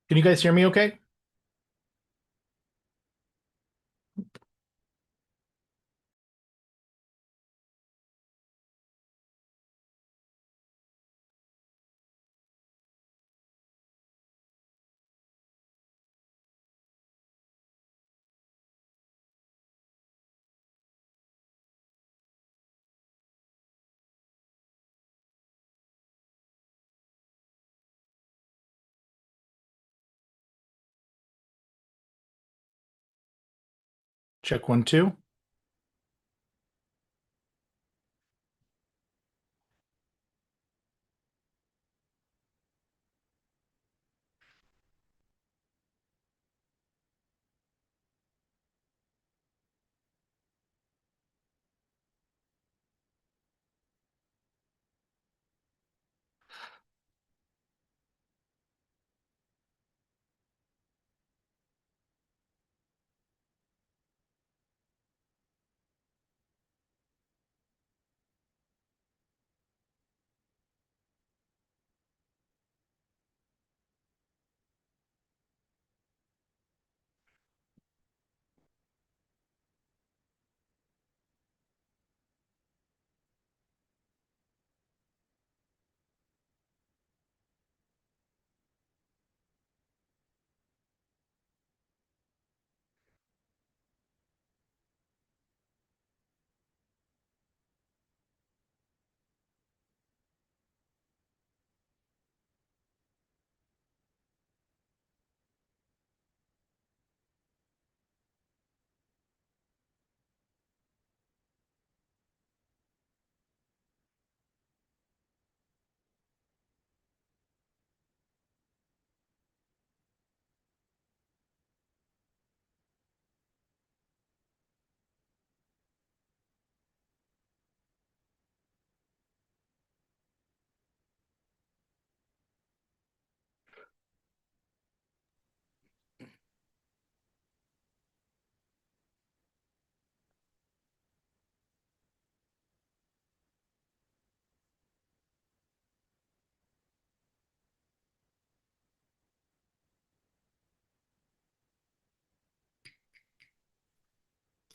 Can you guys hear me okay? Check 1, 2.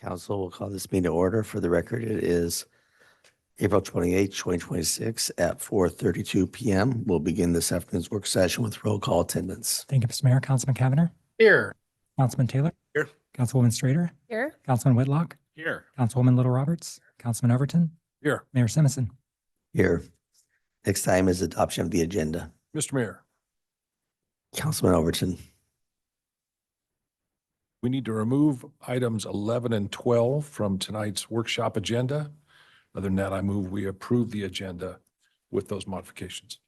Council will call this meeting to order. For the record, it is April 28th, 2026 at 4:32 p.m. We'll begin this afternoon's work session with roll call attendance. Thank you, Mr. Mayor. Councilman Cavanagh. Here. Councilman Taylor. Here. Councilwoman Strader. Here. Councilman Whitlock. Here. Councilwoman Little Roberts. Councilman Overton. Here. Mayor Simison. Here. Next item is adoption of the agenda. Mr. Mayor, Councilman Overton. we need to remove items 11 and 12 from tonight's workshop agenda. Other than that, I move we approve the agenda with those modifications.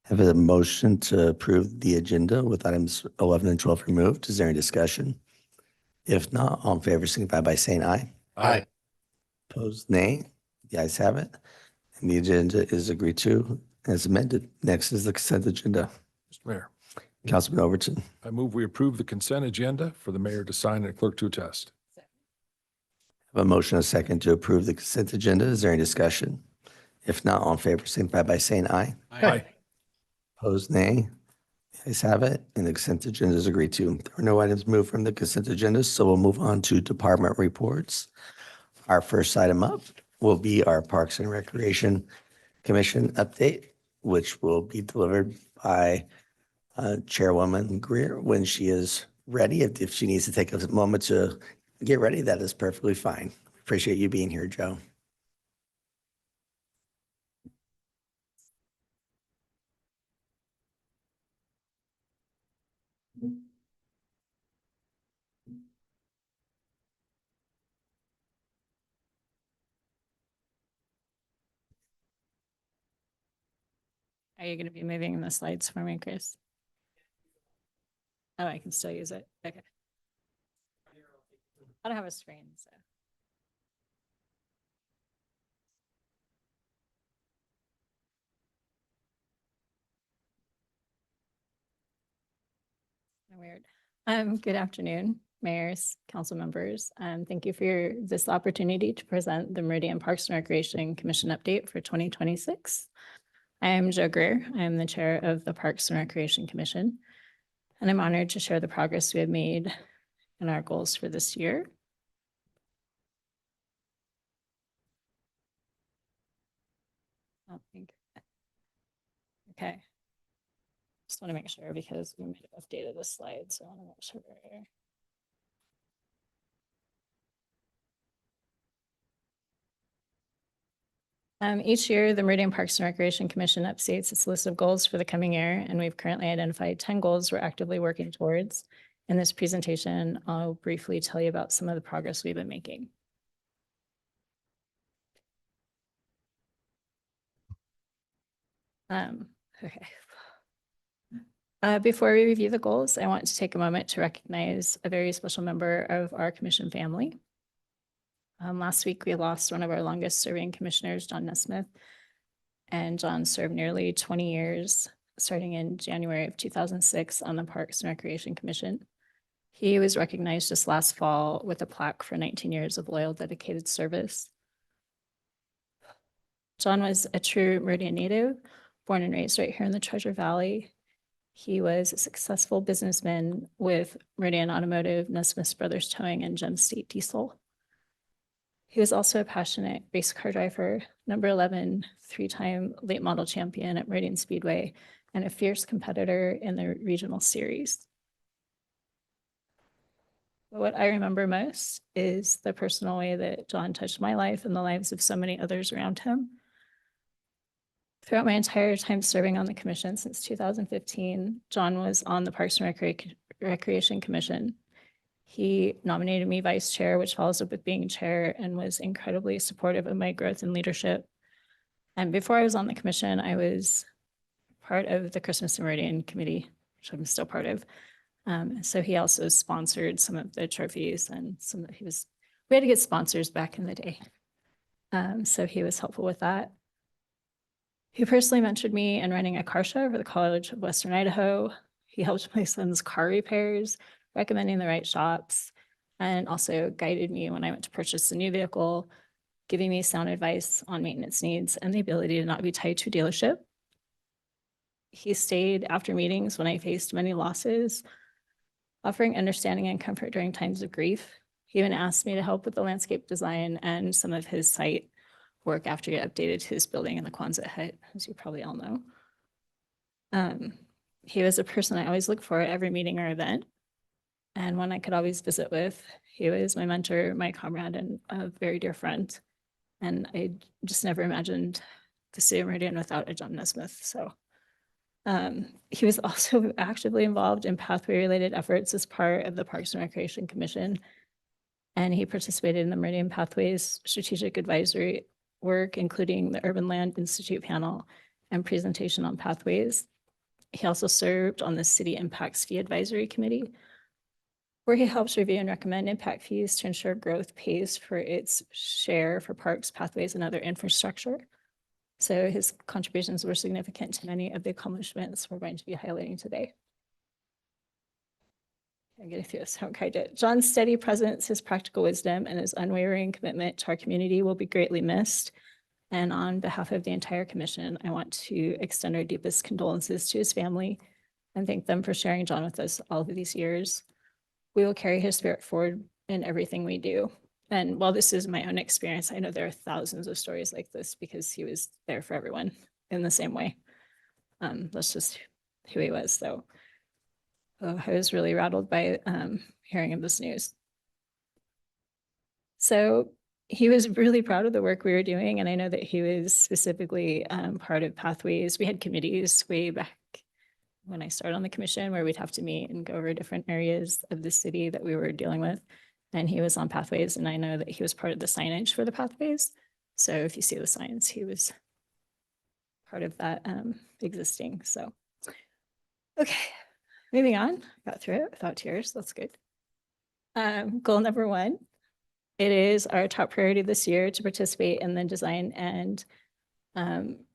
Have a motion to approve the agenda with items 11 and 12 removed. Is there any discussion? If not, all in favor signify by saying aye. Aye. Opposed, nay. The ayes have it. And the agenda is agreed to as amended. Next is the consent agenda. Mr. Mayor, Councilman Overton. I move we approve the consent agenda for the mayor to sign and clerk to attest. Have a motion, a second to approve the consent agenda. Is there any discussion? If not, all in favor signify by saying aye. Aye. Opposed, nay. The ayes have it, and the consent agenda is agreed to. There are no items moved from the consent agenda, so we'll move on to department reports. Our first item up will be our Parks and Recreation Commission update, which will be delivered by Chairwoman Greer when she is ready. If she needs to take a moment to get ready, that is perfectly fine. Appreciate you being here, Joe. Are you going to be moving the slides for me, Chris? Oh, I can still use it. Okay. I don't have a screen, so. Weird. Good afternoon, mayors, council members. Thank you for this opportunity to present the Meridian Parks and Recreation Commission update for 2026. I am Jo Greer. I am the chair of the Parks and Recreation Commission, and I'm honored to share the progress we have made and our goals for this year. Okay. Just want to make sure because we might have updated the slide, so I want to make sure. Each year, the Meridian Parks and Recreation Commission updates its list of goals for the coming year, and we've currently identified 10 goals we're actively working towards. In this presentation, I'll briefly tell you about some of the progress we've been making. Okay. Before we review the goals, I want to take a moment to recognize a very special member of our commission family. Last week, we lost one of our longest serving commissioners, John Nesmith, and John served nearly 20 years, starting in January of 2006 on the Parks and Recreation Commission. He was recognized just last fall with a plaque for 19 years of loyal, dedicated service. John was a true Meridian native, born and raised right here in the Treasure Valley. He was a successful businessman with Meridian Automotive, Nesmith Brothers Towing, and Gem State Diesel. He was also a passionate race car driver, number 11, 3-time late model champion at Meridian Speedway, and a fierce competitor in the regional series. But what I remember most is the personal way that John touched my life and the lives of so many others around him. Throughout my entire time serving on the commission since 2015, John was on the Parks and Recreation Commission. He nominated me vice chair, which follows up with being chair, and was incredibly supportive of my growth and leadership. And before I was on the commission, I was part of the Christmas and Meridian committee, which I'm still part of. So he also sponsored some of the trophies and we had to get sponsors back in the day. So he was helpful with that. He personally mentored me in running a car show for the College of Western Idaho. He helped my son's car repairs, recommending the right shops, and also guided me when I went to purchase a new vehicle, giving me sound advice on maintenance needs and the ability to not be tied to a dealership. He stayed after meetings when I faced many losses, offering understanding and comfort during times of grief. He even asked me to help with the landscape design and some of his site work after he updated his building in the Quonset hut, as you probably all know. He was a person I always look for at every meeting or event, and one I could always visit with. He was my mentor, my comrade, and a very dear friend. And I just never imagined the city of Meridian without a John Nesmith. So he was also actively involved in pathway-related efforts as part of the Parks and Recreation Commission. And he participated in the Meridian Pathways Strategic Advisory work, including the Urban Land Institute panel and presentation on pathways. He also served on the City Impacts Fee Advisory Committee, where he helps review and recommend impact fees to ensure growth pays for its share for parks, pathways, and other infrastructure. So his contributions were significant to many of the accomplishments we're going to be highlighting today. I'm getting through this. Okay, I did. John's steady presence, his practical wisdom, and his unwavering commitment to our community will be greatly missed. And on behalf of the entire commission, I want to extend our deepest condolences to his family and thank them for sharing John with us all of these years. We will carry his spirit forward in everything we do. And while this is my own experience, I know there are thousands of stories like this because he was there for everyone in the same way. That's just who he was. So I was really rattled by hearing of this news. So he was really proud of the work we were doing. And I know that he was specifically part of Pathways. We had committees way back when I started on the commission where we'd have to meet and go over different areas of the city that we were dealing with. And he was on Pathways, and I know that he was part of the signage for the Pathways. So if you see the signs, he was part of that existing. So, okay, moving on. Got through it without tears. That's good. Goal number 1. It is our top priority this year to participate in the design and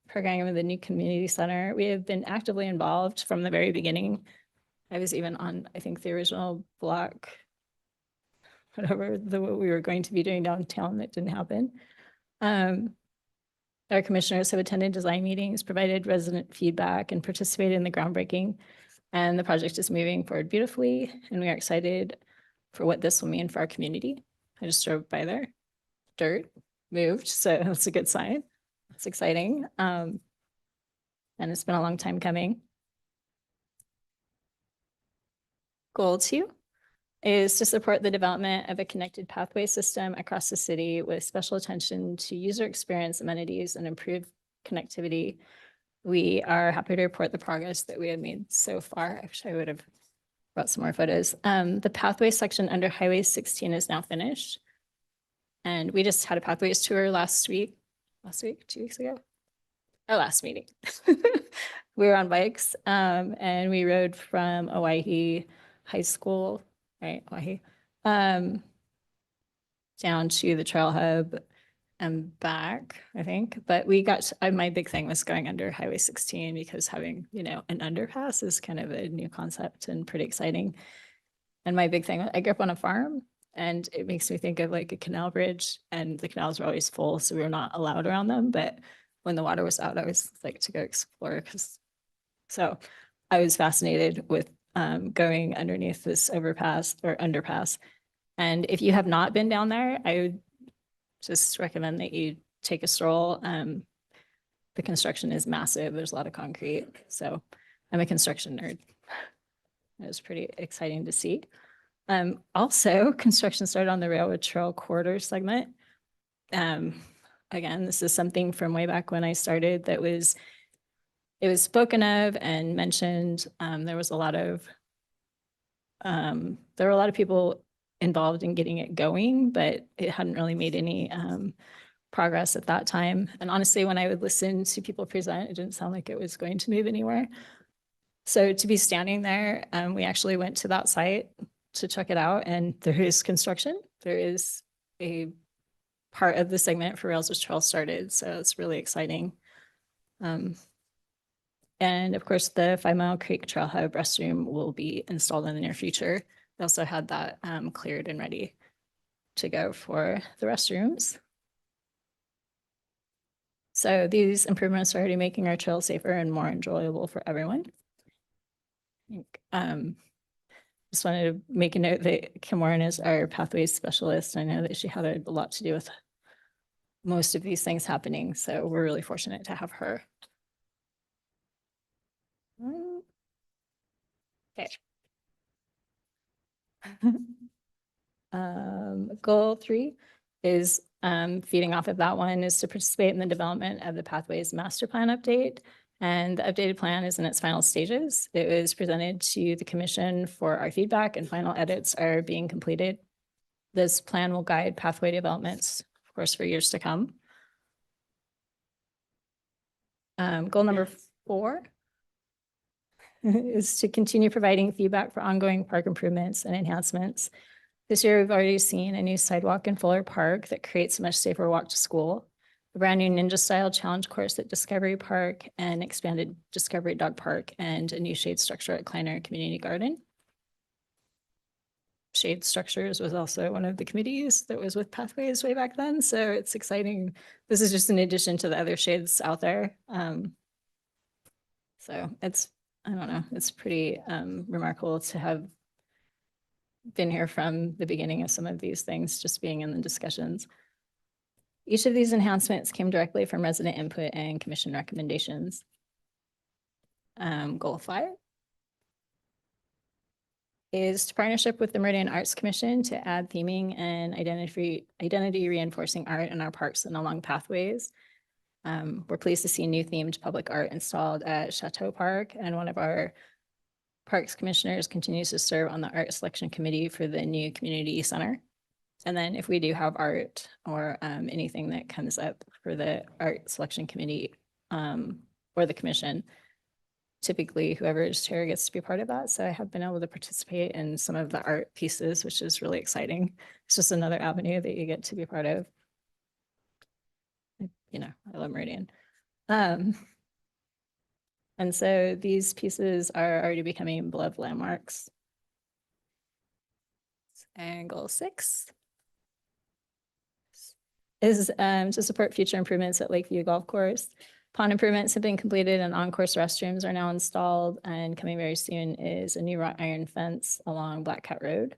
programming of the new community center. We have been actively involved from the very beginning. I was even on, I think, the original block, whatever what we were going to be doing downtown that didn't happen. Our commissioners have attended design meetings, provided resident feedback, and participated in the groundbreaking. And the project is moving forward beautifully, and we are excited for what this will mean for our community. I just drove by there. Dirt moved, so that's a good sign. It's exciting. And it's been a long time coming. Goal 2 is to support the development of a connected pathway system across the city with special attention to user experience, amenities, and improved connectivity. We are happy to report the progress that we have made so far. Actually, I would have brought some more photos. The pathway section under Highway 16 is now finished. And we just had a pathways tour last week, 2 weeks ago, our last meeting. We were on bikes and we rode from Owyhee High School, right, Owyhee, down to the Trail Hub and back, I think. But we got, my big thing was going under Highway 16 because having, you know, an underpass is kind of a new concept and pretty exciting. And my big thing, I grew up on a farm and it makes me think of like a canal bridge, and the canals were always full, so we were not allowed around them. But when the water was out, I always like to go explore so I was fascinated with going underneath this overpass or underpass. And if you have not been down there, I would just recommend that you take a stroll. The construction is massive. There's a lot of concrete. So I'm a construction nerd. It was pretty exciting to see. Also, construction started on the railroad trail corridor segment. Again, this is something from way back when I started that it was spoken of and mentioned. There were a lot of people involved in getting it going, but it hadn't really made any progress at that time. And honestly, when I would listen to people present, it didn't sound like it was going to move anywhere. So to be standing there, we actually went to that site to check it out, and there is construction. There is a part of the segment for Rails with Trail started, so it's really exciting. And of course, the 5 Mile Creek Trail Hub restroom will be installed in the near future. We also had that cleared and ready to go for the restrooms. So these improvements are already making our trails safer and more enjoyable for everyone. I think, just wanted to make a note that Kim Warren is our pathways specialist. I know that she had a lot to do with most of these things happening, so we're really fortunate to have her. Okay. Goal 3 is feeding off of that one is to participate in the development of the Pathways Master Plan update. And the updated plan is in its final stages. It was presented to the commission for our feedback, and final edits are being completed. This plan will guide pathway developments, of course, for years to come. Goal number 4 is to continue providing feedback for ongoing park improvements and enhancements. This year, we've already seen a new sidewalk in Fuller Park that creates a much safer walk to school, a brand new ninja style challenge course at Discovery Park, and expanded Discovery Dog Park, and a new shade structure at Kleiner Community Garden. Shade Structures was also one of the committees that was with Pathways way back then, so it's exciting. This is just an addition to the other shades out there. So it's, I don't know, it's pretty remarkable to have been here from the beginning of some of these things, just being in the discussions. Each of these enhancements came directly from resident input and commission recommendations. Goal 5 is to partnership with the Meridian Arts Commission to add theming and identity reinforcing art in our parks and along pathways. We're pleased to see new themed public art installed at Chateau Park, and one of our Parks Commissioners continues to serve on the art selection committee for the new community center. And then if we do have art or anything that comes up for the art selection committee or the commission, typically whoever is chair gets to be part of that. So I have been able to participate in some of the art pieces, which is really exciting. It's just another avenue that you get to be part of. You know, I love Meridian. And so these pieces are already becoming beloved landmarks. And goal 6 is to support future improvements at Lakeview Golf Course. Pond improvements have been completed and on-course restrooms are now installed, and coming very soon is a new wrought iron fence along Black Cat Road.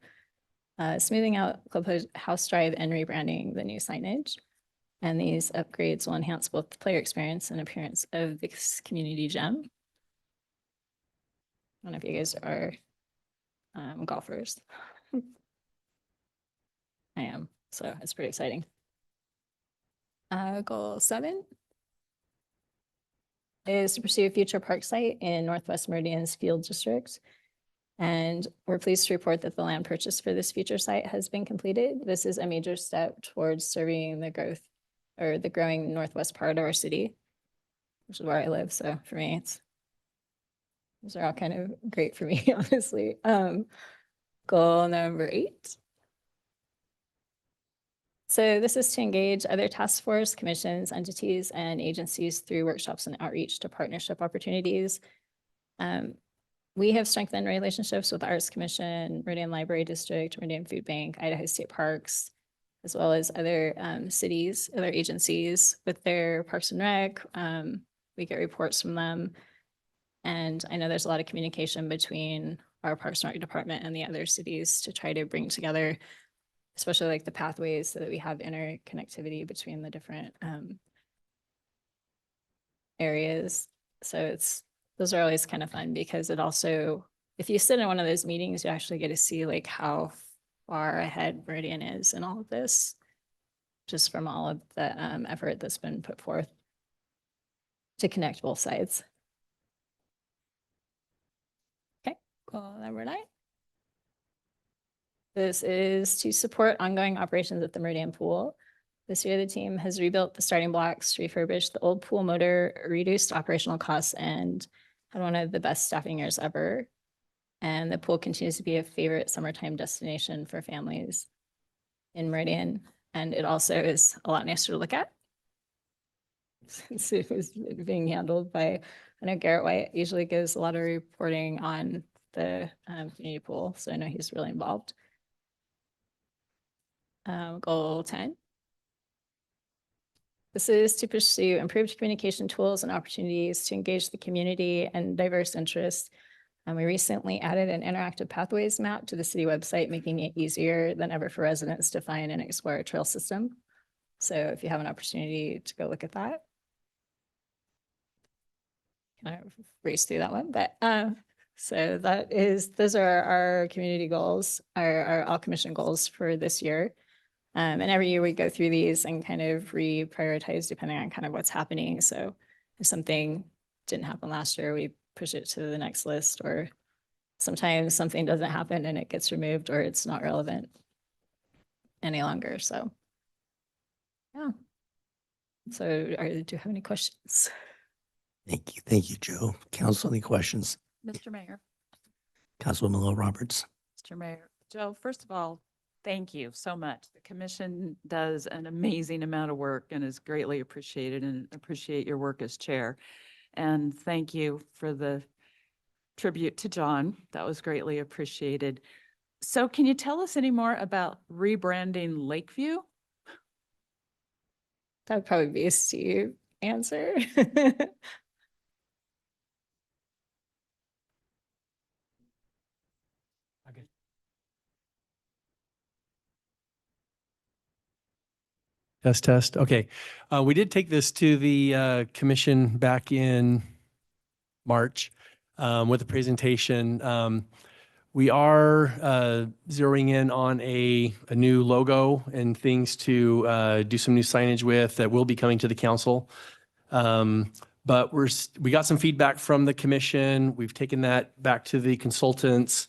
Smoothing out Clubhouse Drive and rebranding the new signage. And these upgrades will enhance both the player experience and appearance of this community gem. I don't know if you guys are golfers. I am, so it's pretty exciting. Goal 7 is to pursue a future park site in Northwest Meridian's Field District. And we're pleased to report that the land purchase for this future site has been completed. This is a major step towards serving the growth or the growing northwest part of our city, which is where I live. So for me, these are all kind of great for me, honestly. Goal number 8. So this is to engage other task force, commissions, entities, and agencies through workshops and outreach to partnership opportunities. We have strengthened relationships with the Arts Commission, Meridian Library District, Meridian Food Bank, Idaho State Parks, as well as other cities, other agencies with their Parks and Rec. We get reports from them. And I know there's a lot of communication between our Parks and Rec department and the other cities to try to bring together, especially like the pathways, so that we have interconnectivity between the different areas. So those are always kind of fun, because it also, if you sit in one of those meetings, you actually get to see like how far ahead Meridian is in all of this, just from all of the effort that's been put forth to connect both sides. Okay, goal number 9. This is to support ongoing operations at the Meridian Pool. This year, the team has rebuilt the starting blocks, refurbished the old pool motor, reduced operational costs, and had one of the best staffing years ever. And the pool continues to be a favorite summertime destination for families in Meridian. And it also is a lot nicer to look at, since it was being handled by, I know Garrett White usually gives a lot of reporting on the community pool, so I know he's really involved. Goal 10. This is to pursue improved communication tools and opportunities to engage the community and diverse interests. And we recently added an interactive pathways map to the city website, making it easier than ever for residents to find and explore a trail system. So if you have an opportunity to go look at that, kind of race through that one, but so those are our community goals, our all commission goals for this year. And every year we go through these and kind of reprioritize depending on kind of what's happening. So if something didn't happen last year, we push it to the next list, or sometimes something doesn't happen and it gets removed, or it's not relevant any longer. So yeah. So do you have any questions? Thank you. Thank you, Joe. Council, any questions? Mr. Mayor, Councilwoman Lil Roberts. Mr. Mayor, Joe, first of all, thank you so much. The commission does an amazing amount of work and is greatly appreciated, and appreciate your work as chair. And thank you for the tribute to John. That was greatly appreciated. So can you tell us any more about rebranding Lakeview? That would probably be a Steve answer. Test, test. Okay. We did take this to the commission back in March with a presentation. We are zeroing in on a new logo and things to do some new signage with that will be coming to the council. But we got some feedback from the commission. We've taken that back to the consultants.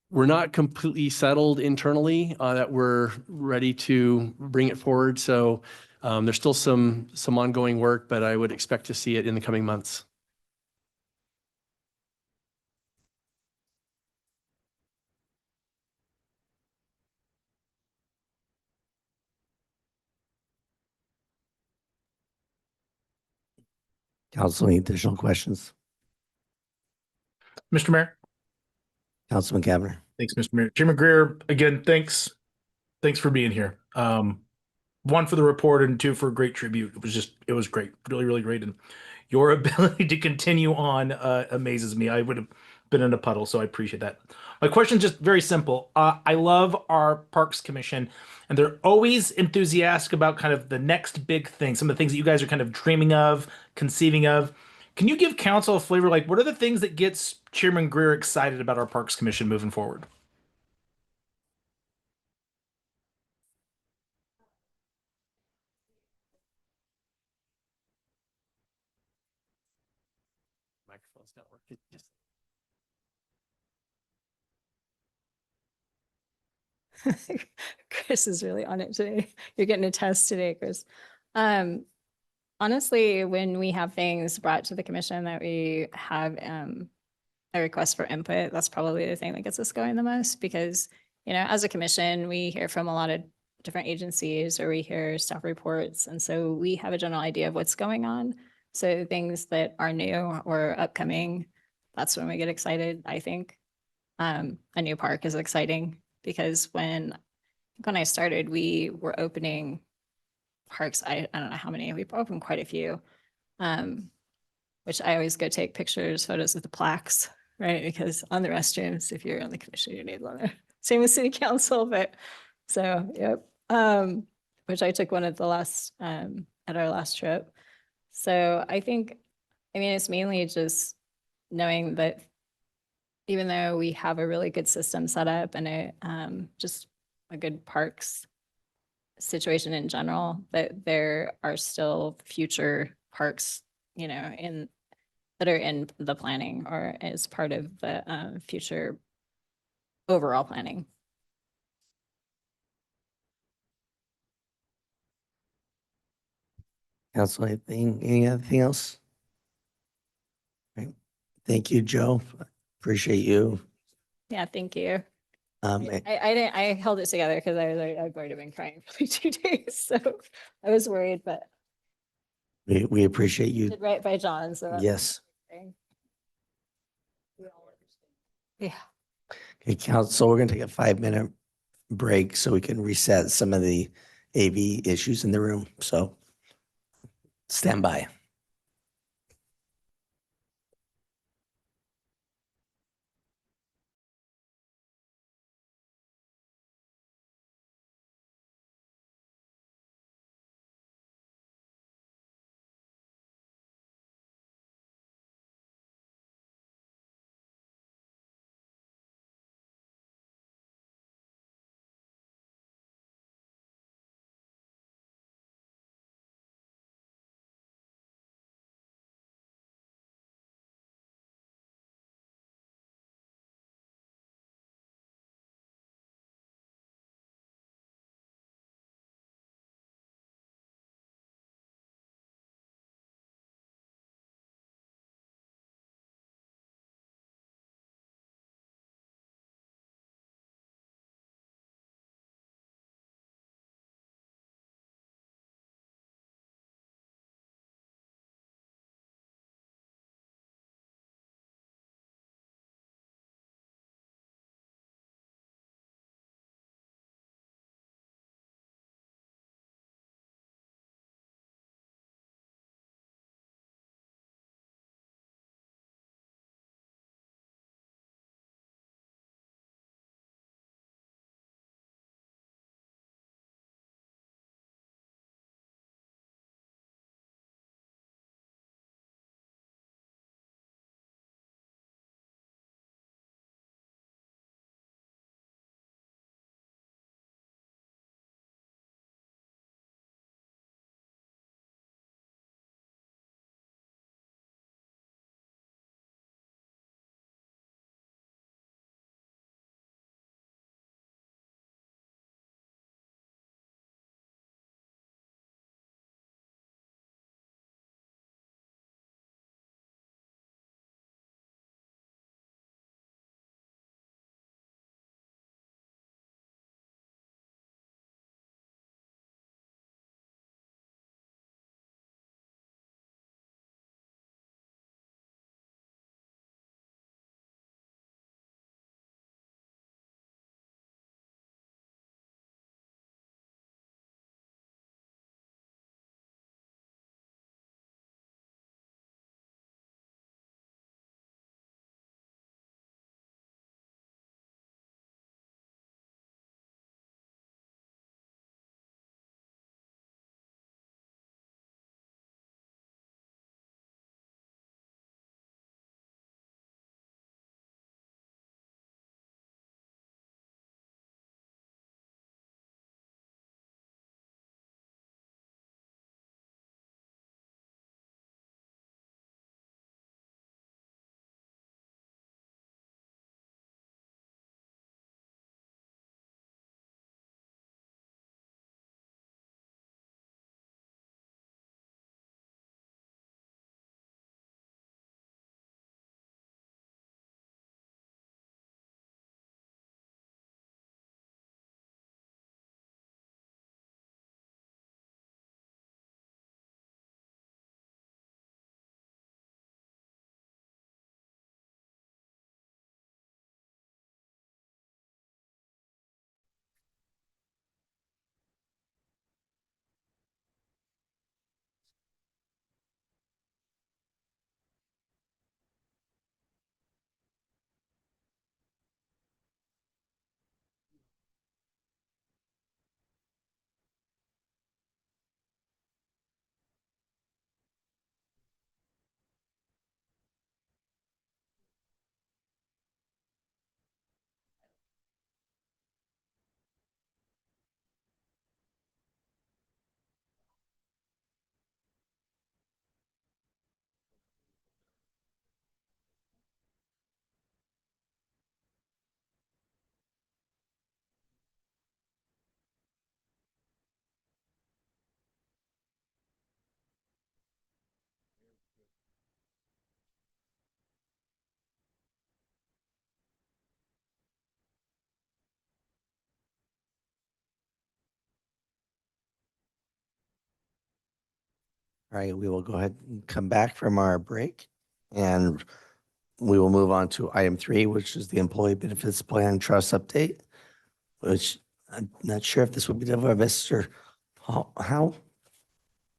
We're not completely settled internally that we're ready to bring it forward. So there's still some ongoing work, but I would expect to see it in the coming months. Council, any additional questions? Mr. Mayor. Councilman Cavanagh. Thanks, Mr. Mayor. Jim Greer, again, thanks Thanks for being here. One for the report and two for a great tribute. It was great. Really, really great. And your ability to continue on amazes me. I would have been in a puddle, so I appreciate that. My question is just very simple. I love our Parks Commission, and they're always enthusiastic about kind of the next big thing, some of the things that you guys are kind of dreaming of, conceiving of. Can you give council a flavor? Like, what are the things that gets Chairman Greer excited about our Parks Commission moving forward? Microphone's not working. Chris is really on it today. You're getting a test today, Chris. Um, honestly, when we have things brought to the commission that we have a request for input, that's probably the thing that gets us going the most because, you know, as a commission, we hear from a lot of different agencies or we hear staff reports. And so we have a general idea of what's going on. So things that are new or upcoming, that's when we get excited, I think. A new park is exciting because when I started, we were opening parks. I don't know how many, we've opened quite a few. Which I always go take photos of the plaques, right? Because on the restrooms, if you're on the commission, you need one there. Same with city council, but so, yep. Which I took one at at our last trip. So I think, I mean, it's mainly just knowing that even though we have a really good system set up and just a good parks situation in general, that there are still future parks, you know, that are in the planning or as part of the future overall planning. Council, anything else? Right. Thank you, Joe. Appreciate you. Yeah, thank you. Um, I held it together because I was like, I've already been crying for like 2 days, so I was worried, but we appreciate you. did right by John, so that's Yes. okay. Yeah. Okay, council, we're going to take a 5-minute break so we can reset some of the AV issues in the room. So stand by. All right, we will go ahead and come back from our break and we will move on to item 3, which is the Employee Benefits Plan Trust Update, which I'm not sure if this will be done by Mr. Howe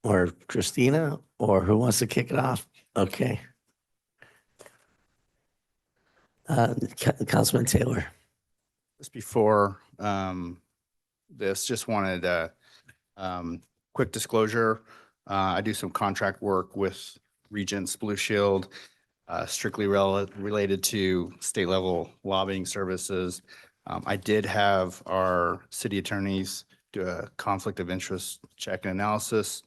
or Christina, or who wants to kick it off? Okay. Councilman Taylor. Just before this, just wanted quick disclosure. I do some contract work with Regents Blue Shield, strictly related to state level lobbying services. I did have our city attorneys do a conflict of interest check and analysis,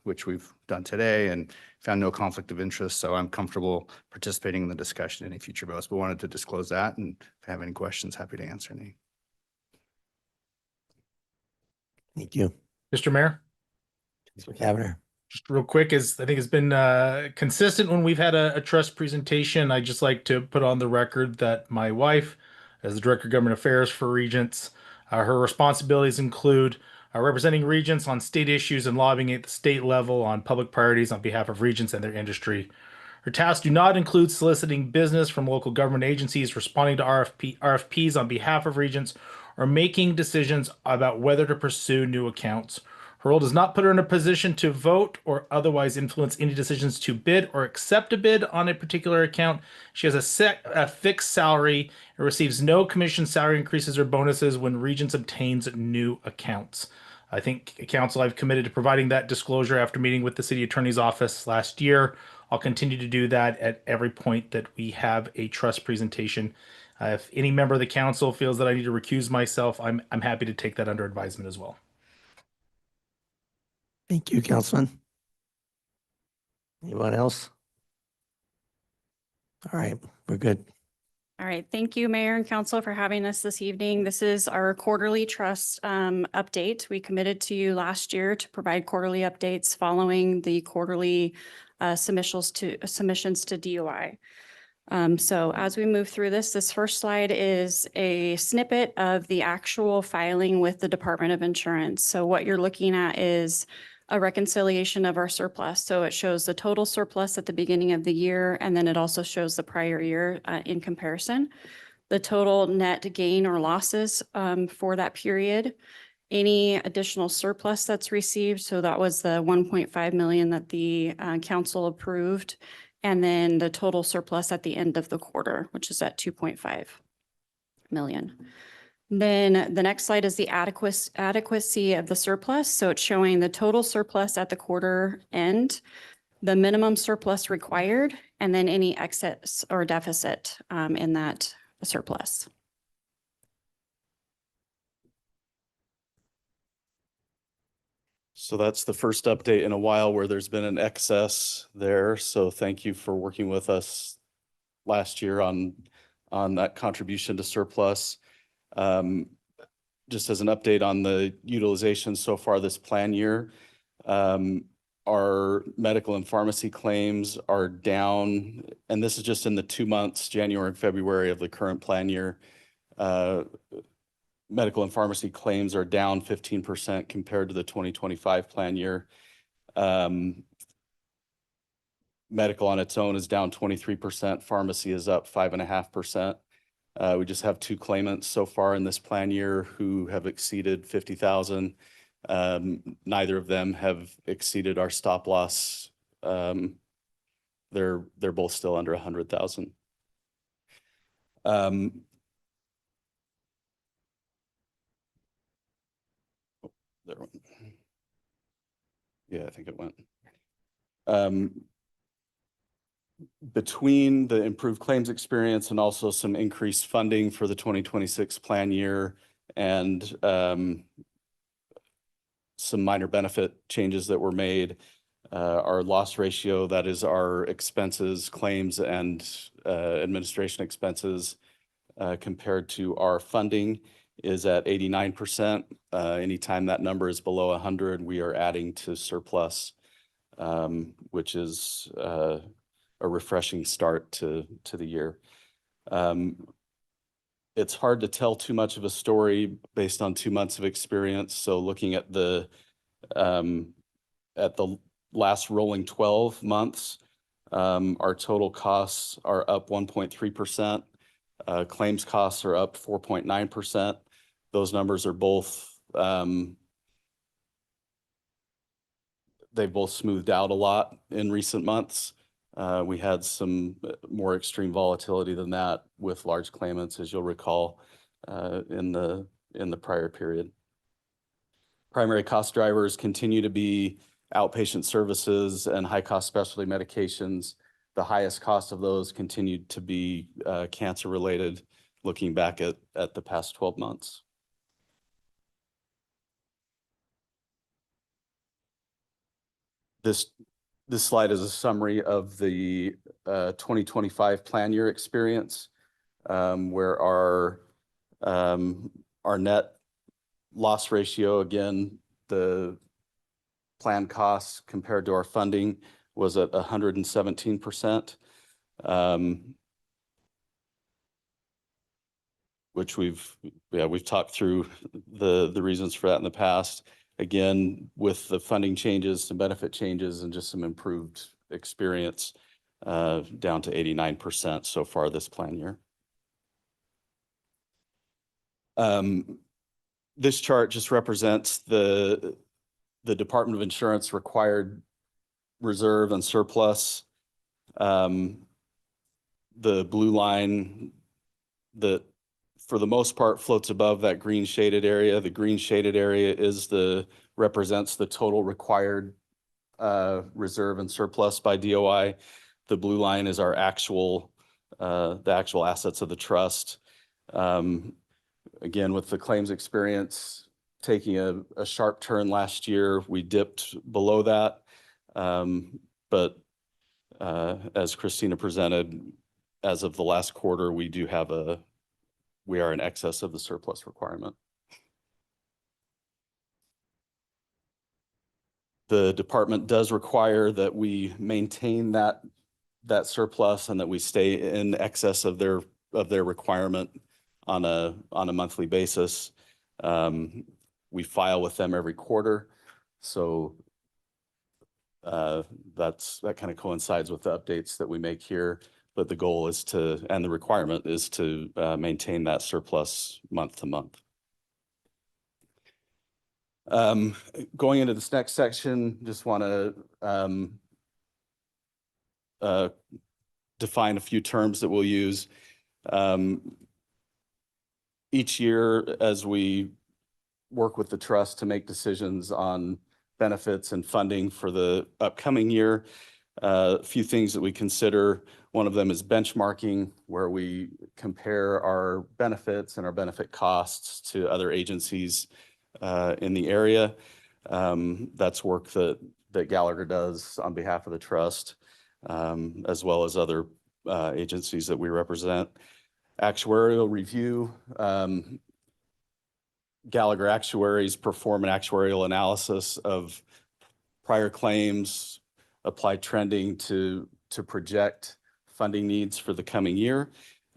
which we've done today, and found no conflict of interest. So I'm comfortable participating in the discussion in any future votes, but wanted to disclose that. And if you have any questions, happy to answer any. Thank you. Mr. Mayor, Councilman Cavanagh. just real quick, as I think it's been consistent when we've had a trust presentation, I'd just like to put on the record that my wife, as the Director of Government Affairs for Regents, her responsibilities include representing Regents on state issues and lobbying at the state level on public priorities on behalf of Regents and their industry. Her tasks do not include soliciting business from local government agencies, responding to RFPs on behalf of Regents, or making decisions about whether to pursue new accounts. Her role does not put her in a position to vote or otherwise influence any decisions to bid or accept a bid on a particular account. She has a fixed salary and receives no commission, salary increases, or bonuses when Regents obtains new accounts. I think, Council, I've committed to providing that disclosure after meeting with the City Attorney's Office last year. I'll continue to do that at every point that we have a trust presentation. If any member of the council feels that I need to recuse myself, I'm happy to take that under advisement as well. Thank you, Councilman. Anyone else? All right, we're good. All right, thank you, Mayor and Council, for having us this evening. This is our quarterly trust update. We committed to you last year to provide quarterly updates following the quarterly submissions to DOI. So as we move through this first slide is a snippet of the actual filing with the Department of Insurance. So what you're looking at is a reconciliation of our surplus. So it shows the total surplus at the beginning of the year, and then it also shows the prior year in comparison. The total net gain or losses for that period, any additional surplus that's received. So that was the 1.5 million that the council approved. And then the total surplus at the end of the quarter, which is at 2.5 million. Then the next slide is the adequacy of the surplus. So it's showing the total surplus at the quarter end, the minimum surplus required, and then any excess or deficit in that surplus. So that's the first update in a while where there's been an excess there. So thank you for working with us last year on that contribution to surplus. Just as an update on the utilization so far this plan year, our medical and pharmacy claims are down, and this is just in the 2 months, January and February of the current plan year. Medical and pharmacy claims are down 15% compared to the 2025 plan year. Medical on its own is down 23%. Pharmacy is up 5.5%. We just have 2 claimants so far in this plan year who have exceeded 50,000. Neither of them have exceeded our stop loss. They're both still under 100,000. There went. Yeah, I think it went. Between the improved claims experience and also some increased funding for the 2026 plan year and some minor benefit changes that were made, our loss ratio, that is our expenses, claims, and administration expenses compared to our funding, is at 89%. Anytime that number is below 100, we are adding to surplus, which is a refreshing start to the year. It's hard to tell too much of a story based on 2 months of experience. So looking at the last rolling 12 months, our total costs are up 1.3%. Claims costs are up 4.9%. Those numbers are both, they've both smoothed out a lot in recent months. We had some more extreme volatility than that with large claimants, as you'll recall, in the prior period. Primary cost drivers continue to be outpatient services and high-cost specialty medications. The highest cost of those continued to be cancer-related, looking back at the past 12 months. This slide is a summary of the 2025 plan year experience, where our net loss ratio, again, the plan costs compared to our funding, was at 117%, which we've talked through the reasons for that in the past. Again, with the funding changes, some benefit changes, and just some improved experience, down to 89% so far this plan year. This chart just represents the Department of Insurance required reserve and surplus. The blue line that for the most part floats above that green shaded area. The green shaded area represents the total required reserve and surplus by DOI. The blue line is our the actual assets of the trust. Again, with the claims experience taking a sharp turn last year, we dipped below that. But as Christina presented, as of the last quarter, we are in excess of the surplus requirement. The department does require that we maintain that surplus and that we stay in excess of their requirement on a monthly basis. We file with them every quarter, so that kind of coincides with the updates that we make here. But the goal is and the requirement is to maintain that surplus month to month. Going into this next section, just want to define a few terms that we'll use. Each year, as we work with the trust to make decisions on benefits and funding for the upcoming year, a few things that we consider. One of them is benchmarking, where we compare our benefits and our benefit costs to other agencies in the area. That's work that Gallagher does on behalf of the trust, as well as other agencies that we represent. Actuarial review. Gallagher actuaries perform an actuarial analysis of prior claims, apply trending to project funding needs for the coming year.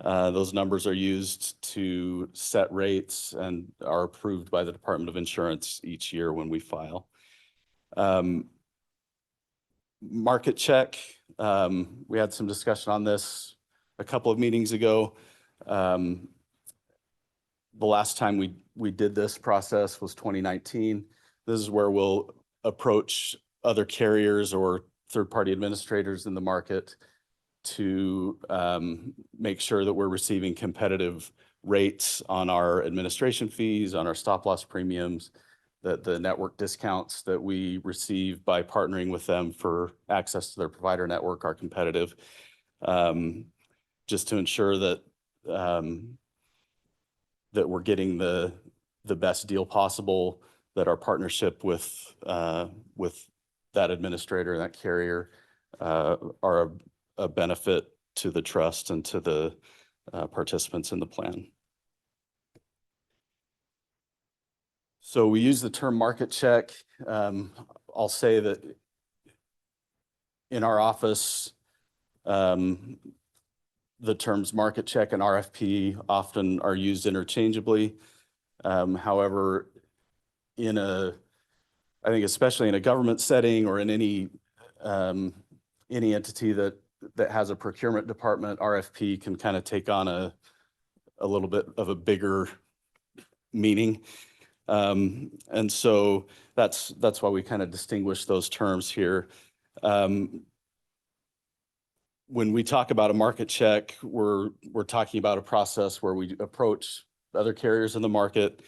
Those numbers are used to set rates and are approved by the Department of Insurance each year when we file. Market check. We had some discussion on this a couple of meetings ago. The last time we did this process was 2019. This is where we'll approach other carriers or third-party administrators in the market to make sure that we're receiving competitive rates on our administration fees, on our stop-loss premiums, that the network discounts that we receive by partnering with them for access to their provider network are competitive, just to ensure that that we're getting the best deal possible, that our partnership with that administrator and that carrier are a benefit to the trust and to the participants in the plan. So we use the term market check. I'll say that in our office, the terms market check and RFP often are used interchangeably. However, I think especially in a government setting or in any any entity that has a procurement department, RFP can kind of take on a little bit of a bigger meaning. And so that's why we kind of distinguish those terms here. When we talk about a market check, we're talking about a process where we approach other carriers in the market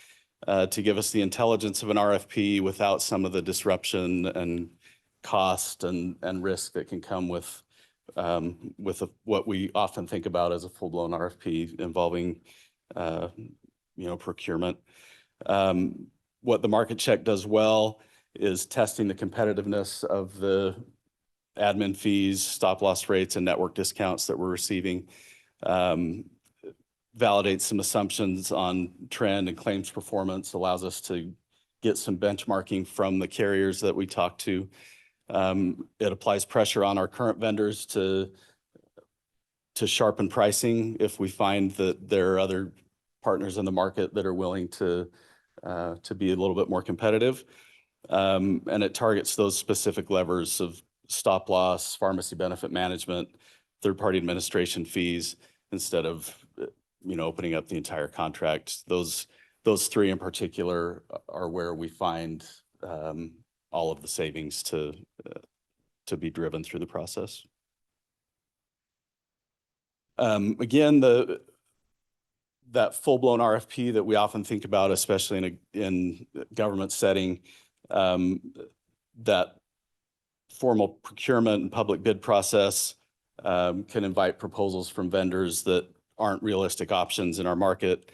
to give us the intelligence of an RFP without some of the disruption and cost and risk that can come with what we often think about as a full-blown RFP involving procurement. What the market check does well is testing the competitiveness of the admin fees, stop loss rates, and network discounts that we're receiving. Validates some assumptions on trend and claims performance, allows us to get some benchmarking from the carriers that we talk to. It applies pressure on our current vendors to sharpen pricing if we find that there are other partners in the market that are willing to be a little bit more competitive. And it targets those specific levers of stop loss, pharmacy benefit management, third-party administration fees, instead of opening up the entire contract. Those three in particular are where we find all of the savings to be driven through the process. Again, that full-blown RFP that we often think about, especially in a government setting, that formal procurement and public bid process can invite proposals from vendors that aren't realistic options in our market.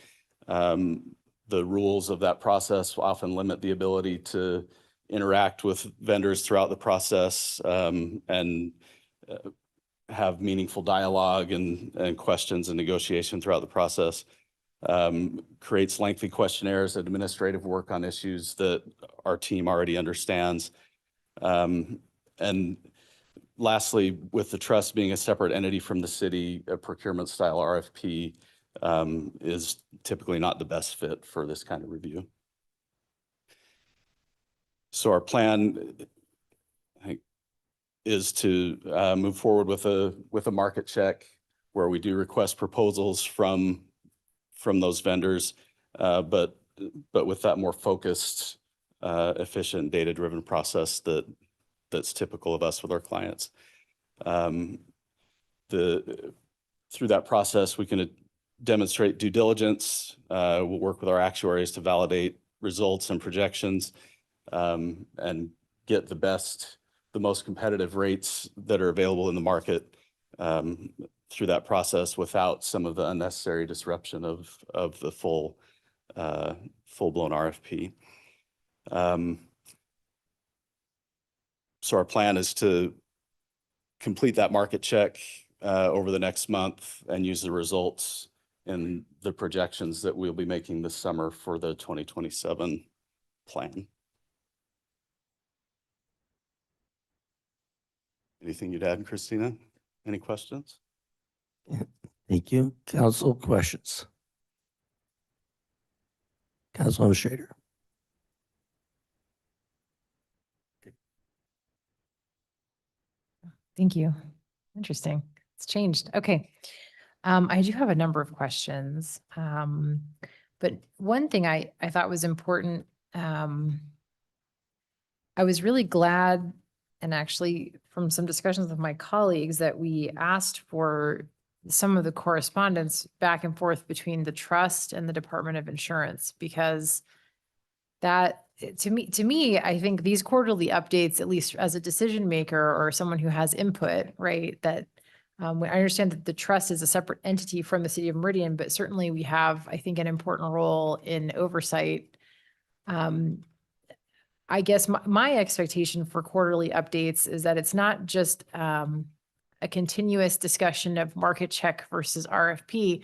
The rules of that process often limit the ability to interact with vendors throughout the process and have meaningful dialogue and questions and negotiation throughout the process. Creates lengthy questionnaires, administrative work on issues that our team already understands. And lastly, with the trust being a separate entity from the city, a procurement style RFP is typically not the best fit for this kind of review. So our plan, I think, is to move forward with a market check where we do request proposals from those vendors, but with that more focused, efficient, data-driven process that's typical of us with our clients. Through that process, we can demonstrate due diligence. We'll work with our actuaries to validate results and projections, and get the most competitive rates that are available in the market through that process without some of the unnecessary disruption of the full-blown RFP. So our plan is to complete that market check over the next month and use the results in the projections that we'll be making this summer for the 2027 plan. Anything you'd add, Christina? Any questions? Thank you. Council questions? Councilmember Schrader. Thank you. Interesting. It's changed. Okay. I do have a number of questions. But one thing I thought was important, I was really glad, and actually from some discussions with my colleagues, that we asked for some of the correspondence back and forth between the trust and the Department of Insurance, because that, to me, I think these quarterly updates, at least as a decision maker or someone who has input, right, that I understand that the trust is a separate entity from the city of Meridian, but certainly we have, I think, an important role in oversight. I guess my expectation for quarterly updates is that it's not just a continuous discussion of market check versus RFP,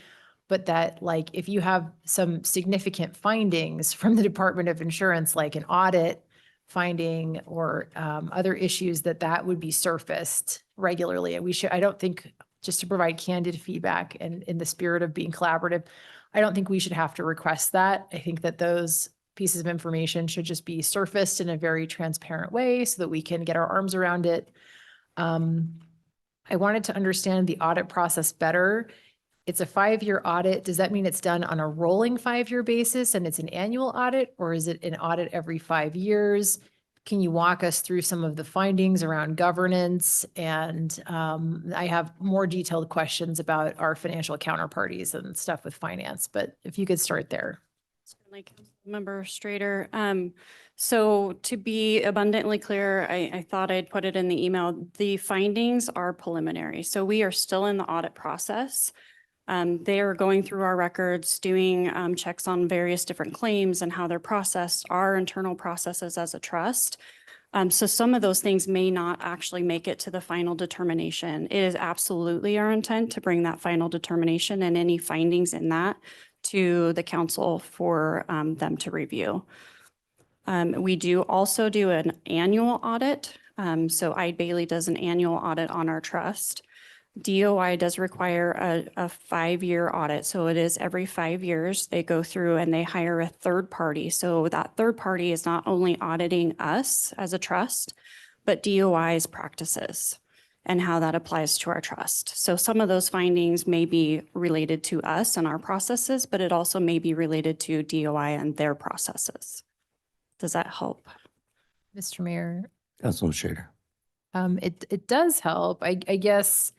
but that, like, if you have some significant findings from the Department of Insurance, like an audit finding or other issues, that would be surfaced regularly. And I don't think, just to provide candid feedback and in the spirit of being collaborative, I don't think we should have to request that. I think that those pieces of information should just be surfaced in a very transparent way so that we can get our arms around it. I wanted to understand the audit process better. It's a 5-year audit. Does that mean it's done on a rolling 5-year basis and it's an annual audit, or is it an audit every 5 years? Can you walk us through some of the findings around governance? And I have more detailed questions about our financial counterparties and stuff with finance, but if you could start there. Certainly, Councilmember Strader. So to be abundantly clear, I thought I'd put it in the email. The findings are preliminary. So we are still in the audit process. They are going through our records, doing checks on various different claims and how they're processed, our internal processes as a trust. So some of those things may not actually make it to the final determination. It is absolutely our intent to bring that final determination and any findings in that to the council for them to review. We do also do an annual audit. So Eide Bailey does an annual audit on our trust. DOI does require a 5-year audit. So it is every 5 years they go through and they hire a third party. So that third party is not only auditing us as a trust, but DOI's practices and how that applies to our trust. So some of those findings may be related to us and our processes, but it also may be related to DOI and their processes. Does that help? Mr. Mayor, Councilman Schrader. it does help. I guess,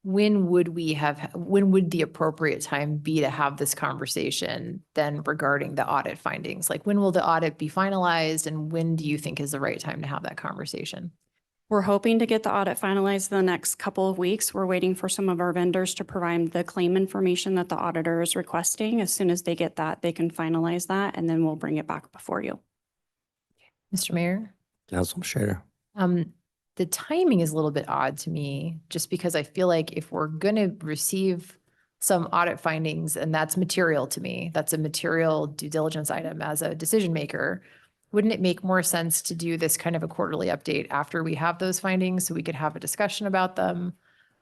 when would the appropriate time be to have this conversation then regarding the audit findings? Like, when will the audit be finalized, and when do you think is the right time to have that conversation? We're hoping to get the audit finalized in the next couple of weeks. We're waiting for some of our vendors to provide the claim information that the auditor is requesting. As soon as they get that, they can finalize that, and then we'll bring it back before you. Mr. Mayor? Councilman Schrader. The timing is a little bit odd to me, just because I feel like if we're going to receive some audit findings, and that's material to me, that's a material due diligence item as a decision maker, wouldn't it make more sense to do this kind of a quarterly update after we have those findings so we could have a discussion about them?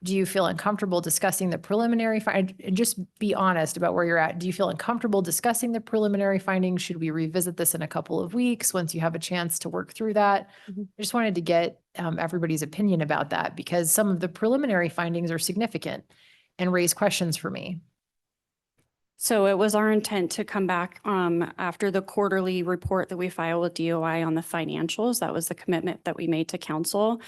Do you feel uncomfortable discussing the preliminary and just be honest about where you're at? Do you feel uncomfortable discussing the preliminary findings? Should we revisit this in a couple of weeks once you have a chance to work through that? I just wanted to get everybody's opinion about that, because some of the preliminary findings are significant and raise questions for me. So it was our intent to come back after the quarterly report that we file with DOI on the financials. That was the commitment that we made to council.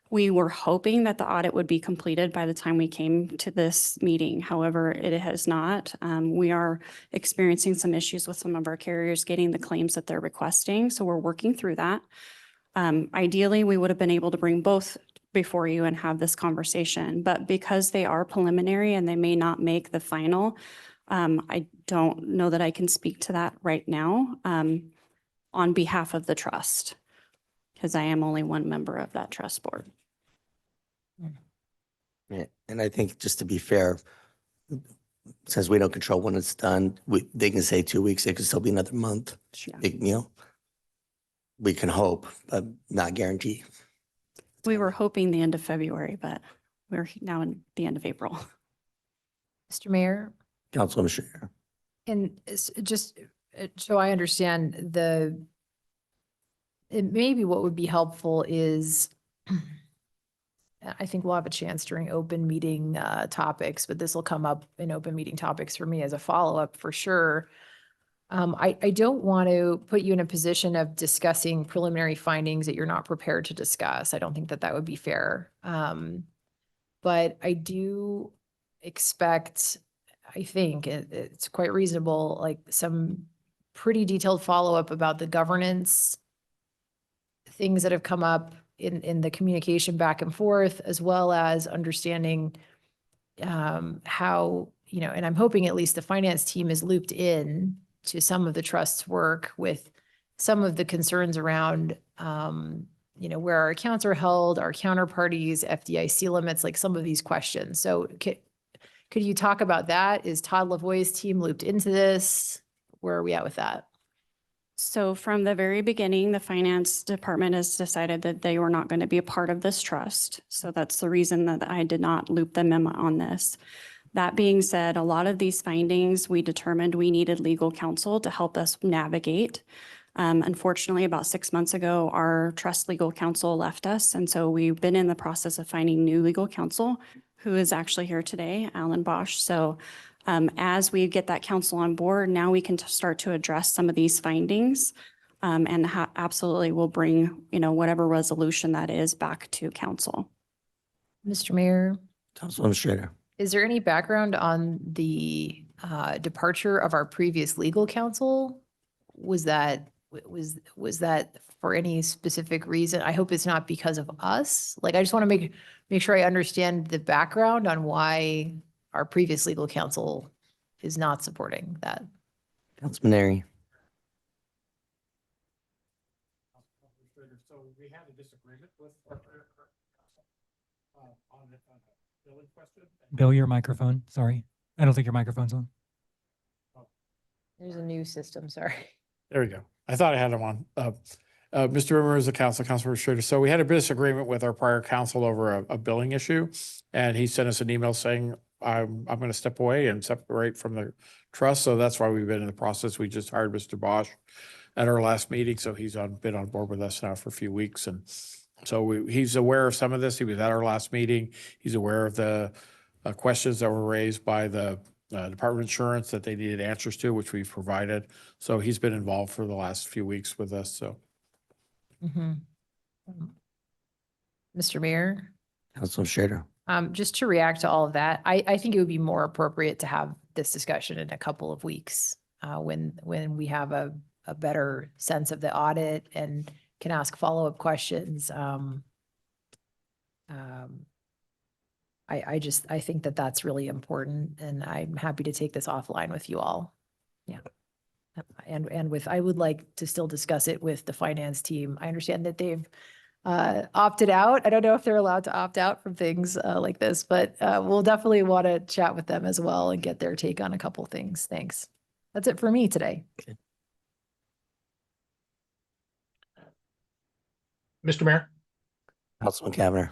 We were hoping that the audit would be completed by the time we came to this meeting. However, it has not. We are experiencing some issues with some of our carriers getting the claims that they're requesting. So we're working through that. Ideally, we would have been able to bring both before you and have this conversation, but because they are preliminary and they may not make the final, I don't know that I can speak to that right now on behalf of the trust, because I am only one member of that trust board. Yeah, and I think, just to be fair, since we don't control when it's done, they can say 2 weeks, it could still be another month. Yeah. We can hope, but not guarantee. We were hoping the end of February, but we're now in the end of April. Mr. Mayor? Councilman Schrader. And just so I understand, maybe what would be helpful is, I think we'll have a chance during open meeting topics, but this will come up in open meeting topics for me as a follow-up for sure. I don't want to put you in a position of discussing preliminary findings that you're not prepared to discuss. I don't think that would be fair. But I do expect, I think it's quite reasonable, like some pretty detailed follow-up about the governance things that have come up in the communication back and forth, as well as understanding how, and I'm hoping at least the finance team is looped in to some of the trust's work with some of the concerns around, where our accounts are held, our counterparties, FDIC limits, like some of these questions. So could you talk about that? Is Todd Lavoie's team looped into this? Where are we at with that? So from the very beginning, the finance department has decided that they were not going to be a part of this trust. So that's the reason that I did not loop them in on this. That being said, a lot of these findings, we determined we needed legal counsel to help us navigate. Unfortunately, about 6 months ago, our trust legal counsel left us. And so we've been in the process of finding new legal counsel who is actually here today, Alan Bosch. So as we get that counsel on board, now we can start to address some of these findings and absolutely will bring, whatever resolution that is back to council. Mr. Mayor, Councilwoman Schrader. is there any background on the departure of our previous legal counsel? Was that for any specific reason? I hope it's not because of us. Like, I just want to make sure I understand the background on why our previous legal counsel is not supporting that. Councilman Airy. So we had a disagreement with our on the billing question. Bill, your microphone. Sorry. I don't think your microphone's on. There's a new system, sorry. There we go. I thought I had him on. Mr. Members of council, Councilmember Schrader. So we had a disagreement with our prior counsel over a billing issue. And he sent us an email saying, I'm going to step away and separate from the trust. So that's why we've been in the process. We just hired Mr. Bosch at our last meeting. So he's been on board with us now for a few weeks. And so he's aware of some of this. He was at our last meeting. He's aware of the questions that were raised by the Department of Insurance that they needed answers to, which we've provided. So he's been involved for the last few weeks with us. So. Mr. Mayor? Councilman Schrader. Just to react to all of that, I think it would be more appropriate to have this discussion in a couple of weeks when we have a better sense of the audit and can ask follow-up questions. I think that that's really important, and I'm happy to take this offline with you all. Yeah. I would like to still discuss it with the finance team. I understand that they've opted out. I don't know if they're allowed to opt out from things like this, but we'll definitely want to chat with them as well and get their take on a couple things. Thanks. That's it for me today. Okay. Mr. Mayor, Councilman Cavanagh.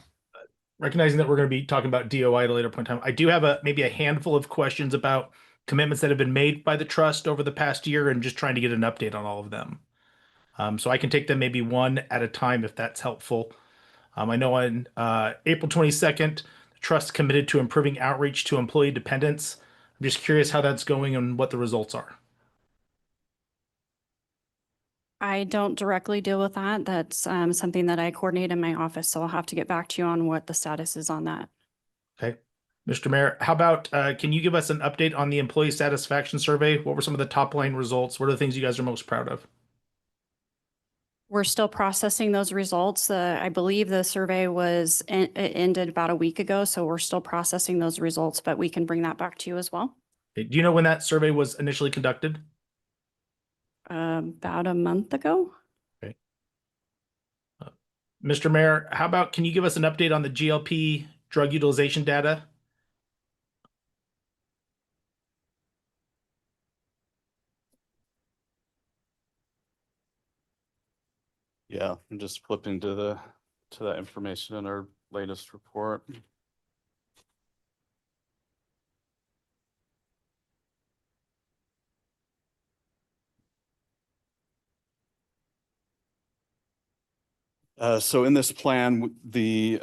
recognizing that we're going to be talking about DOI at a later point in time, I do have maybe a handful of questions about commitments that have been made by the trust over the past year and just trying to get an update on all of them. So I can take them maybe one at a time if that's helpful. I know on April 22nd, the trust committed to improving outreach to employee dependents. I'm just curious how that's going and what the results are. I don't directly deal with that. That's something that I coordinate in my office. So I'll have to get back to you on what the status is on that. Okay. Mr. Mayor, how about, can you give us an update on the employee satisfaction survey? What were some of the top line results? What are the things you guys are most proud of? We're still processing those results. I believe the survey was it ended about a week ago. So we're still processing those results, but we can bring that back to you as well. Okay. Do you know when that survey was initially conducted? About a month ago. Okay. Mr. Mayor, how about, can you give us an update on the GLP drug utilization data? Yeah, I'm just flipping to that information in our latest report. So in this plan, the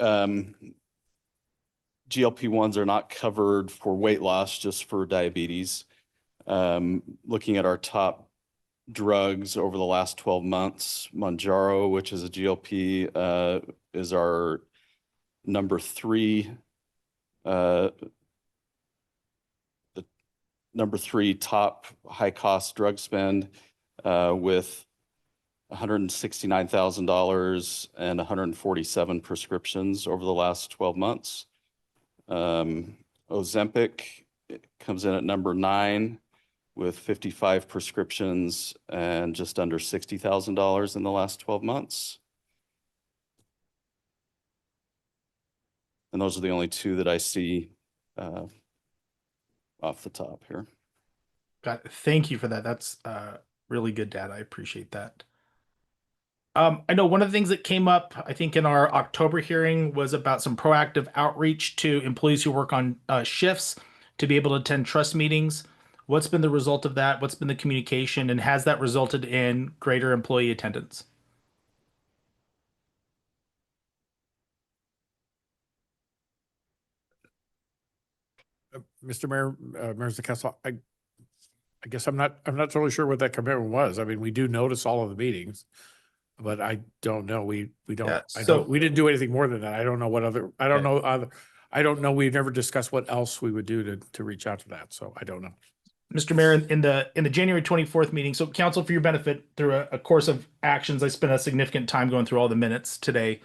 GLP-1s are not covered for weight loss, just for diabetes. Looking at our top drugs over the last 12 months, Mounjaro, which is a GLP, is our number 3, the number 3 top high cost drug spend with $169,000 and 147 prescriptions over the last 12 months. Ozempic comes in at number 9 with 55 prescriptions and just under $60,000 in the last 12 months. And those are the only two that I see off the top here. Got it. Thank you for that. That's really good data. I appreciate that. I know one of the things that came up, I think, in our October hearing was about some proactive outreach to employees who work on shifts to be able to attend trust meetings. What's been the result of that? What's been the communication, and has that resulted in greater employee attendance? Mr. Mayor, members of the council, I guess I'm not totally sure what that commitment was. I mean, we do notice all of the meetings, but I don't know. We don't, Yeah, I so- don't, we didn't do anything more than that. I don't know what other, I don't know other, I don't know. We've never discussed what else we would do to reach out to that. So I don't know. Mr. Mayor, in the January 24th meeting, so council, for your benefit, through a course of actions, I spent a significant time going through all the minutes today.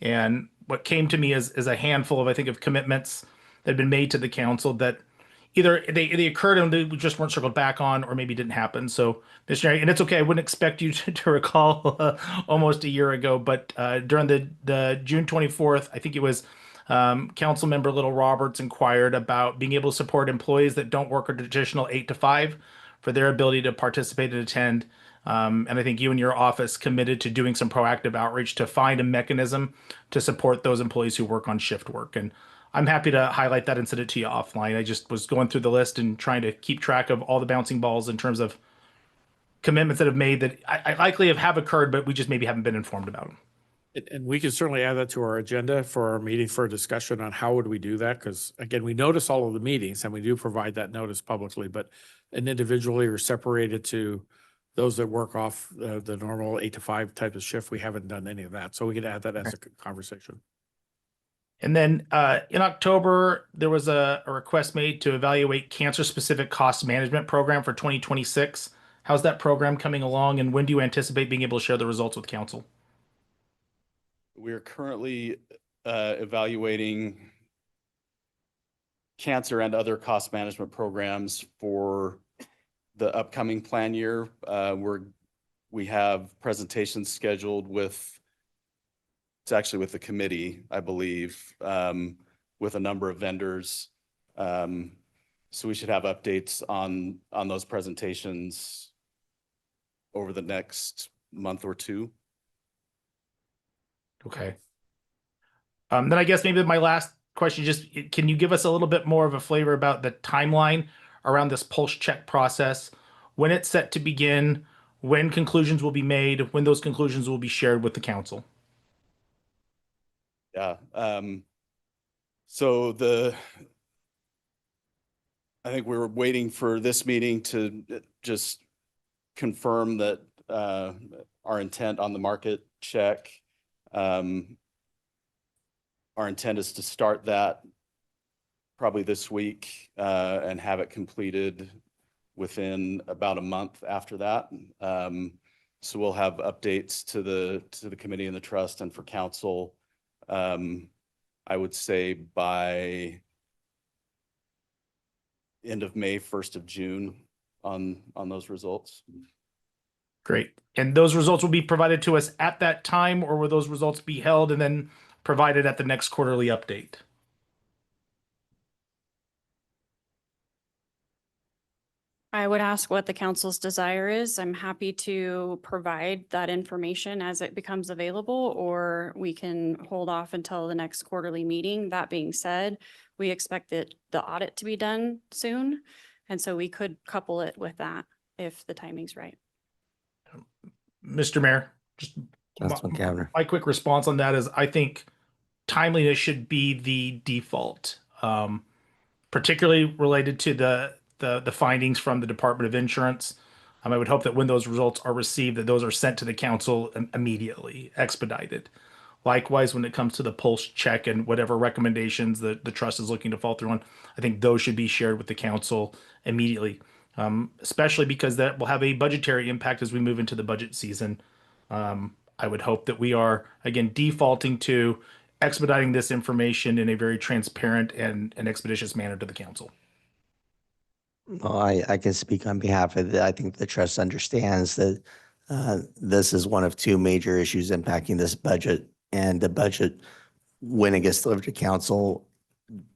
And what came to me is a handful of, I think, of commitments that had been made to the council that either they occurred and they just weren't circled back on, or maybe didn't happen. So, Mr. Mayor, and it's okay, I wouldn't expect you to recall almost a year ago, but during the June 24th, I think it was Council Member Little Roberts inquired about being able to support employees that don't work a traditional 8 to 5 for their ability to participate and attend. And I think you and your office committed to doing some proactive outreach to find a mechanism to support those employees who work on shift work. And I'm happy to highlight that and send it to you offline. I just was going through the list and trying to keep track of all the bouncing balls in terms of commitments that have made that I likely have occurred, but we just maybe haven't been informed about them. And we can certainly add that to our agenda for our meeting for a discussion on how would we do that? Because again, we notice all of the meetings and we do provide that notice publicly, but individually or separated to those that work off the normal 8 to 5 type of shift, we haven't done any of that. So we could add that as a conversation. And then in October, there was a request made to evaluate cancer-specific cost management program for 2026. How's that program coming along, and when do you anticipate being able to share the results with council? We are currently evaluating cancer and other cost management programs for the upcoming plan year. We have presentations scheduled it's actually with the committee, I believe, with a number of vendors. So we should have updates on those presentations over the next month or two. Okay. Then I guess maybe my last question, just can you give us a little bit more of a flavor about the timeline around this pulse check process, when it's set to begin, when conclusions will be made, when those conclusions will be shared with the council? Yeah. So I think we were waiting for this meeting to just confirm that our intent on the market check. Our intent is to start that probably this week and have it completed within about a month after that. So we'll have updates to the committee and the trust and for council. I would say by end of May, 1st of June on those results. Great. And those results will be provided to us at that time, or will those results be held and then provided at the next quarterly update? I would ask what the council's desire is. I'm happy to provide that information as it becomes available, or we can hold off until the next quarterly meeting. That being said, we expect the audit to be done soon. And so we could couple it with that if the timing's right. Mr. Mayor, just Councilman Cavanagh. my quick response on that is I think timeliness should be the default, particularly related to the findings from the Department of Insurance. I would hope that when those results are received, that those are sent to the council immediately, expedited. Likewise, when it comes to the pulse check and whatever recommendations the trust is looking to follow through on, I think those should be shared with the council immediately, especially because that will have a budgetary impact as we move into the budget season. I would hope that we are, again, defaulting to expediting this information in a very transparent and expeditious manner to the council. Well, I can speak on behalf of I think the trust understands that this is one of two major issues impacting this budget. And the budget, when it gets delivered to council,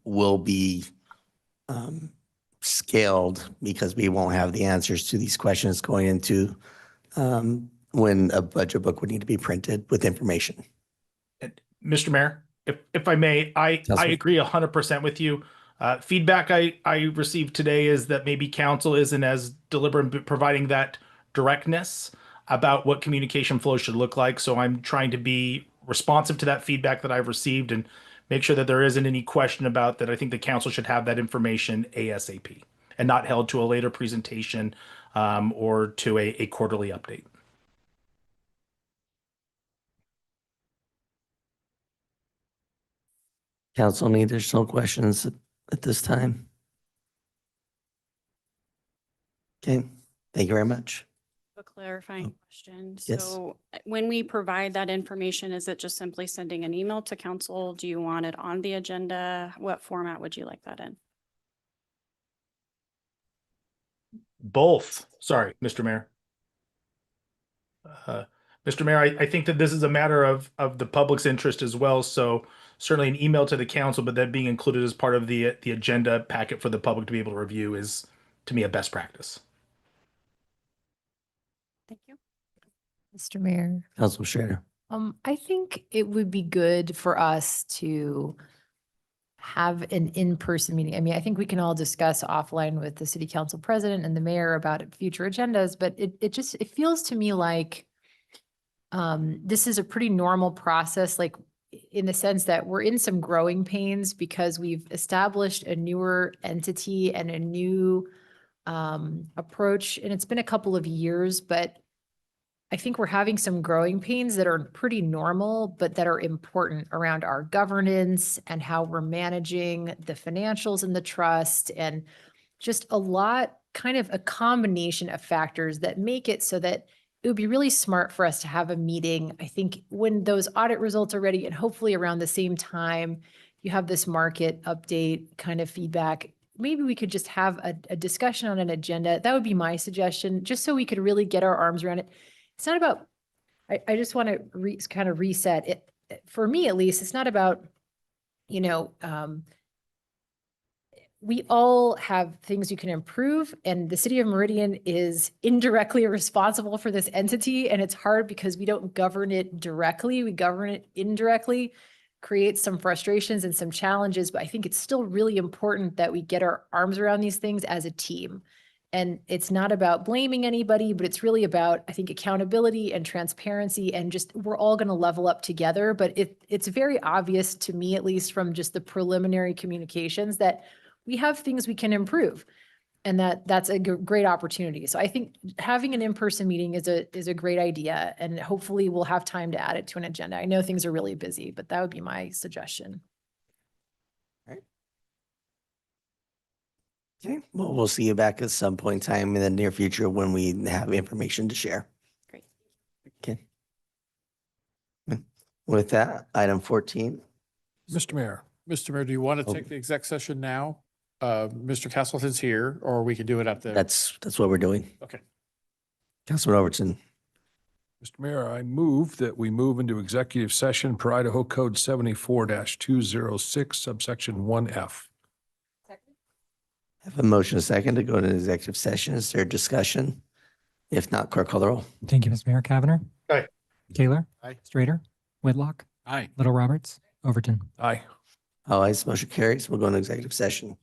will be scaled because we won't have the answers to these questions going into when a budget book would need to be printed with information. Mr. Mayor, if I may, I Councilman. agree 100% with you. Feedback I received today is that maybe council isn't as deliberate in providing that directness about what communication flow should look like. So I'm trying to be responsive to that feedback that I've received and make sure that there isn't any question about that. I think the council should have that information ASAP and not held to a later presentation or to a quarterly update. Council, any additional questions at this time? Okay, thank you very much. A clarifying question. yes. So when we provide that information, is it just simply sending an email to council? Do you want it on the agenda? What format would you like that in? Both. Sorry, Mr. Mayor. Mr. Mayor, I think that this is a matter of the public's interest as well. So certainly an email to the council, but that being included as part of the agenda packet for the public to be able to review is, to me, a best practice. Thank you. Mr. Mayor. Council Schrader. I think it would be good for us to have an in-person meeting. I mean, I think we can all discuss offline with the city council president and the mayor about future agendas, but it feels to me like this is a pretty normal process, like in the sense that we're in some growing pains because we've established a newer entity and a new approach, and it's been a couple of years, but I think we're having some growing pains that are pretty normal, but that are important around our governance and how we're managing the financials in the trust, and just a lot, kind of a combination of factors that make it so that it would be really smart for us to have a meeting. I think when those audit results are ready, and hopefully around the same time, you have this market update kind of feedback. Maybe we could just have a discussion on an agenda. That would be my suggestion, just so we could really get our arms around it. It's not about, I just want to kind of reset it. For me, at least, it's not about, you know, we all have things you can improve, and the city of Meridian is indirectly responsible for this entity. And it's hard because we don't govern it directly. We govern it indirectly, creates some frustrations and some challenges, but I think it's still really important that we get our arms around these things as a team. And it's not about blaming anybody, but it's really about, I think, accountability and transparency, and just we're all going to level up together. But it's very obvious to me, at least from just the preliminary communications, that we have things we can improve, and that's a great opportunity. So I think having an in-person meeting is a great idea, and hopefully we'll have time to add it to an agenda. I know things are really busy, but that would be my suggestion. Okay, well, we'll see you back at some point in time in the near future when we have information to share. Great. Okay. With that, item 14. Mr. Mayor. Mr. Mayor, do you want to Oh. take the exec session now? Mr. Castleton's here, or we can do it at the. That's what we're doing. Okay. Councilman Overton. Mr. Mayor, I move that we move into executive session per Idaho Code 74-206 subsection 1F. I have a motion, a second, to go into executive session. Is there discussion? If not, clerk call the roll. Thank you, Mr. Mayor. Kavanagh. Aye. Kaler. Aye. Strader. Whitlock. Aye. Little Roberts. Overton. Aye. All ayes, motion carries. We'll go into executive session.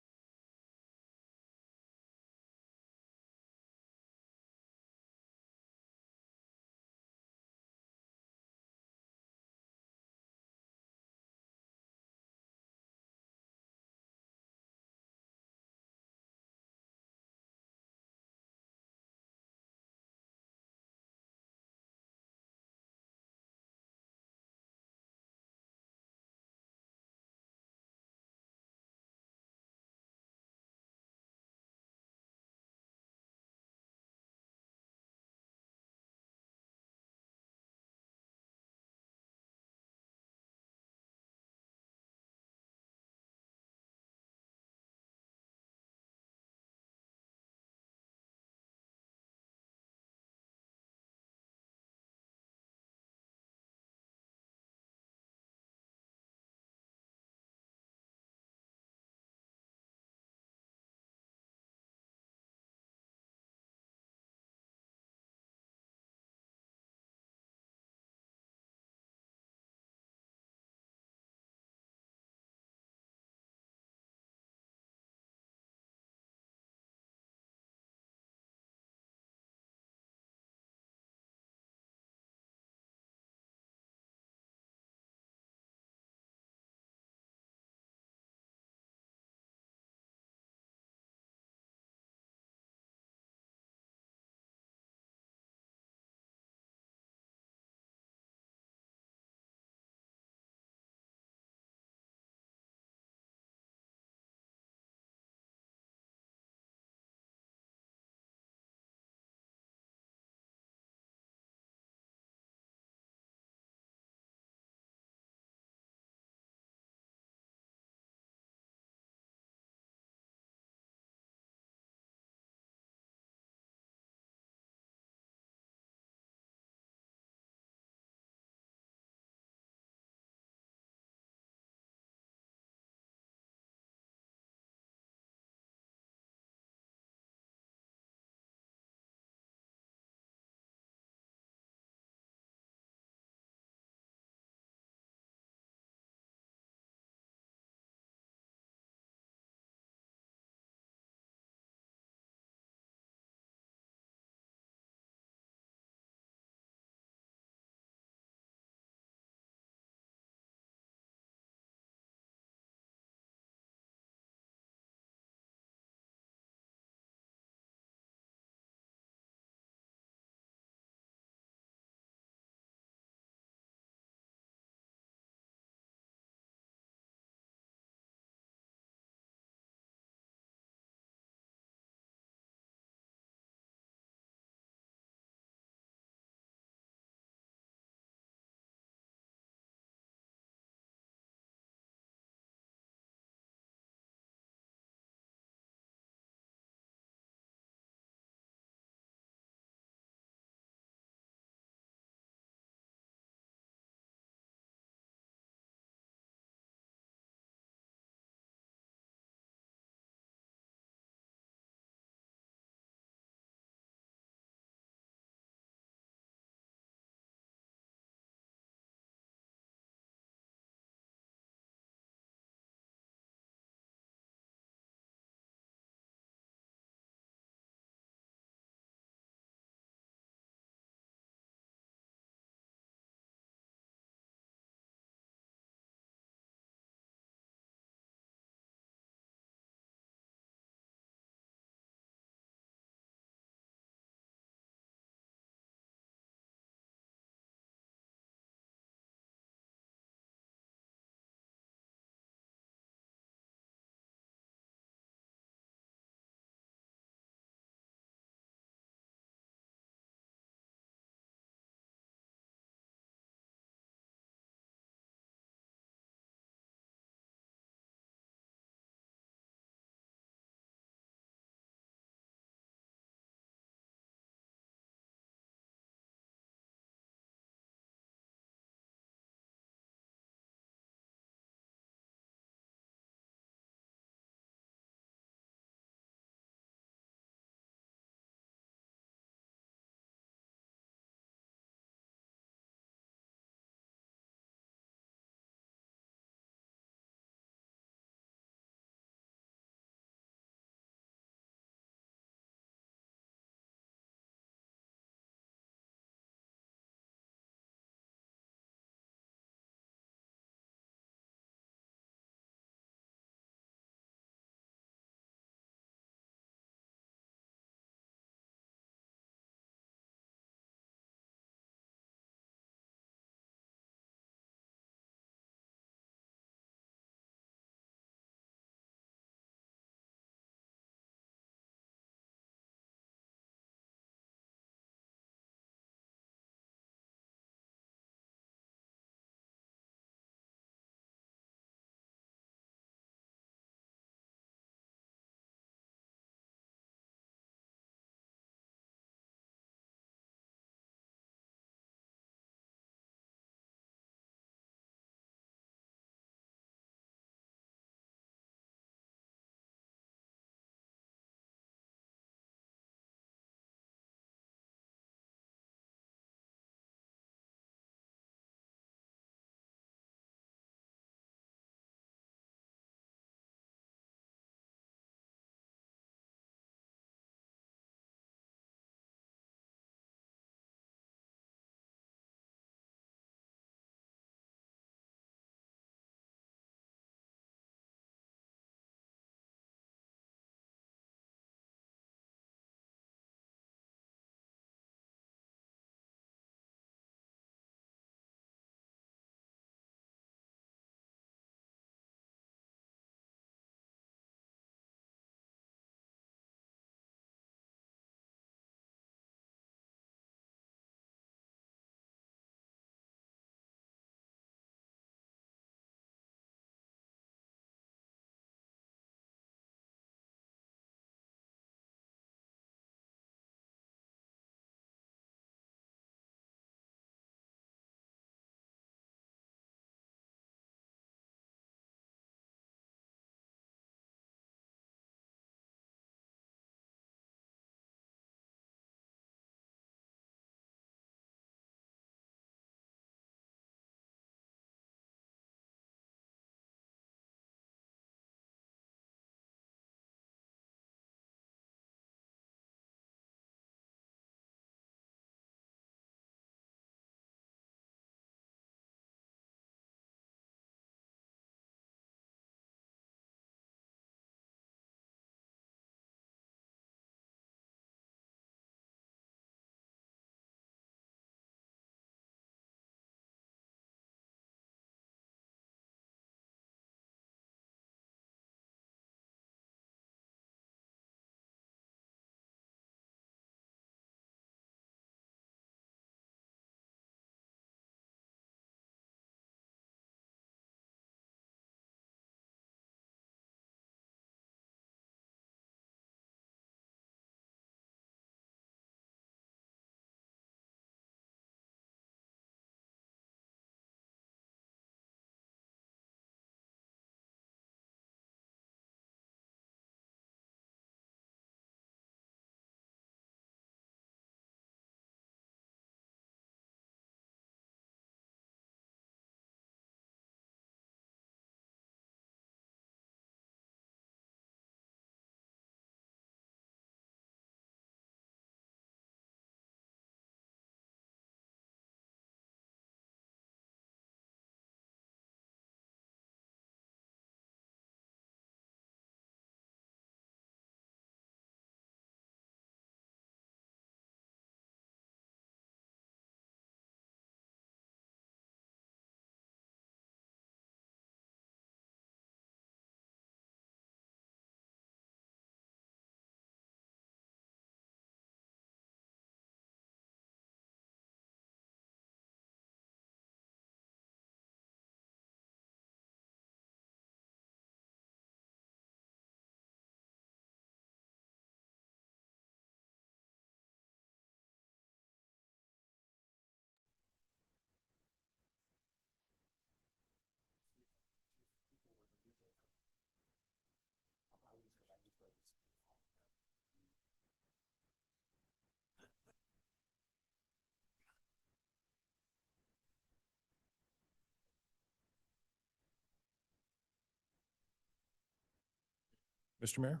Mr. Mayor,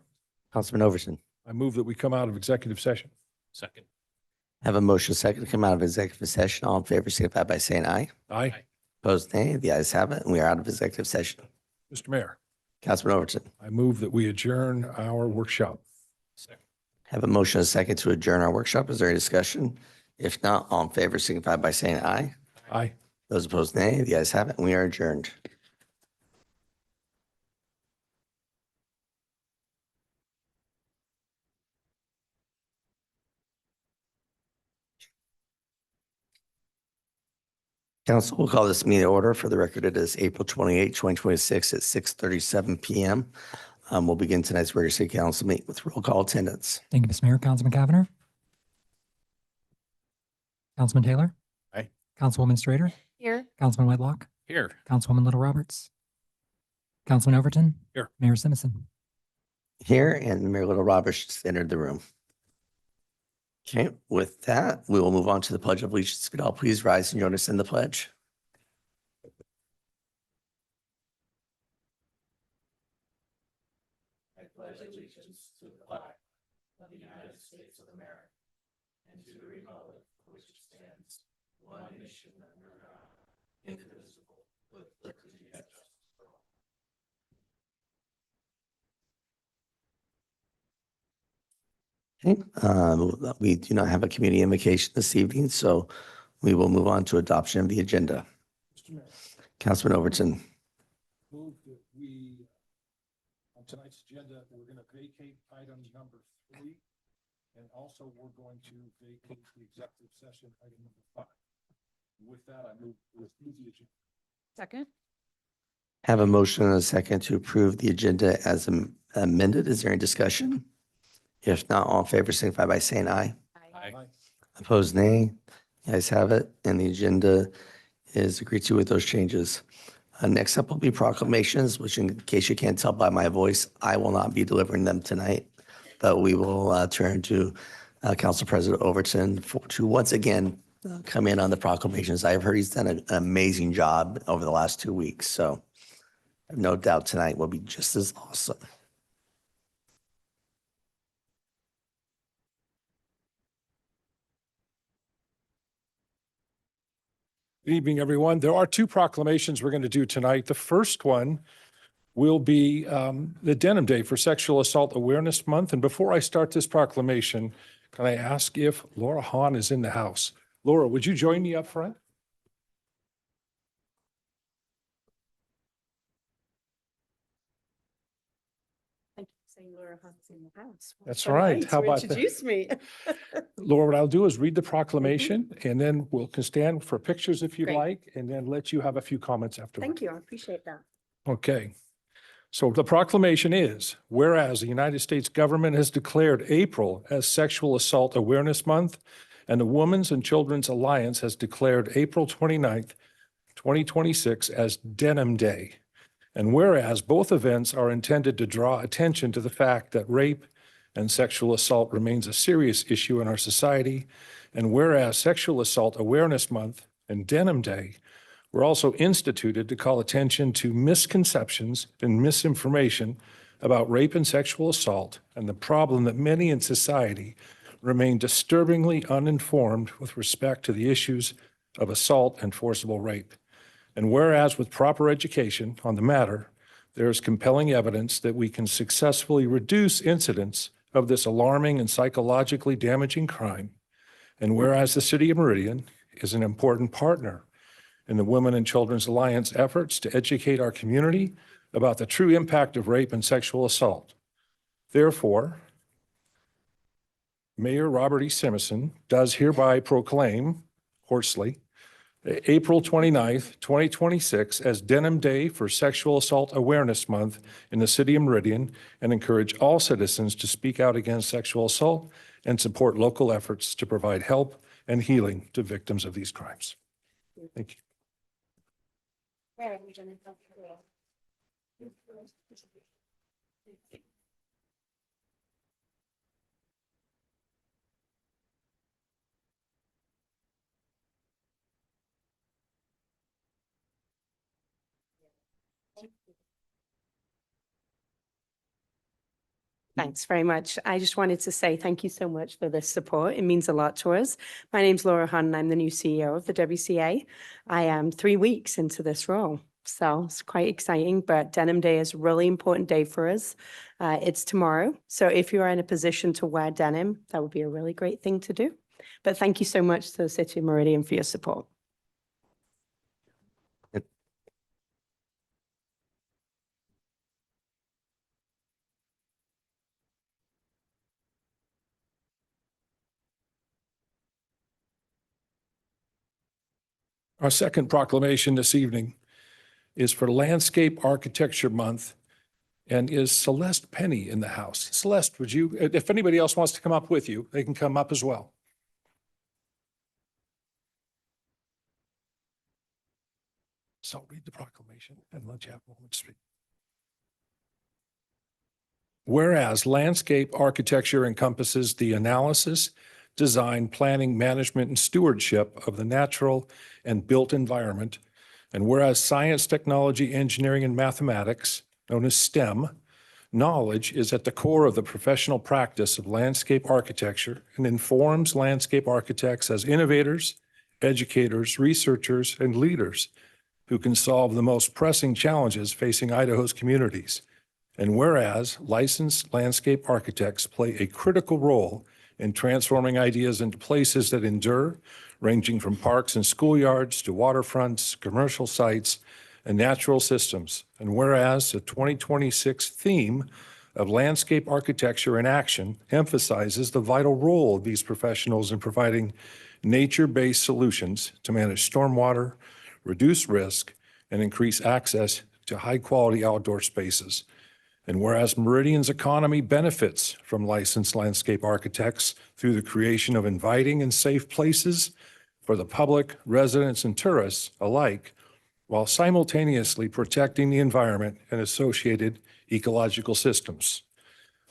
Councilman Overton. I move that we come out of executive session. Second. Have a motion second to come out of executive session. All in favor, signify by saying aye. Aye. Opposed, nay. The ayes have it, and we are out of executive session. Mr. Mayor, Councilman Overton. I move that we adjourn our workshop. Have a motion and a second to adjourn our workshop. Is there any discussion? If not, all in favor, signify by saying aye. Aye. Those opposed, nay. The ayes have it, and we are adjourned. Council will call this meeting to order. For the record, it is April 28, 2026 at 6:37 PM. We'll begin tonight's regular city council meeting with roll call attendance. Thank you, Mr. Mayor. Councilman Cavanagh. Councilman Taylor. Aye. Councilwoman Strader. Here. Councilman Whitlock. Here. Councilwoman Little Roberts. Councilman Overton. Here. Mayor Simpson. Here, and Mayor Little Roberts just entered the room. Okay, with that, we will move on to the Pledge of Allegiance. Could all please rise and join us in the pledge? I pledge allegiance to the flag of the United States of America and to the republic for which it stands, one nation under God, indivisible, with liberty and justice for all. Okay, we do not have a community invocation this evening, so we will move on to adoption of the agenda. Mr. Mayor, Councilman Overton. move that we, on tonight's agenda, we're going to vacate item number 3. And also we're going to vacate the executive session item number 5. With that, I move with the agenda. Second? Have a motion and a second to approve the agenda as amended. Is there any discussion? If not, all in favor, signify by saying aye. Aye. Opposed, nay. The ayes have it, and the agenda is agreed to with those changes. Next up will be proclamations, which in case you can't tell by my voice, I will not be delivering them tonight, but we will turn to Council President Overton to once again come in on the proclamations. I've heard he's done an amazing job over the last 2 weeks, so I have no doubt tonight will be just as awesome. Good evening, everyone. There are 2 proclamations we're going to do tonight. The first one will be the Denim Day for Sexual Assault Awareness Month. And before I start this proclamation, can I ask if Laura Hahn is in the house? Laura, would you join me up front? Saying Laura Hunt's in the house. That's So right. nice How to about that? Introduce me. Laura, what I'll do is read the proclamation and then we'll can stand for pictures if you'd Great. like, and then let you have a few comments afterward. Thank you. I appreciate that. Okay. So the proclamation is, whereas the United States government has declared April as Sexual Assault Awareness Month, and the Women's and Children's Alliance has declared April 29th, 2026 as Denim Day. And whereas both events are intended to draw attention to the fact that rape and sexual assault remains a serious issue in our society, and whereas Sexual Assault Awareness Month and Denim Day were also instituted to call attention to misconceptions and misinformation about rape and sexual assault and the problem that many in society remain disturbingly uninformed with respect to the issues of assault and forcible rape. And whereas with proper education on the matter, there is compelling evidence that we can successfully reduce incidents of this alarming and psychologically damaging crime. And whereas the City of Meridian is an important partner in the Women and Children's Alliance efforts to educate our community about the true impact of rape and sexual assault. Therefore, Mayor Robert E. Simpson does hereby proclaim, hoarsely, April 29th, 2026 as Denim Day for Sexual Assault Awareness Month in the City of Meridian, and encourage all citizens to speak out against sexual assault and support local efforts to provide help and healing to victims of these crimes. Thank you. Thanks very much. I just wanted to say thank you so much for this support. It means a lot to us. My name's Laura Hunt and I'm the new CEO of the WCA. I am 3 weeks into this role, so it's quite exciting, but Denim Day is a really important day for us. It's tomorrow, so if you are in a position to wear denim, that would be a really great thing to do. But thank you so much to the City of Meridian for your support. Our second proclamation this evening is for Landscape Architecture Month and is Celeste Penny in the house. Celeste, would you, if anybody else wants to come up with you, they can come up as well. So I'll read the proclamation and let you have a moment to speak. Whereas landscape architecture encompasses the analysis, design, planning, management, and stewardship of the natural and built environment, and whereas science, technology, engineering, and mathematics, known as STEM, knowledge is at the core of the professional practice of landscape architecture and informs landscape architects as innovators, educators, researchers, and leaders who can solve the most pressing challenges facing Idaho's communities. And whereas licensed landscape architects play a critical role in transforming ideas into places that endure, ranging from parks and schoolyards to waterfronts, commercial sites, and natural systems. And whereas the 2026 theme of landscape architecture in action emphasizes the vital role of these professionals in providing nature-based solutions to manage stormwater, reduce risk, and increase access to high-quality outdoor spaces. And whereas Meridian's economy benefits from licensed landscape architects through the creation of inviting and safe places for the public, residents, and tourists alike, while simultaneously protecting the environment and associated ecological systems.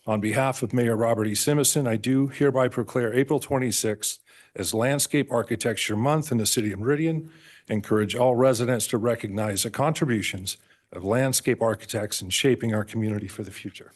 On behalf of Mayor Robert E. Simison, I do hereby proclaim April 26th as Landscape Architecture Month in the City of Meridian. Encourage all residents to recognize the contributions of landscape architects in shaping our community for the future.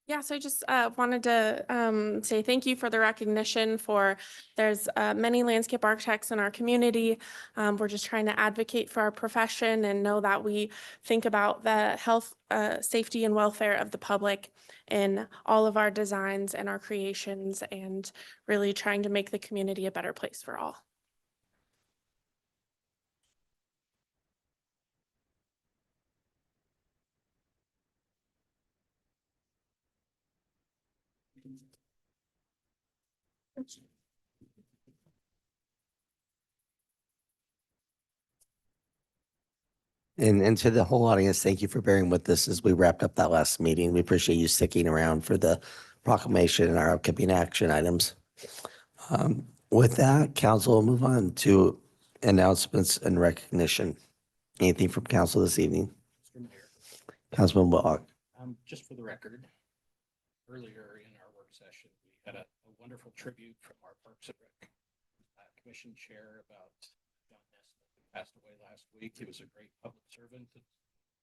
Yeah, so I just wanted to say thank you for the recognition for there's many landscape architects in our community. We're just trying to advocate for our profession and know that we think about the health, safety, and welfare of the public in all of our designs and our creations, and really trying to make the community a better place for all. And to the whole audience, thank you for bearing with us as we wrapped up that last meeting. We appreciate you sticking around for the proclamation and our upcoming action items. With that, council will move on to announcements and recognition. Anything from council this evening? Councilman Bullock. Just for the record, earlier in our work session, we had a wonderful tribute from our Parks and Rec Commission chair about John Nesbitt, who passed away last week. He was a great public servant that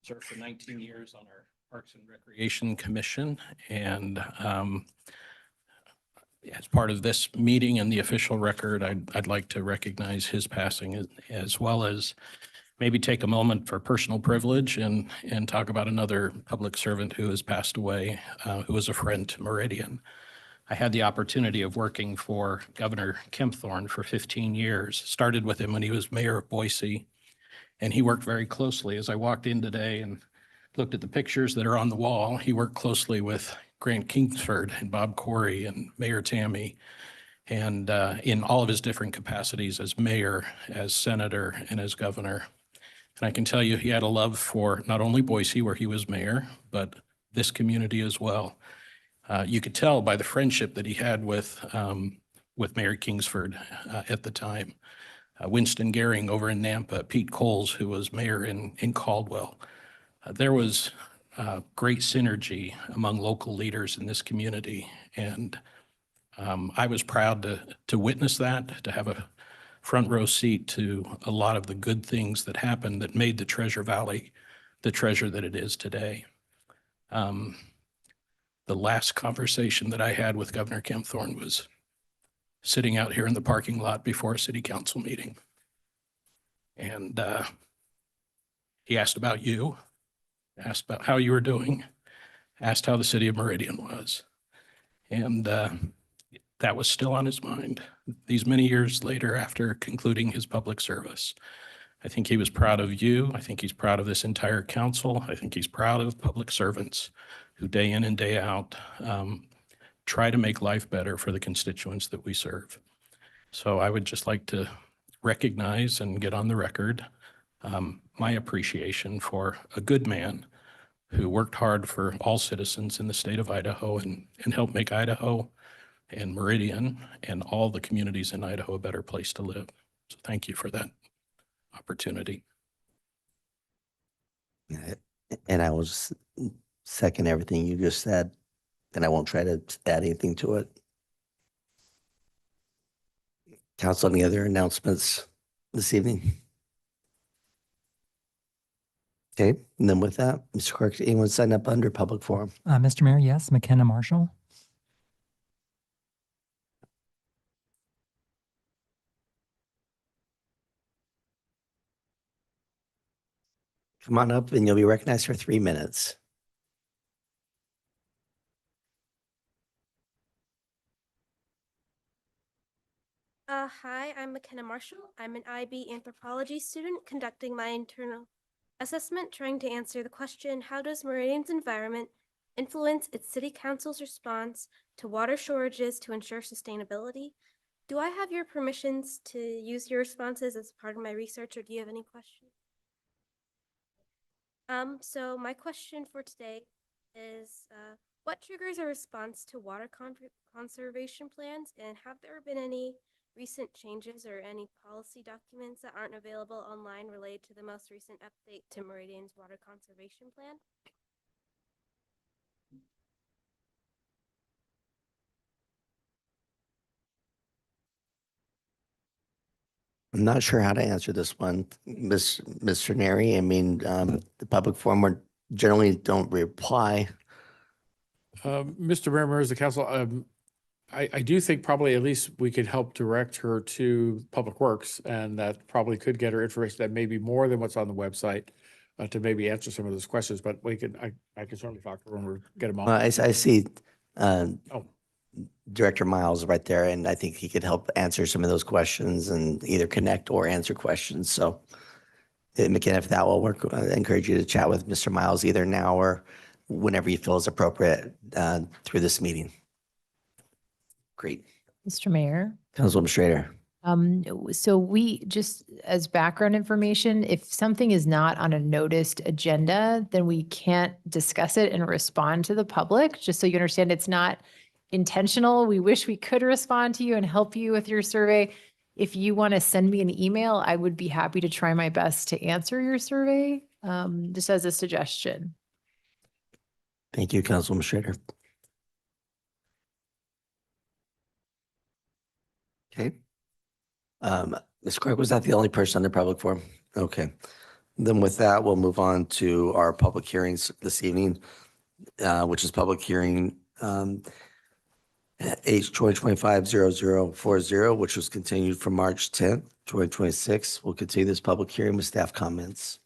served for 19 years on our Parks and Recreation Commission. And as part of this meeting and the official record, I'd like to recognize his passing, as well as maybe take a moment for personal privilege and talk about another public servant who has passed away, who was a friend to Meridian. I had the opportunity of working for Governor Kempthorne for 15 years, started with him when he was mayor of Boise, and he worked very closely. As I walked in today and looked at the pictures that are on the wall, he worked closely with Grant Kingsford and Bob Corey and Mayor Tammy, and in all of his different capacities as mayor, as senator, and as governor. And I can tell you he had a love for not only Boise, where he was mayor, but this community as well. You could tell by the friendship that he had with Mayor Kingsford at the time. Winston Gehring over in Nampa, Pete Coles, who was mayor in Caldwell. There was great synergy among local leaders in this community. And I was proud to witness that, to have front row seat to a lot of the good things that happened that made the Treasure Valley the treasure that it is today. The last conversation that I had with Governor Kempthorne was sitting out here in the parking lot before a city council meeting. And he asked about you, asked about how you were doing, asked how the city of Meridian was. And that was still on his mind these many years later after concluding his public service. I think he was proud of you. I think he's proud of this entire council. I think he's proud of public servants who day in and day out try to make life better for the constituents that we serve. So I would just like to recognize and get on the record my appreciation for a good man who worked hard for all citizens in the state of Idaho and helped make Idaho and Meridian and all the communities in Idaho a better place to live. So thank you for that opportunity. And I will just second everything you just said, and I won't try to add anything to it. Council, any other announcements this evening? Okay, and then with that, Mr. Clerk, anyone sign up under public forum? Mr. Mayor, yes, McKenna Marshall. Come on up and you'll be recognized for 3 minutes. Hi, I'm McKenna Marshall. I'm an IB anthropology student conducting my internal assessment, trying to answer the question, how does Meridian's environment influence its city council's response to water shortages to ensure sustainability? Do I have your permissions to use your responses as part of my research, or do you have any questions? So my question for today is, what triggers a response to water conservation plans, and have there been any recent changes or any policy documents that aren't available online related to the most recent update to Meridian's water conservation plan? I'm not sure how to answer this one, Mr. Neri. I mean, the public forum, we generally don't reply. Mr. Mayor, members of the council, I do think probably at least we could help direct her to Public Works, and that probably could get her information that may be more than what's on the website to maybe answer some of those questions, but I can certainly talk to her when we get them on. I see Director Miles right there, and I think he could help answer some of those questions and either connect or answer questions. So, McKenna, if that will work, I encourage you to chat with Mr. Miles either now or whenever you feel is appropriate through this meeting. Great. Mr. Mayor. Councilwoman Schrader. So we just, as background information, if something is not on a noticed agenda, then we can't discuss it and respond to the public. Just so you understand, it's not intentional. We wish we could respond to you and help you with your survey. If you want to send me an email, I would be happy to try my best to answer your survey, just as a suggestion. Thank you, Councilwoman Schrader. Okay. Ms. Clark, was that the only person on the public forum? Okay. Then with that, we'll move on to our public hearings this evening, which is public hearing H 2025-0040, which was continued from March 10th, 2026. We'll continue this public hearing with staff comments.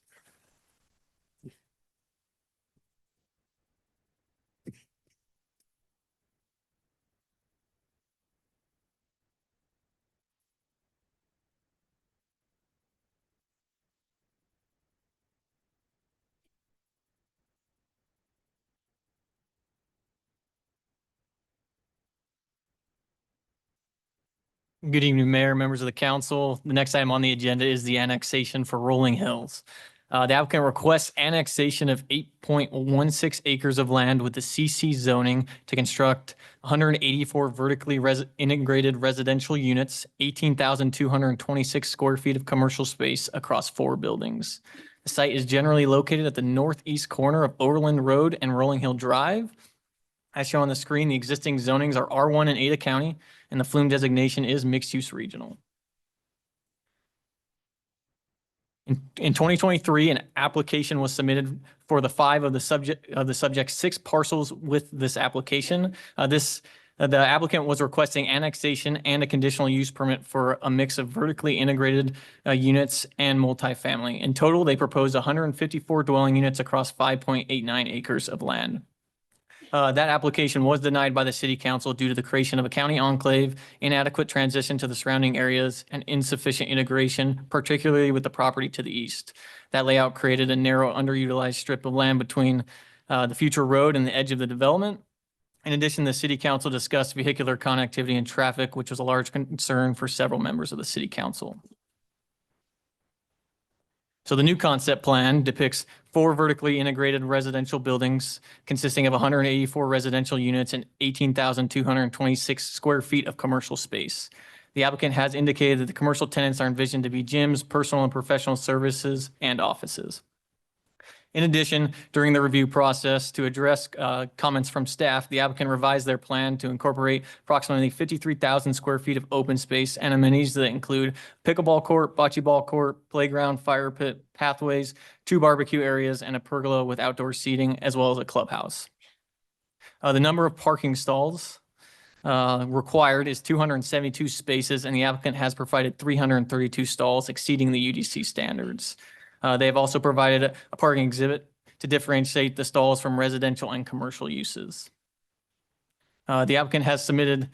Good evening, Mayor, members of the council. The next item on the agenda is the annexation for Rolling Hills. The applicant requests annexation of 8.16 acres of land with the CC zoning to construct 184 vertically integrated residential units, 18,226 square feet of commercial space across 4 buildings. The site is generally located at the northeast corner of Overland Road and Rolling Hill Drive. As shown on the screen, the existing zonings are R1 in Ada County, and the flume designation is mixed-use regional. In 2023, an application was submitted for the five of the subject six parcels with this application. The applicant was requesting annexation and a conditional use permit for a mix of vertically integrated units and multifamily. In total, they proposed 154 dwelling units across 5.89 acres of land. That application was denied by the city council due to the creation of a county enclave, inadequate transition to the surrounding areas, and insufficient integration, particularly with the property to the east. That layout created a narrow, underutilized strip of land between the future road and the edge of the development. In addition, the city council discussed vehicular connectivity and traffic, which was a large concern for several members of the city council. So the new concept plan depicts 4 vertically integrated residential buildings consisting of 184 residential units and 18,226 square feet of commercial space. The applicant has indicated that the commercial tenants are envisioned to be gyms, personal and professional services, and offices. In addition, during the review process, to address comments from staff, the applicant revised their plan to incorporate approximately 53,000 square feet of open space and amenities that include pickleball court, bocce ball court, playground, fire pit, pathways, 2 barbecue areas, and a pergola with outdoor seating, as well as a clubhouse. The number of parking stalls required is 272 spaces, and the applicant has provided 332 stalls, exceeding the UDC standards. They have also provided a parking exhibit to differentiate the stalls from residential and commercial uses. The applicant has submitted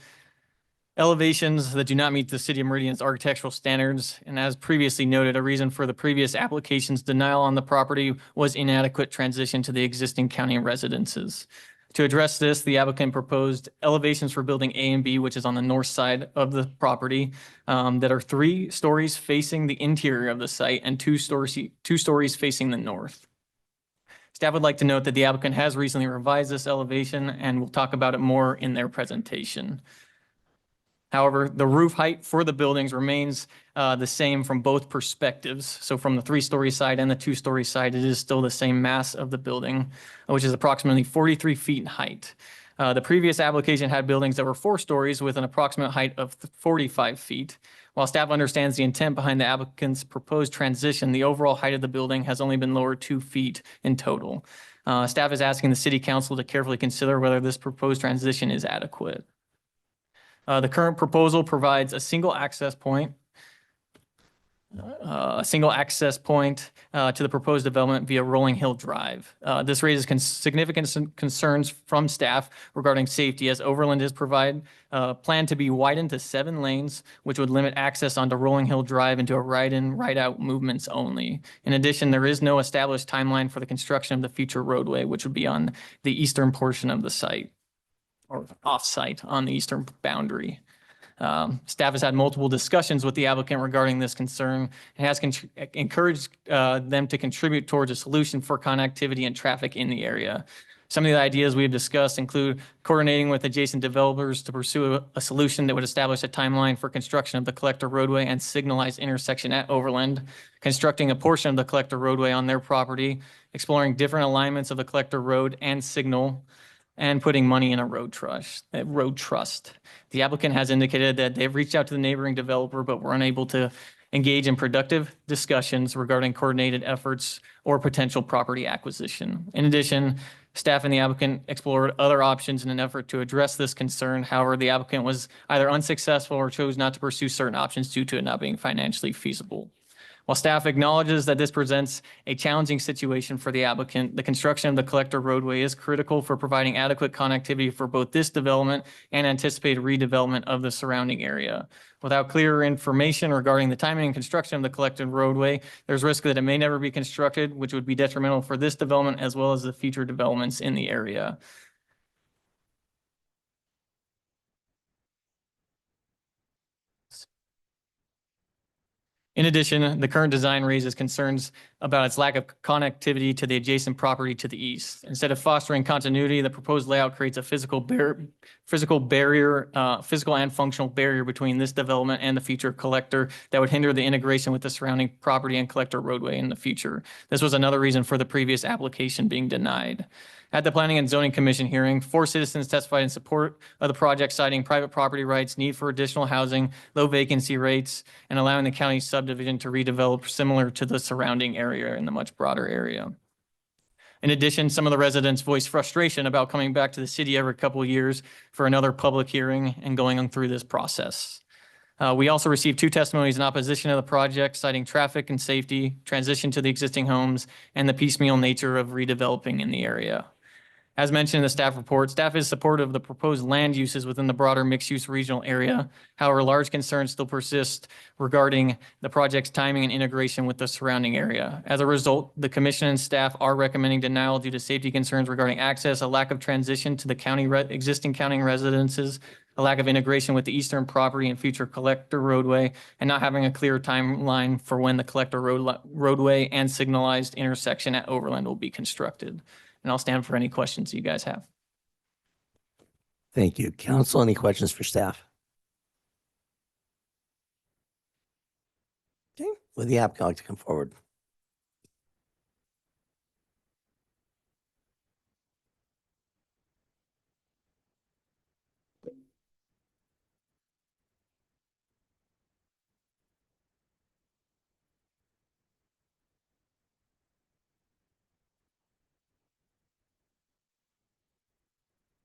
elevations that do not meet the City of Meridian's architectural standards. And as previously noted, a reason for the previous application's denial on the property was inadequate transition to the existing county residences. To address this, the applicant proposed elevations for building A and B, which is on the north side of the property, that are 3 stories facing the interior of the site and 2 stories facing the north. Staff would like to note that the applicant has recently revised this elevation and will talk about it more in their presentation. However, the roof height for the buildings remains the same from both perspectives. So from the 3-story side and the 2-story side, it is still the same mass of the building, which is approximately 43 feet in height. The previous application had buildings that were 4 stories with an approximate height of 45 feet. While staff understands the intent behind the applicant's proposed transition, the overall height of the building has only been lowered 2 feet in total. Staff is asking the city council to carefully consider whether this proposed transition is adequate. The current proposal provides a single access point to the proposed development via Rolling Hill Drive. This raises significant concerns from staff regarding safety, as Overland is planned to be widened to 7 lanes, which would limit access onto Rolling Hill Drive into a right-in, right-out movements only. In addition, there is no established timeline for the construction of the future roadway, which would be on the eastern portion of the site, or off-site on the eastern boundary. Staff has had multiple discussions with the applicant regarding this concern and has encouraged them to contribute towards a solution for connectivity and traffic in the area. Some of the ideas we've discussed include coordinating with adjacent developers to pursue a solution that would establish a timeline for construction of the collector roadway and signalized intersection at Overland, constructing a portion of the collector roadway on their property, exploring different alignments of the collector road and signal, and putting money in a road trust. The applicant has indicated that they've reached out to the neighboring developer, but were unable to engage in productive discussions regarding coordinated efforts or potential property acquisition. In addition, staff and the applicant explored other options in an effort to address this concern. However, the applicant was either unsuccessful or chose not to pursue certain options due to it not being financially feasible. While staff acknowledges that this presents a challenging situation for the applicant, the construction of the collector roadway is critical for providing adequate connectivity for both this development and anticipated redevelopment of the surrounding area. Without clear information regarding the timing and construction of the collector roadway, there's risk that it may never be constructed, which would be detrimental for this development as well as the future developments in the area. In addition, the current design raises concerns about its lack of connectivity to the adjacent property to the east. Instead of fostering continuity, the proposed layout creates a physical and functional barrier between this development and the future collector that would hinder the integration with the surrounding property and collector roadway in the future. This was another reason for the previous application being denied. At the Planning and Zoning Commission hearing, 4 citizens testified in support of the project, citing private property rights, need for additional housing, low vacancy rates, and allowing the county subdivision to redevelop similar to the surrounding area in the much broader area. In addition, some of the residents voiced frustration about coming back to the city every couple of years for another public hearing and going on through this process. We also received 2 testimonies in opposition to the project, citing traffic and safety, transition to the existing homes, and the piecemeal nature of redeveloping in the area. As mentioned in the staff report, staff is supportive of the proposed land uses within the broader mixed-use regional area. However, large concerns still persist regarding the project's timing and integration with the surrounding area. As a result, the commission and staff are recommending denial due to safety concerns regarding access, a lack of transition to the county existing county residences, a lack of integration with the eastern property and future collector roadway, and not having a clear timeline for when the collector roadway and signalized intersection at Overland will be constructed. And I'll stand for any questions you guys have. Thank you. Council, any questions for staff? Okay, would the applicant like to come forward?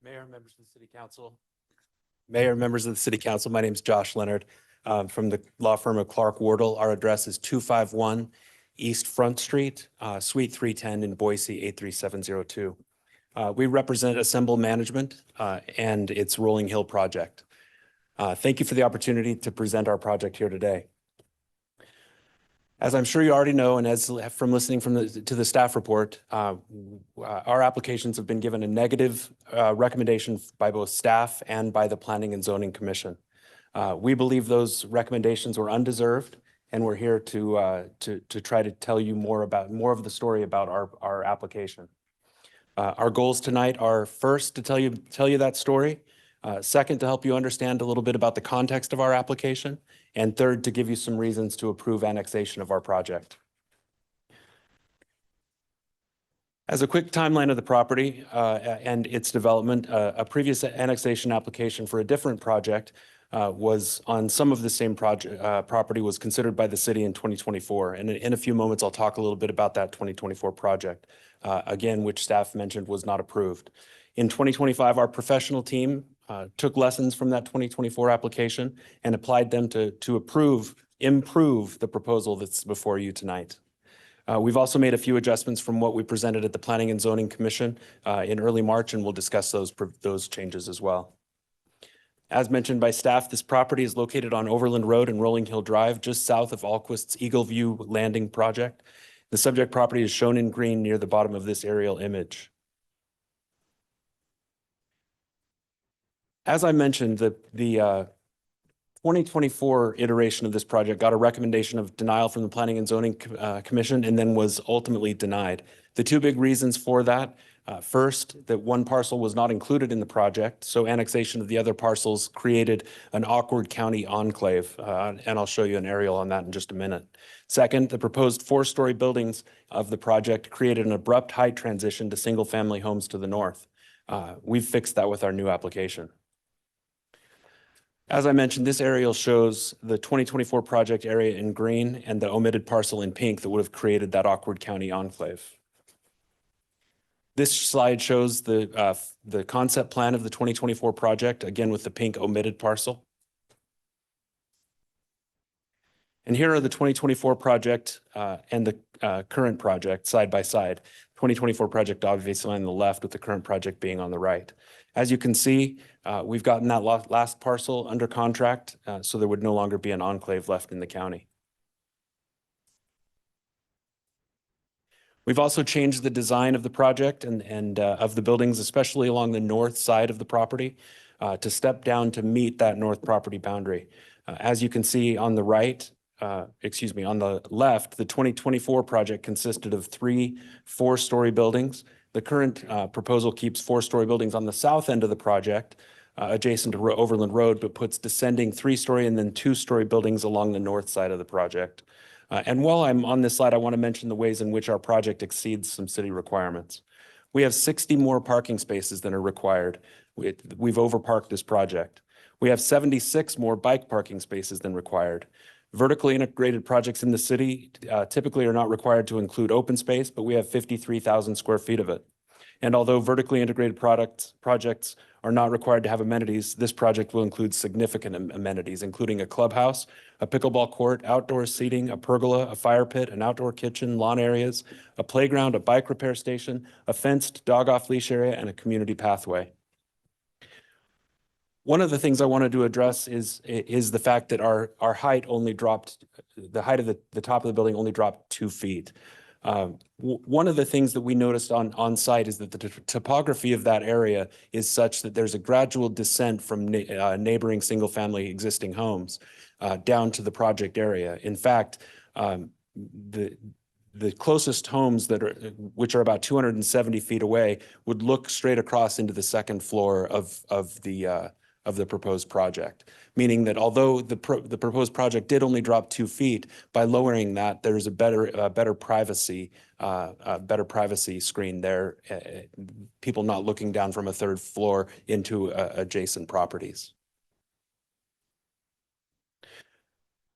Mayor, members of the City Council. Mayor, members of the City Council, my name is Josh Leonard from the law firm of Clark Wardle. Our address is 251 East Front Street, Suite 310 in Boise, 83702. We represent Assemble Management and its Rolling Hill project. Thank you for the opportunity to present our project here today. As I'm sure you already know, and as from listening to the staff report, our applications have been given a negative recommendation by both staff and by the Planning and Zoning Commission. We believe those recommendations were undeserved, and we're here to try to tell you more of the story about our application. Our goals tonight are first to tell you that story, second to help you understand a little bit about the context of our application, and third, to give you some reasons to approve annexation of our project. As a quick timeline of the property and its development, a previous annexation application for a different project was on some of the same property was considered by the city in 2024. And in a few moments, I'll talk a little bit about that 2024 project, again, which staff mentioned was not approved. In 2025, our professional team took lessons from that 2024 application and applied them to improve the proposal that's before you tonight. We've also made a few adjustments from what we presented at the Planning and Zoning Commission in early March, and we'll discuss those changes as well. As mentioned by staff, this property is located on Overland Road and Rolling Hill Drive, just south of Alquist's Eagle View Landing project. The subject property is shown in green near the bottom of this aerial image. As I mentioned, the 2024 iteration of this project got a recommendation of denial from the Planning and Zoning Commission and then was ultimately denied. The 2 big reasons for that, first, that one parcel was not included in the project, so annexation of the other parcels created an awkward county enclave, and I'll show you an aerial on that in just a minute. Second, the proposed 4-story buildings of the project created an abrupt height transition to single-family homes to the north. We've fixed that with our new application. As I mentioned, this aerial shows the 2024 project area in green and the omitted parcel in pink that would have created that awkward county enclave. This slide shows the concept plan of the 2024 project, again with the pink omitted parcel. And here are the 2024 project and the current project side by side. 2024 project obviously on the left with the current project being on the right. As you can see, we've gotten that last parcel under contract, so there would no longer be an enclave left in the county. We've also changed the design of the project and of the buildings, especially along the north side of the property, to step down to meet that north property boundary. As you can see on the right, on the left, the 2024 project consisted of 3 4-story buildings. The current proposal keeps 4-story buildings on the south end of the project, adjacent to Overland Road, but puts descending 3-story and then 2-story buildings along the north side of the project. And while I'm on this slide, I want to mention the ways in which our project exceeds some city requirements. We have 60 more parking spaces than are required. We've overparked this project. We have 76 more bike parking spaces than required. Vertically integrated projects in the city typically are not required to include open space, but we have 53,000 square feet of it. And although vertically integrated projects are not required to have amenities, this project will include significant amenities, including a clubhouse, a pickleball court, outdoor seating, a pergola, a fire pit, an outdoor kitchen, lawn areas, a playground, a bike repair station, a fenced dog off-leash area, and a community pathway. One of the things I wanted to address is the fact that our height only dropped, the height of the top of the building only dropped 2 feet. One of the things that we noticed on site is that the topography of that area is such that there's a gradual descent from neighboring single-family existing homes down to the project area. In fact, the closest homes which are about 270 feet away would look straight across into the second floor of the proposed project, meaning that although the proposed project did only drop 2 feet, by lowering that, there's a better privacy screen there, people not looking down from a third floor into adjacent properties.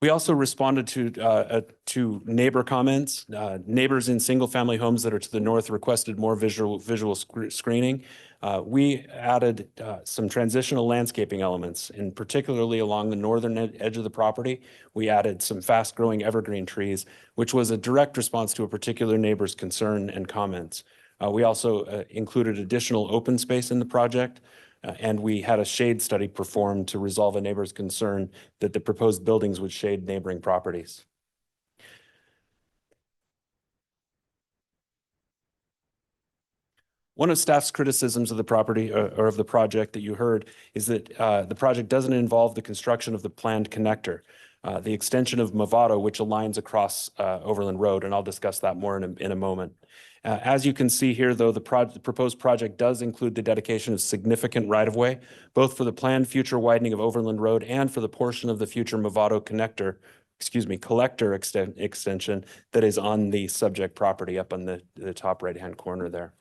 We also responded to neighbor comments. Neighbors in single-family homes that are to the north requested more visual screening. We added some transitional landscaping elements, and particularly along the northern edge of the property, we added some fast-growing evergreen trees, which was a direct response to a particular neighbor's concern and comments. We also included additional open space in the project, and we had a shade study performed to resolve a neighbor's concern that the proposed buildings would shade neighboring properties. One of staff's criticisms of the property or of the project that you heard is that the project doesn't involve the construction of the planned connector, the extension of Movado, which aligns across Overland Road, and I'll discuss that more in a moment. As you can see here, though, the proposed project does include the dedication of significant right-of-way, both for the planned future widening of Overland Road and for the portion of the future Movado collector extension that is on the subject property up on the top right-hand corner there.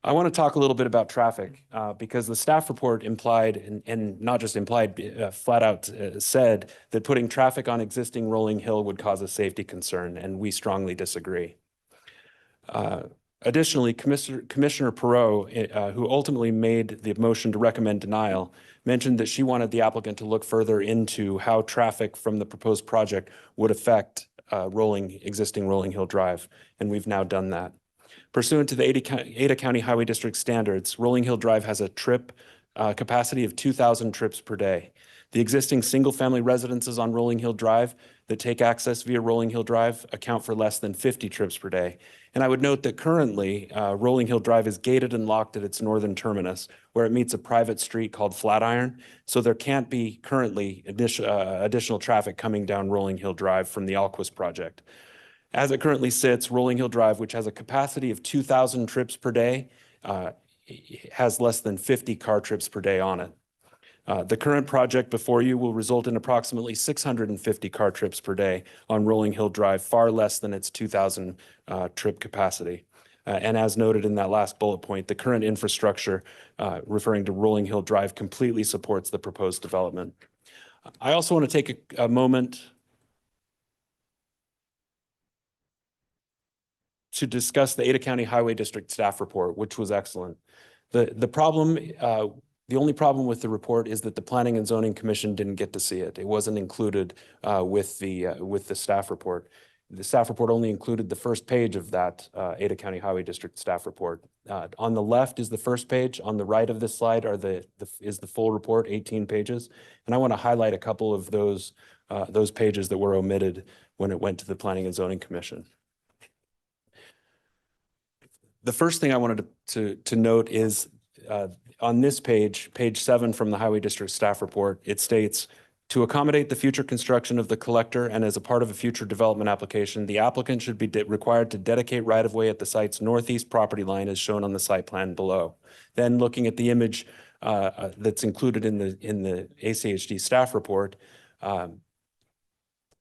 I want to talk a little bit about traffic because the staff report implied, and not just implied, flat out said that putting traffic on existing Rolling Hill would cause a safety concern, and we strongly disagree. Additionally, Commissioner Perot, who ultimately made the motion to recommend denial, mentioned that she wanted the applicant to look further into how traffic from the proposed project would affect existing Rolling Hill Drive, and we've now done that. Pursuant to the Ada County Highway District standards, Rolling Hill Drive has a trip capacity of 2,000 trips per day. The existing single-family residences on Rolling Hill Drive that take access via Rolling Hill Drive account for less than 50 trips per day. And I would note that currently, Rolling Hill Drive is gated and locked at its northern terminus, where it meets a private street called Flatiron. So there can't be currently additional traffic coming down Rolling Hill Drive from the Alquist project. As it currently sits, Rolling Hill Drive, which has a capacity of 2,000 trips per day, has less than 50 car trips per day on it. The current project before you will result in approximately 650 car trips per day on Rolling Hill Drive, far less than its 2,000 trip capacity. And as noted in that last bullet point, the current infrastructure referring to Rolling Hill Drive completely supports the proposed development. I also want to take a moment to discuss the Ada County Highway District staff report, which was excellent. The only problem with the report is that the Planning and Zoning Commission didn't get to see it. It wasn't included with the staff report. The staff report only included the first page of that Ada County Highway District staff report. On the left is the first page. On the right of this slide is the full report, 18 pages. And I want to highlight a couple of those pages that were omitted when it went to the Planning and Zoning Commission. The first thing I wanted to note is on this page 7 from the Highway District staff report, it states, to accommodate the future construction of the collector and as a part of a future development application, the applicant should be required to dedicate right-of-way at the site's northeast property line as shown on the site plan below. Then looking at the image that's included in the ACHD staff report,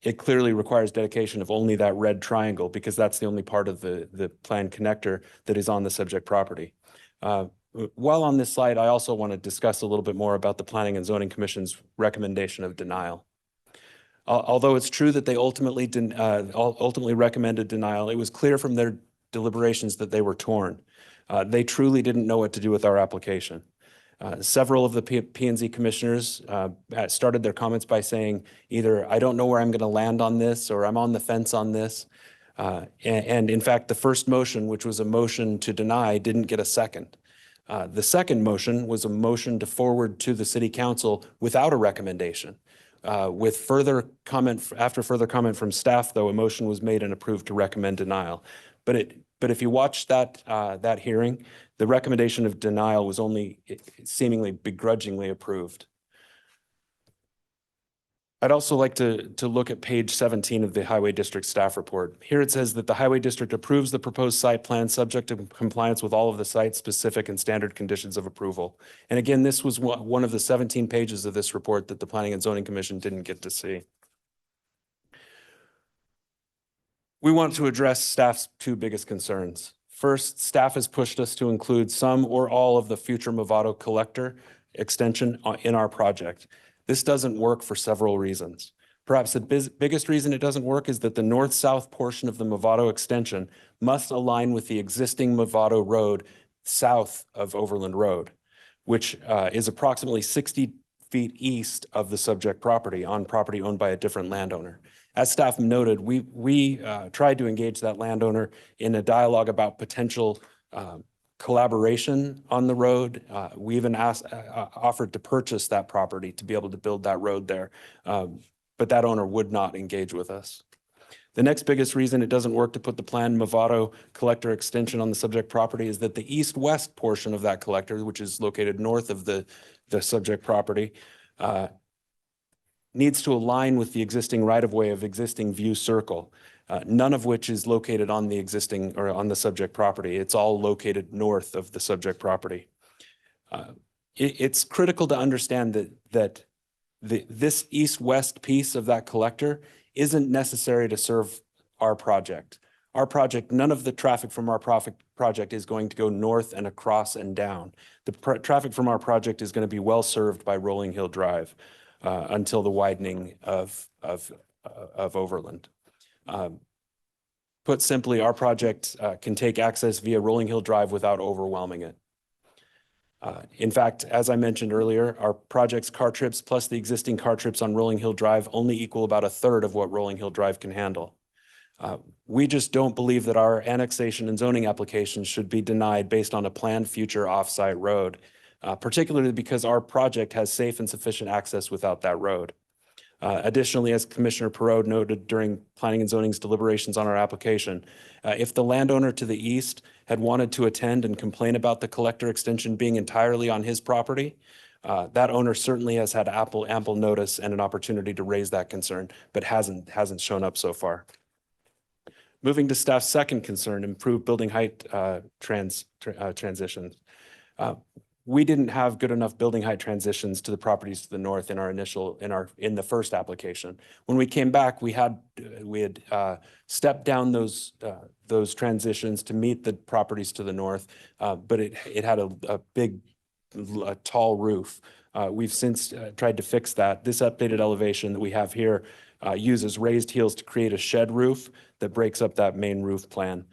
it clearly requires dedication of only that red triangle because that's the only part of the planned connector that is on the subject property. While on this slide, I also want to discuss a little bit more about the Planning and Zoning Commission's recommendation of denial. Although it's true that they ultimately recommended denial, it was clear from their deliberations that they were torn. They truly didn't know what to do with our application. Several of the P&Z commissioners started their comments by saying either, I don't know where I'm going to land on this, or I'm on the fence on this. And in fact, the first motion, which was a motion to deny, didn't get a second. The second motion was a motion to forward to the city council without a recommendation. With further comment, after further comment from staff, though, a motion was made and approved to recommend denial. But if you watch that hearing, the recommendation of denial was only seemingly begrudgingly approved. I'd also like to look at page 17 of the Highway District staff report. Here it says that the Highway District approves the proposed site plan subject to compliance with all of the site-specific and standard conditions of approval. And again, this was one of the 17 pages of this report that the Planning and Zoning Commission didn't get to see. We want to address staff's two biggest concerns. First, staff has pushed us to include some or all of the future Movado collector extension in our project. This doesn't work for several reasons. Perhaps the biggest reason it doesn't work is that the north-south portion of the Movado extension must align with the existing Movado road south of Overland Road, which is approximately 60 feet east of the subject property on property owned by a different landowner. As staff noted, we tried to engage that landowner in a dialogue about potential collaboration on the road. We even offered to purchase that property to be able to build that road there, but that owner would not engage with us. The next biggest reason it doesn't work to put the planned Movado collector extension on the subject property is that the east-west portion of that collector, which is located north of the subject property, needs to align with the existing right-of-way of existing View Circle, none of which is located on the existing or on the subject property. It's all located north of the subject property. It's critical to understand that this east-west piece of that collector isn't necessary to serve our project. Our project, none of the traffic from our project is going to go north and across and down. The traffic from our project is going to be well served by Rolling Hill Drive until the widening of Overland. Put simply, our project can take access via Rolling Hill Drive without overwhelming it. In fact, as I mentioned earlier, our project's car trips plus the existing car trips on Rolling Hill Drive only equal about a third of what Rolling Hill Drive can handle. We just don't believe that our annexation and zoning applications should be denied based on a planned future offsite road, particularly because our project has safe and sufficient access without that road. Additionally, as Commissioner Perot noted during Planning and Zoning's deliberations on our application, if the landowner to the east had wanted to attend and complain about the collector extension being entirely on his property, that owner certainly has had ample notice and an opportunity to raise that concern, but hasn't shown up so far. Moving to staff's second concern, improved building height transitions. We didn't have good enough building height transitions to the properties to the north in the first application. When we came back, we had stepped down those transitions to meet the properties to the north, but it had a big, tall roof. We've since tried to fix that. This updated elevation that we have here uses raised heels to create a shed roof that breaks up that main roof plan.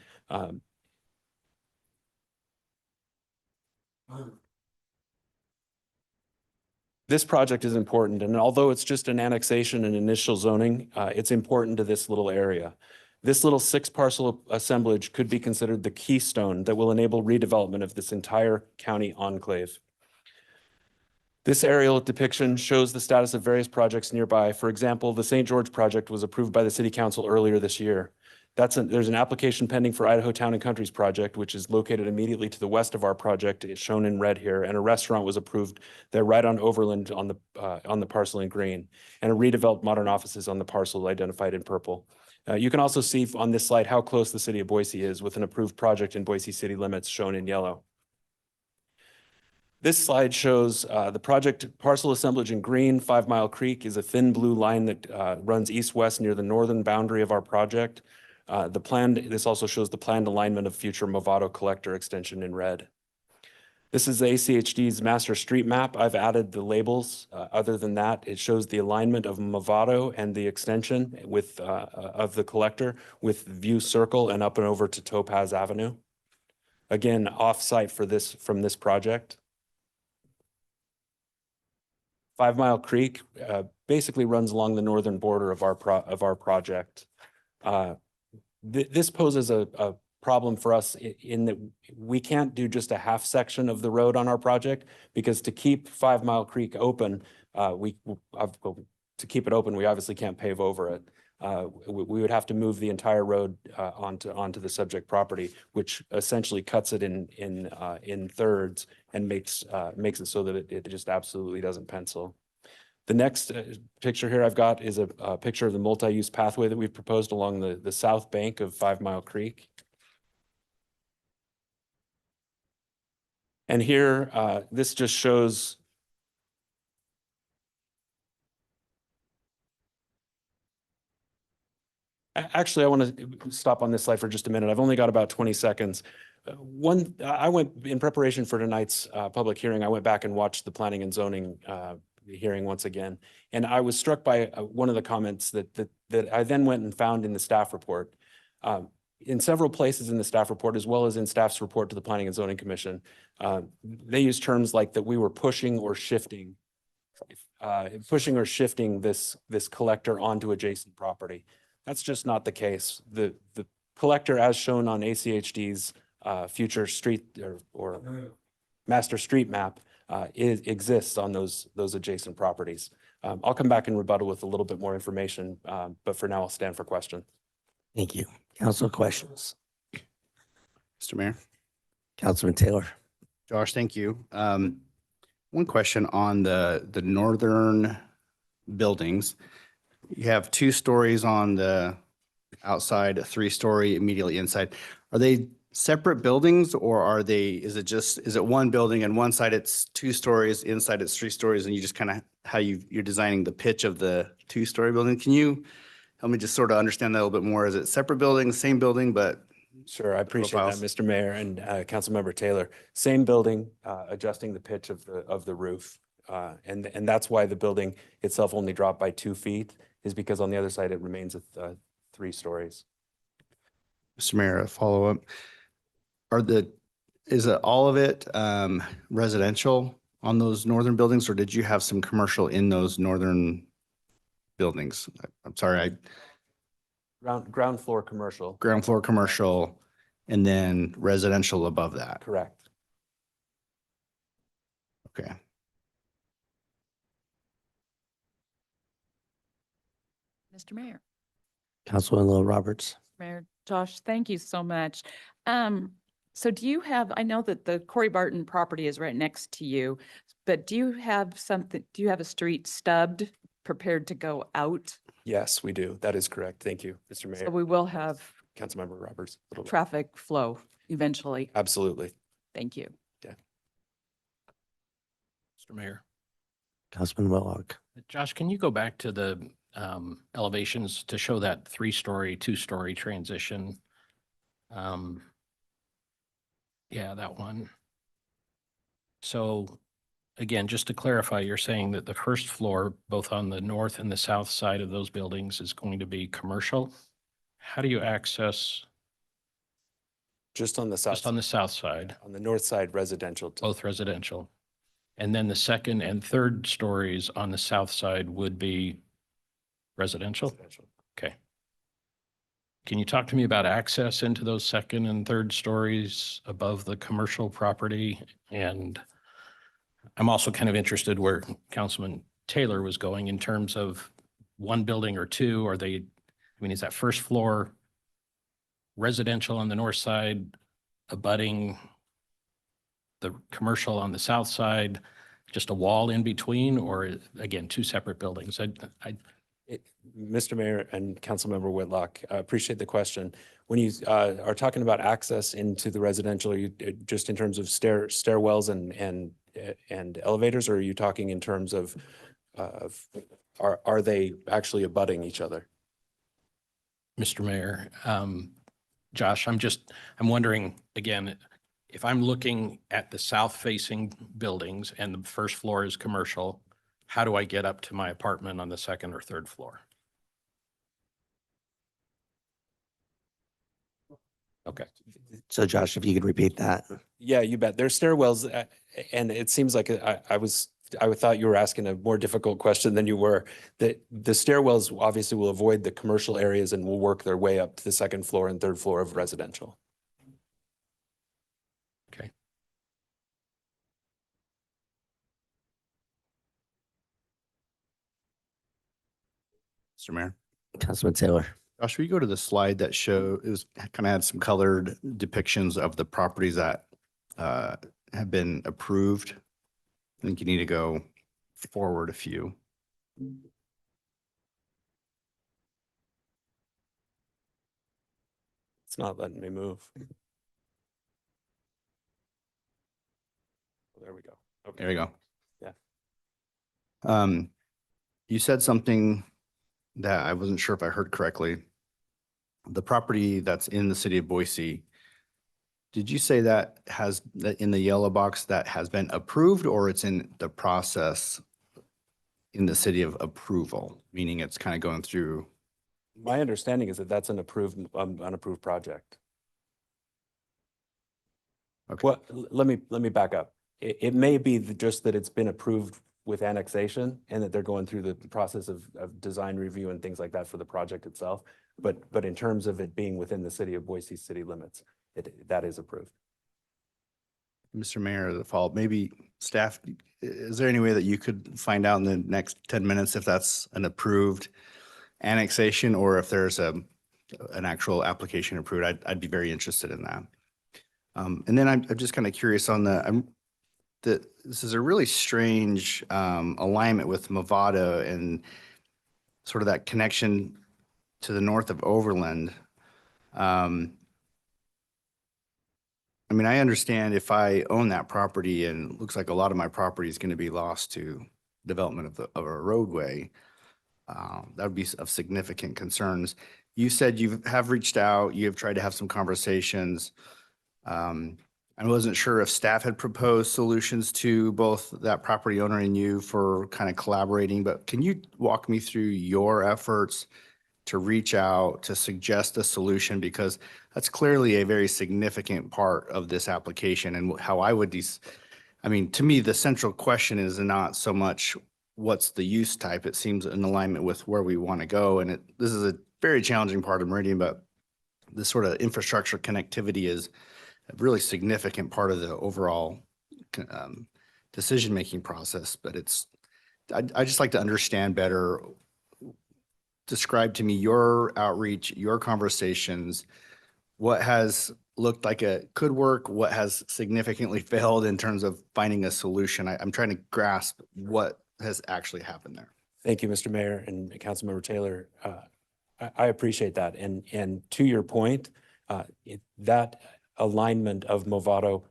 This project is important, and although it's just an annexation and initial zoning, it's important to this little area. This little 6-parcel assemblage could be considered the keystone that will enable redevelopment of this entire county enclave. This aerial depiction shows the status of various projects nearby. For example, the St. George project was approved by the City Council earlier this year. There's an application pending for Idaho Town and Countries project, which is located immediately to the west of our project. It's shown in red here, and a restaurant was approved there right on Overland on the parcel in green, and a redeveloped modern offices on the parcel identified in purple. You can also see on this slide how close the city of Boise is with an approved project in Boise city limits shown in yellow. This slide shows the project parcel assemblage in green. 5 Mile Creek is a thin blue line that runs east-west near the northern boundary of our project. This also shows the planned alignment of future Movado collector extension in red. This is ACHD's master street map. I've added the labels. Other than that, it shows the alignment of Movado and the extension with of the collector with View Circle and up and over to Topaz Avenue. Again, off-site for this from this project. 5 Mile Creek basically runs along the northern border of our project. This poses a problem for us in that we can't do just a half section of the road on our project, because to keep 5 Mile Creek open, to keep it open, we obviously can't pave over it. We would have to move the entire road onto the subject property, which essentially cuts it in thirds and makes it so that it just absolutely doesn't pencil. The next picture here I've got is a picture of the multi-use pathway that we've proposed along the south bank of 5 Mile Creek. And here, this just shows actually, I want to stop on this slide for just a minute. I've only got about 20 seconds. I went in preparation for tonight's public hearing. I went back and watched the planning and zoning hearing once again, and I was struck by one of the comments that I then went and found in the staff report. In several places in the staff report, as well as in staff's report to the Planning and Zoning Commission, they use terms like that we were pushing or shifting this collector onto adjacent property. That's just not the case. The collector, as shown on ACHD's future street or master street map, exists on those adjacent properties. I'll come back and rebuttal with a little bit more information, but for now I'll stand for question. Thank you. Council questions. Mr. Mayor. Councilman Taylor. Josh, thank you. One question on the northern buildings. You have 2 stories on the outside, a 3-story immediately inside. Are they separate buildings, or is it one building and one side it's 2 stories, inside it's 3 stories, and you just kind of how you're designing the pitch of the 2-story building? Can you help me just sort of understand that a little bit more? Is it separate buildings, same building, but Sure, I appreciate that, Mr. Mayor and Councilmember Taylor. Same building, adjusting the pitch of the roof. And that's why the building itself only dropped by 2 feet, is because on the other side it remains at 3 stories. Mr. Mayor, a follow-up. Is it all of it residential on those northern buildings, or did you have some commercial in those northern buildings? I'm sorry, Ground floor commercial. ground floor commercial and then residential above that. Correct. Okay. Mr. Mayor. Councilman Lil Roberts. Mayor Josh, thank you so much. So do you have, I know that the Corey Barton property is right next to you, but do you have a street stubbed prepared to go out? Yes, we do. That is correct. Thank you, Mr. So Mayor. we will have Councilmember Roberts. traffic flow eventually. Absolutely. Thank you. Mr. Mayor. Councilman Willock. Josh, can you go back to the elevations to show that 3-story, 2-story transition? Yeah, that one. So again, just to clarify, you're saying that the first floor, both on the north and the south side of those buildings, is going to be commercial? How do you access? Just on the south. Just on the south side. On the north side, residential. Both residential. And then the second and third stories on the south side would be residential? Okay. Can you talk to me about access into those second and third stories above the commercial property? And I'm also kind of interested where Councilman Taylor was going in terms of one building or 2. Are they, is that first floor residential on the north side abutting the commercial on the south side, just a wall in between, or again, 2 separate buildings? Mr. Mayor and Councilmember Whitlock, I appreciate the question. When you are talking about access into the residential, you just in terms of stairwells and and elevators, or are you talking in terms of, are they actually abutting each other? Mr. Mayor, Josh, I'm wondering, again, if I'm looking at the south-facing buildings and the first floor is commercial, how do I get up to my apartment on the second or third floor? Okay. So Josh, if you could repeat that. Yeah, you bet. There's stairwells, and it seems like I thought you were asking a more difficult question than you were. The stairwells obviously will avoid the commercial areas and will work their way up to the second floor and third floor of residential. Okay. Mr. Mayor. Councilman Taylor. Josh, will you go to the slide that kind of had some colored depictions of the properties that have been approved? I think you need to go forward a few. It's not letting me move. There we go. Okay. There we go. Yeah. You said something that I wasn't sure if I heard correctly. The property that's in the city of Boise, did you say that in the yellow box that has been approved, or it's in the process in the city of approval, meaning it's kind of going through? My understanding is that that's an unapproved project. Okay. Well, let me back up. It may be just that it's been approved with annexation and that they're going through the process of design review and things like that for the project itself. But in terms of it being within the city of Boise city limits, that is approved. Mr. Mayor, the follow-up, maybe staff, is there any way that you could find out in the next 10 minutes if that's an approved annexation or if there's an actual application approved? I'd be very interested in that. And then I'm just kind of curious on this is a really strange alignment with Movado and sort of that connection to the north of Overland. I mean, I understand if I own that property and it looks like a lot of my property is going to be lost to development of a roadway, that would be of significant concerns. You said you have reached out, you have tried to have some conversations. I wasn't sure if staff had proposed solutions to both that property owner and you for kind of collaborating, but can you walk me through your efforts to reach out, to suggest a solution? Because that's clearly a very significant part of this application and how I would, I mean, to me, the central question is not so much what's the use type. It seems in alignment with where we want to go. And this is a very challenging part of Meridian, but this sort of infrastructure connectivity is a really significant part of the overall decision-making process. But I just like to understand better. Describe to me your outreach, your conversations, what has looked like it could work, what has significantly failed in terms of finding a solution. I'm trying to grasp what has actually happened there. Thank you, Mr. Mayor and Councilmember Taylor. I appreciate that. And to your point, that alignment of Movado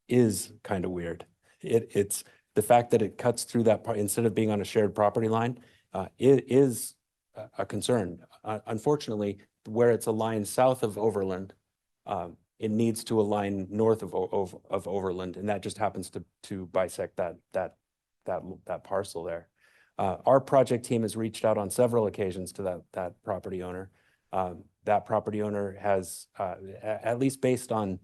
is kind of weird. It's the fact that it cuts through that part instead of being on a shared property line. It is a concern. Unfortunately, where it's aligned south of Overland, it needs to align north of Overland, and that just happens to bisect that parcel there. Our project team has reached out on several occasions to that property owner. That property owner has, at least based on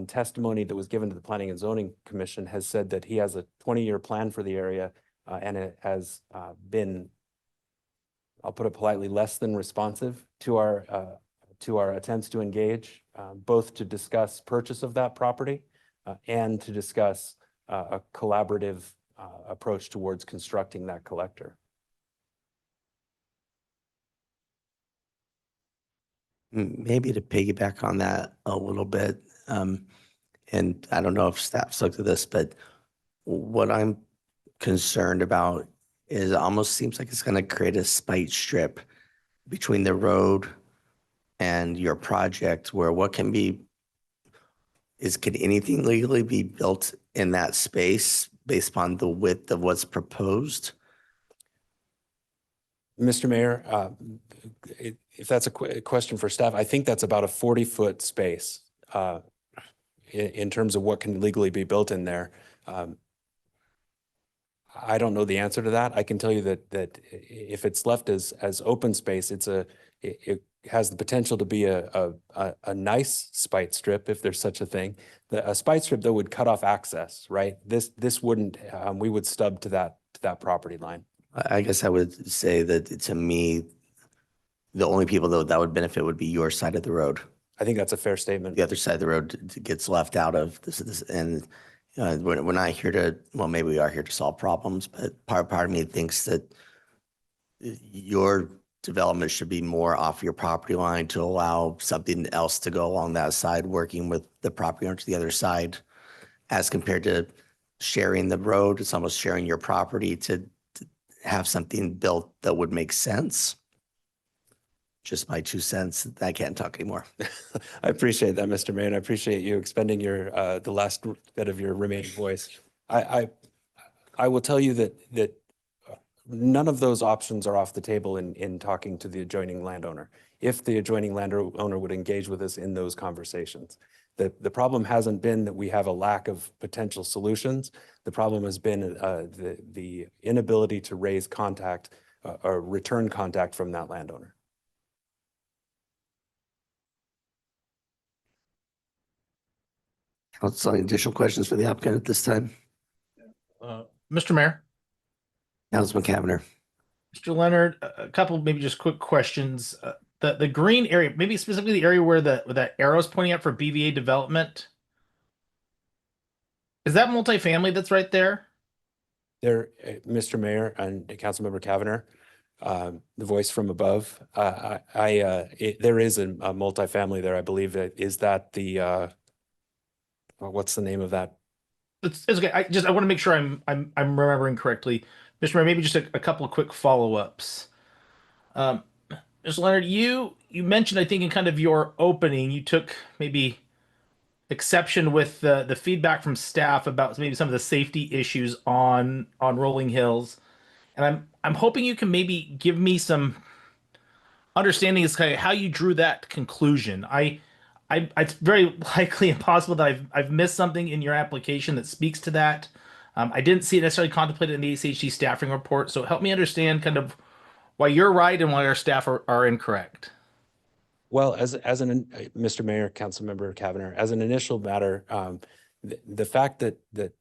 testimony that was given to the Planning and Zoning Commission, has said that he has a 20-year plan for the area, and it has been, I'll put it politely, less than responsive to our attempts to engage, both to discuss purchase of that property and to discuss a collaborative approach towards constructing that collector. Maybe to piggyback on that a little bit, and I don't know if staff's looked at this, but what I'm concerned about is it almost seems like it's going to create a spite strip between the road and your project, where what can be can anything legally be built in that space based upon the width of what's proposed? Mr. Mayor, if that's a question for staff, I think that's about a 40-foot space in terms of what can legally be built in there. I don't know the answer to that. I can tell you that if it's left as open space, it has the potential to be a nice spite strip, if there's such a thing. A spite strip though would cut off access, right? This wouldn't. We would stub to that property line. I guess I would say that to me, the only people that would benefit would be your side of the road. I think that's a fair statement. The other side of the road gets left out of this, and we're not here to, well, maybe we are here to solve problems, but part of me thinks that your development should be more off your property line to allow something else to go along that side, working with the property owner to the other side, as compared to sharing the road. It's almost sharing your property to have something built that would make sense. Just my 2 cents. I can't talk anymore. I appreciate that, Mr. Mayor, and I appreciate you expending the last bit of your remaining voice. I will tell you that none of those options are off the table in talking to the adjoining landowner. If the adjoining landowner would engage with us in those conversations. The problem hasn't been that we have a lack of potential solutions. The problem has been the inability to raise contact or return contact from that landowner. Any additional questions for the applicant at this time? Mr. Mayor, Councilman Cavanagh. Mr. Leonard, a couple maybe just quick questions. The green area, maybe specifically the area where that arrow is pointing out for BVA development. Is that multifamily that's right there? There, Mr. Mayor and Councilmember Cavanagh, the voice from above. There is a multifamily there, I believe. Is that the what's the name of that? It's okay. I want to make sure I'm remembering correctly. Mr. Mayor, maybe just a couple of quick follow-ups. Mr. Leonard, you mentioned, I think, in kind of your opening, you took maybe exception with the feedback from staff about maybe some of the safety issues on Rolling Hills, and I'm hoping you can maybe give me some understanding as kind of how you drew that conclusion. It's very likely impossible that I've missed something in your application that speaks to that. I didn't see it necessarily contemplated in the ACHD staffing report, so help me understand kind of why you're right and why our staff are incorrect. Well, Mr. Mayor, Councilmember Cavanagh, as an initial matter, the fact that the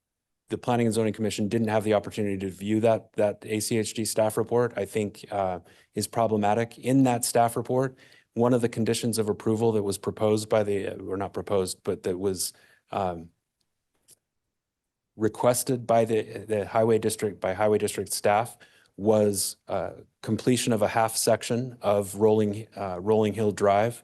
Planning and Zoning Commission didn't have the opportunity to view that ACHD staff report, I think is problematic. In that staff report, one of the conditions of approval that was proposed by or not proposed, but that was requested by the Highway District staff was completion of a half section of Rolling Hill Drive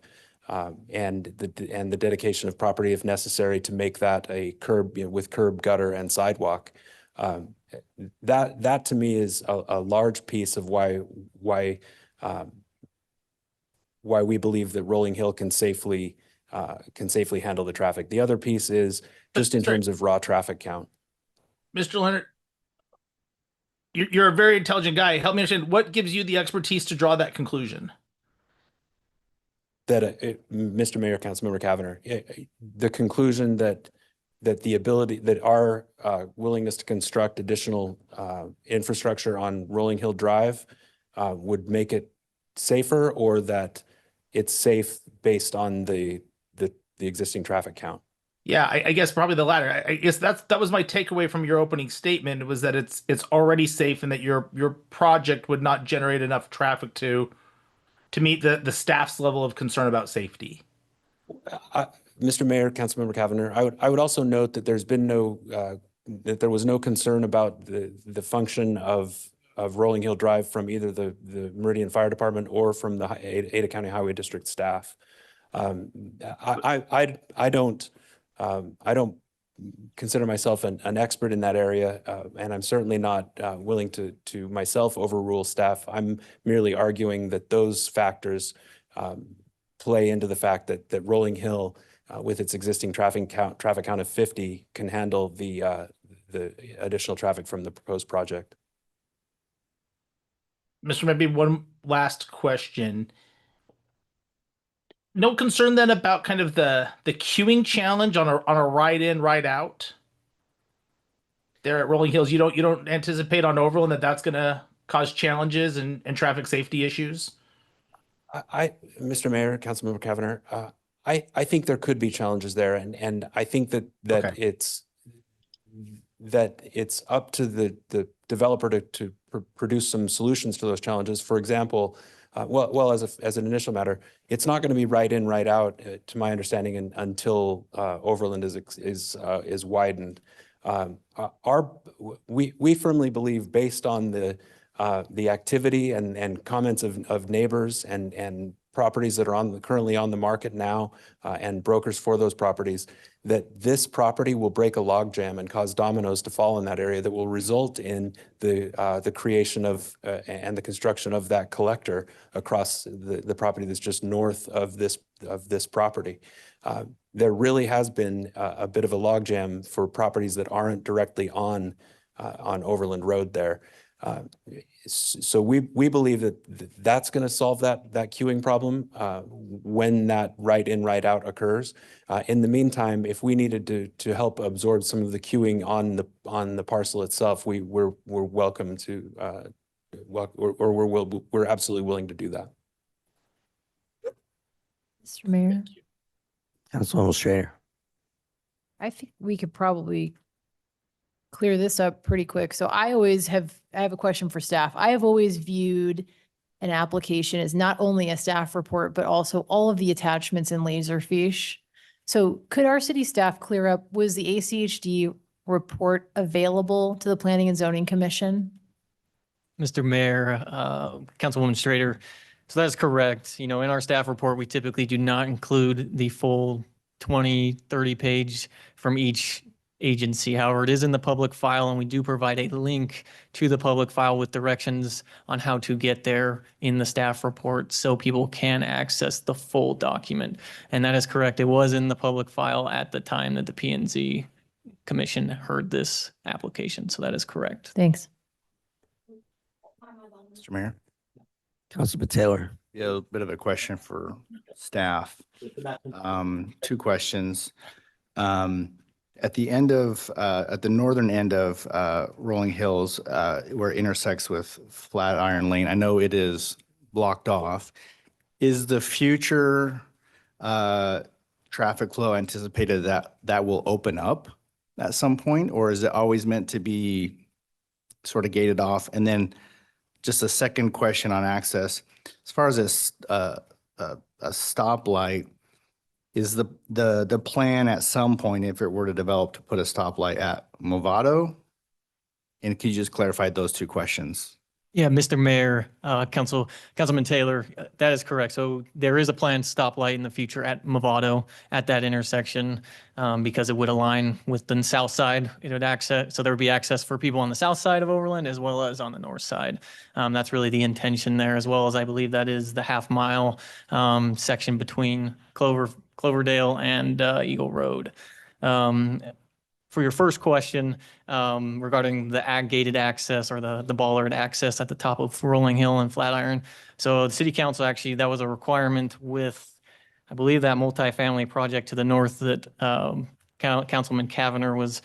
and the dedication of property if necessary to make that a curb, with curb, gutter, and sidewalk. That to me is a large piece of why we believe that Rolling Hill can safely handle the traffic. The other piece is just in terms of raw traffic count. Mr. Leonard, you're a very intelligent guy. Help me understand, what gives you the expertise to draw that conclusion? That Mr. Mayor, Councilmember Cavanagh, the conclusion that our willingness to construct additional infrastructure on Rolling Hill Drive would make it safer, or that it's safe based on the existing traffic count. Yeah, I guess probably the latter. I guess that was my takeaway from your opening statement, was that it's already safe and that your project would not generate enough traffic to meet the staff's level of concern about safety. Mr. Mayor, Councilmember Cavanagh, I would also note that there's been that there was no concern about the function of Rolling Hill Drive from either the Meridian Fire Department or from the Ada County Highway District staff. I don't consider myself an expert in that area, and I'm certainly not willing to myself overrule staff. I'm merely arguing that those factors play into the fact that Rolling Hill with its existing traffic count of 50, can handle the additional traffic from the proposed project. Mr. Maybe one last question. No concern then about kind of the queuing challenge on a ride in, ride out there at Rolling Hills. You don't anticipate on Overland that's gonna cause challenges and traffic safety issues? Mr. Mayor, Councilmember Cavanagh, I think there could be challenges there, and I think that Okay. it's up to the developer to produce some solutions to those challenges. For example, as an initial matter, it's not going to be right in, right out, to my understanding, until Overland is widened. We firmly believe, based on the activity and comments of neighbors and properties that are currently on the market now, and brokers for those properties, that this property will break a logjam and cause dominoes to fall in that area that will result in the creation of and the construction of that collector across the property that's just north of this property. There really has been a bit of a logjam for properties that aren't directly on Overland Road there. So we believe that's going to solve that queuing problem when that right in, right out occurs. In the meantime, if we needed to help absorb some of the queuing on the parcel itself, we're welcome to we're absolutely willing to do that. Mr. Mayor, Councilwoman Schrader. I think we could probably clear this up pretty quick. So I have a question for staff. I have always viewed an application as not only a staff report, but also all of the attachments in Laserfiche. So could our city staff clear up, was the ACHD report available to the Planning and Zoning Commission? Mr. Mayor, Councilwoman Strader, so that's correct. In our staff report, we typically do not include the full 20, 30 page from each agency. However, it is in the public file, and we do provide a link to the public file with directions on how to get there in the staff report so people can access the full document. And that is correct. It was in the public file at the time that the P&Z Commission heard this application. So that is correct. Thanks. Mr. Mayor? Councilman Taylor. Yeah, a bit of a question for staff. Two questions. At the end of, at the northern end of Rolling Hills, where it intersects with Flatiron Lane, I know it is blocked off. Is the future traffic flow anticipated that will open up at some point, or is it always meant to be sort of gated off? And then just a second question on access, as far as a stoplight, is the plan at some point, if it were to develop, to put a stoplight at Movado? And could you just clarify those two questions? Yeah, Mr. Mayor, Councilman Taylor, that is correct. So there is a planned stoplight in the future at Movado at that intersection because it would align with the south side. It would access, so there would be access for people on the south side of Overland as well as on the north side. That's really the intention there, as well as I believe that is the half-mile section between Cloverdale and Eagle Road. For your first question regarding the gated access or the bollard access at the top of Rolling Hill and Flatiron. So the city council actually, that was a requirement with, I believe, that multifamily project to the north that Councilman Cavanagh was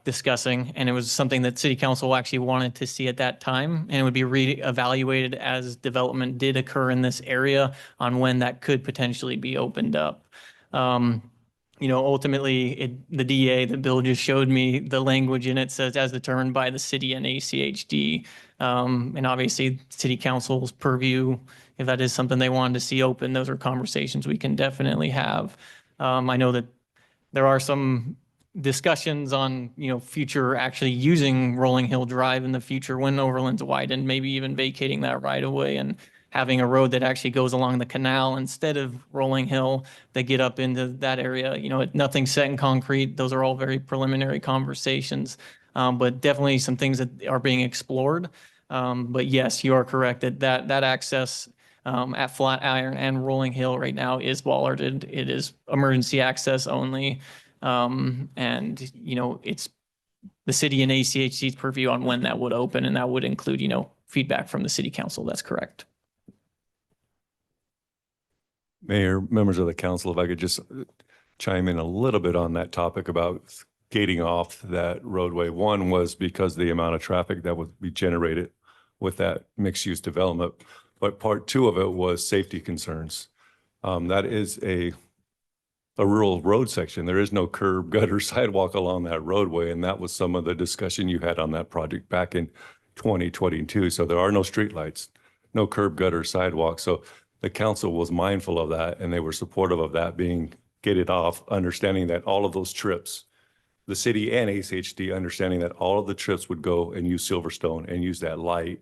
discussing. And it was something that city council actually wanted to see at that time. And it would be reevaluated as development did occur in this area on when that could potentially be opened up. Ultimately, the DA, the bill just showed me the language in it says as determined by the city and ACHD. And obviously, city council's purview, if that is something they wanted to see open, those are conversations we can definitely have. I know that there are some discussions on, future actually using Rolling Hill Drive in the future when Overland's widened, maybe even vacating that right away and having a road that actually goes along the canal instead of Rolling Hill that get up into that area. Nothing's set in concrete. Those are all very preliminary conversations, but definitely some things that are being explored. But yes, you are correct that access at Flatiron and Rolling Hill right now is bollarded. It is emergency access only. And, you know, it's the city and ACHC's purview on when that would open, and that would include, you know, feedback from the city council. That's correct. Mayor, members of the council, if I could just chime in a little bit on that topic about gating off that roadway. One was because the amount of traffic that would be generated with that mixed-use development. But part two of it was safety concerns. That is a rural road section. There is no curb, gutter, sidewalk along that roadway. And that was some of the discussion you had on that project back in 2022. So there are no streetlights, no curb, gutter, sidewalk. So the council was mindful of that, and they were supportive of that being gated off, understanding that all of those trips, the city and ACHD understanding that all of the trips would go and use Silverstone and use that light.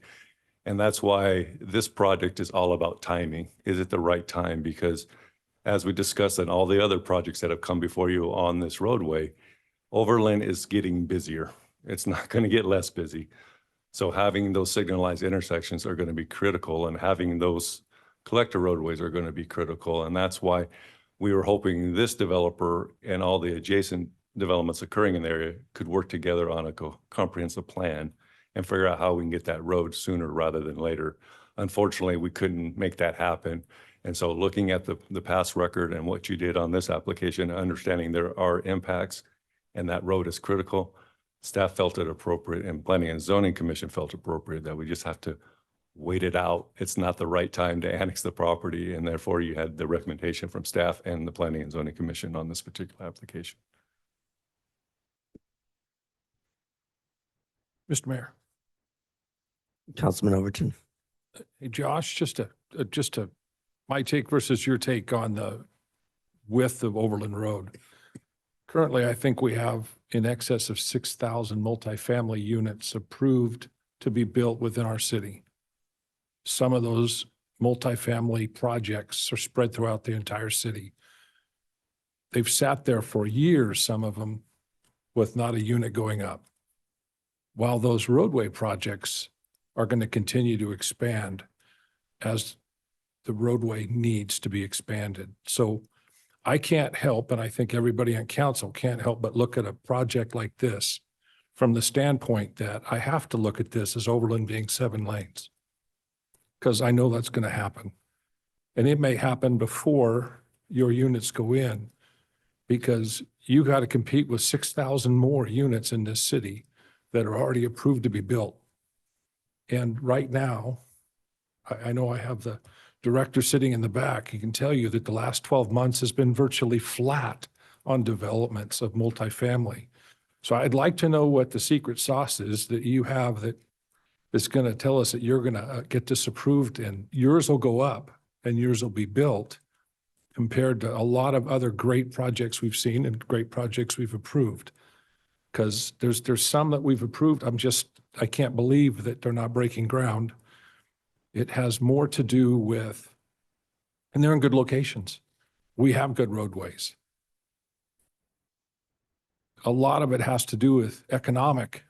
And that's why this project is all about timing. Is it the right time? Because as we discussed in all the other projects that have come before you on this roadway, Overland is getting busier. It's not going to get less busy. So having those signalized intersections are going to be critical, and having those collector roadways are going to be critical. And that's why we were hoping this developer and all the adjacent developments occurring in the area could work together on a comprehensive plan and figure out how we can get that road sooner rather than later. Unfortunately, we couldn't make that happen. And so looking at the past record and what you did on this application, understanding there are impacts and that road is critical, staff felt it appropriate and Planning and Zoning Commission felt appropriate that we just have to wait it out. It's not the right time to annex the property, and therefore you had the recommendation from staff and the Planning and Zoning Commission on this particular application. Mr. Mayor. Councilman Overton. Hey, Josh, just my take versus your take on the width of Overland Road. Currently, I think we have in excess of 6,000 multifamily units approved to be built within our city. Some of those multifamily projects are spread throughout the entire city. They've sat there for years, some of them, with not a unit going up. While those roadway projects are going to continue to expand as the roadway needs to be expanded. So I can't help, and I think everybody on council can't help but look at a project like this from the standpoint that I have to look at this as Overland being 7 lanes, because I know that's going to happen. And it may happen before your units go in, because you got to compete with 6,000 more units in this city that are already approved to be built. And right now, I know I have the director sitting in the back. He can tell you that the last 12 months has been virtually flat on developments of multifamily. So I'd like to know what the secret sauce is that you have that's going to tell us that you're going to get this approved and yours will go up and yours will be built, compared to a lot of other great projects we've seen and great projects we've approved. Because there's some that we've approved. I can't believe that they're not breaking ground. It has more to do with, and they're in good locations. We have good roadways. A lot of it has to do with economic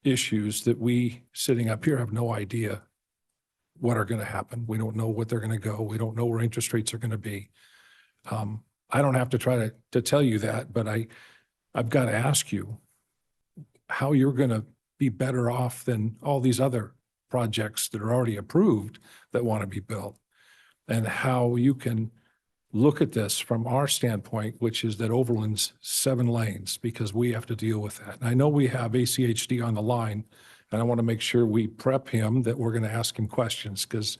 issues that we sitting up here have no idea what are going to happen. We don't know what they're going to go. We don't know where interest rates are going to be. I don't have to try to tell you that, but I've got to ask you how you're going to be better off than all these other projects that are already approved that want to be built, and how you can look at this from our standpoint, which is that Overland's 7 lanes, because we have to deal with that. And I know we have ACHD on the line, and I want to make sure we prep him that we're going to ask him questions, because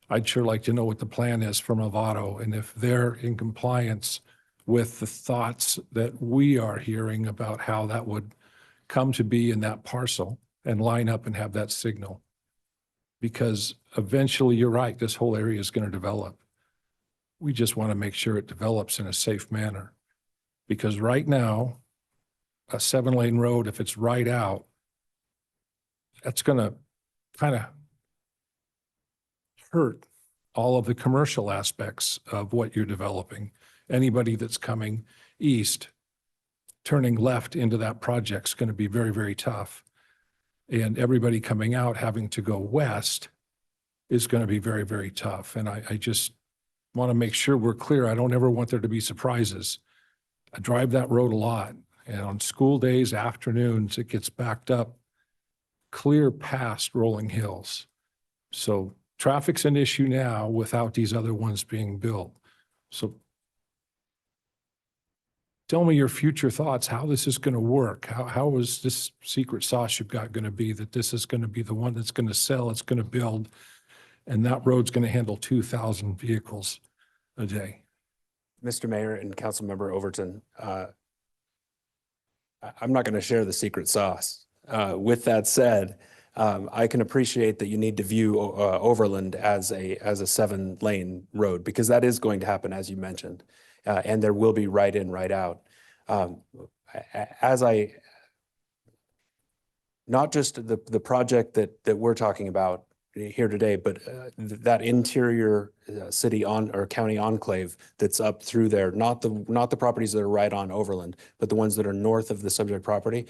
I'd sure like to know what the plan is for Movado and if they're in compliance with the thoughts that we are hearing about how that would come to be in that parcel and line up and have that signal. Because eventually, you're right, this whole area is going to develop. We just want to make sure it develops in a safe manner. Because right now, a 7-lane road, if it's right out, that's going to kind of hurt all of the commercial aspects of what you're developing. Anybody that's coming east, turning left into that project is going to be very, very tough. And everybody coming out having to go west is going to be very, very tough. And I just want to make sure we're clear. I don't ever want there to be surprises. I drive that road a lot, and on school days, afternoons, it gets backed up clear past Rolling Hills. So traffic's an issue now without these other ones being built. So tell me your future thoughts, how this is going to work. How is this secret sauce you've got going to be that this is going to be the one that's going to sell, it's going to build, and that road's going to handle 2,000 vehicles a day? Mr. Mayor and Councilmember Overton, I'm not going to share the secret sauce. With that said, I can appreciate that you need to view Overland as a 7-lane road, because that is going to happen, as you mentioned, and there will be right in, right out. Not just the project that we're talking about here today, but that interior city or county enclave that's up through there, not the properties that are right on Overland, but the ones that are north of the subject property.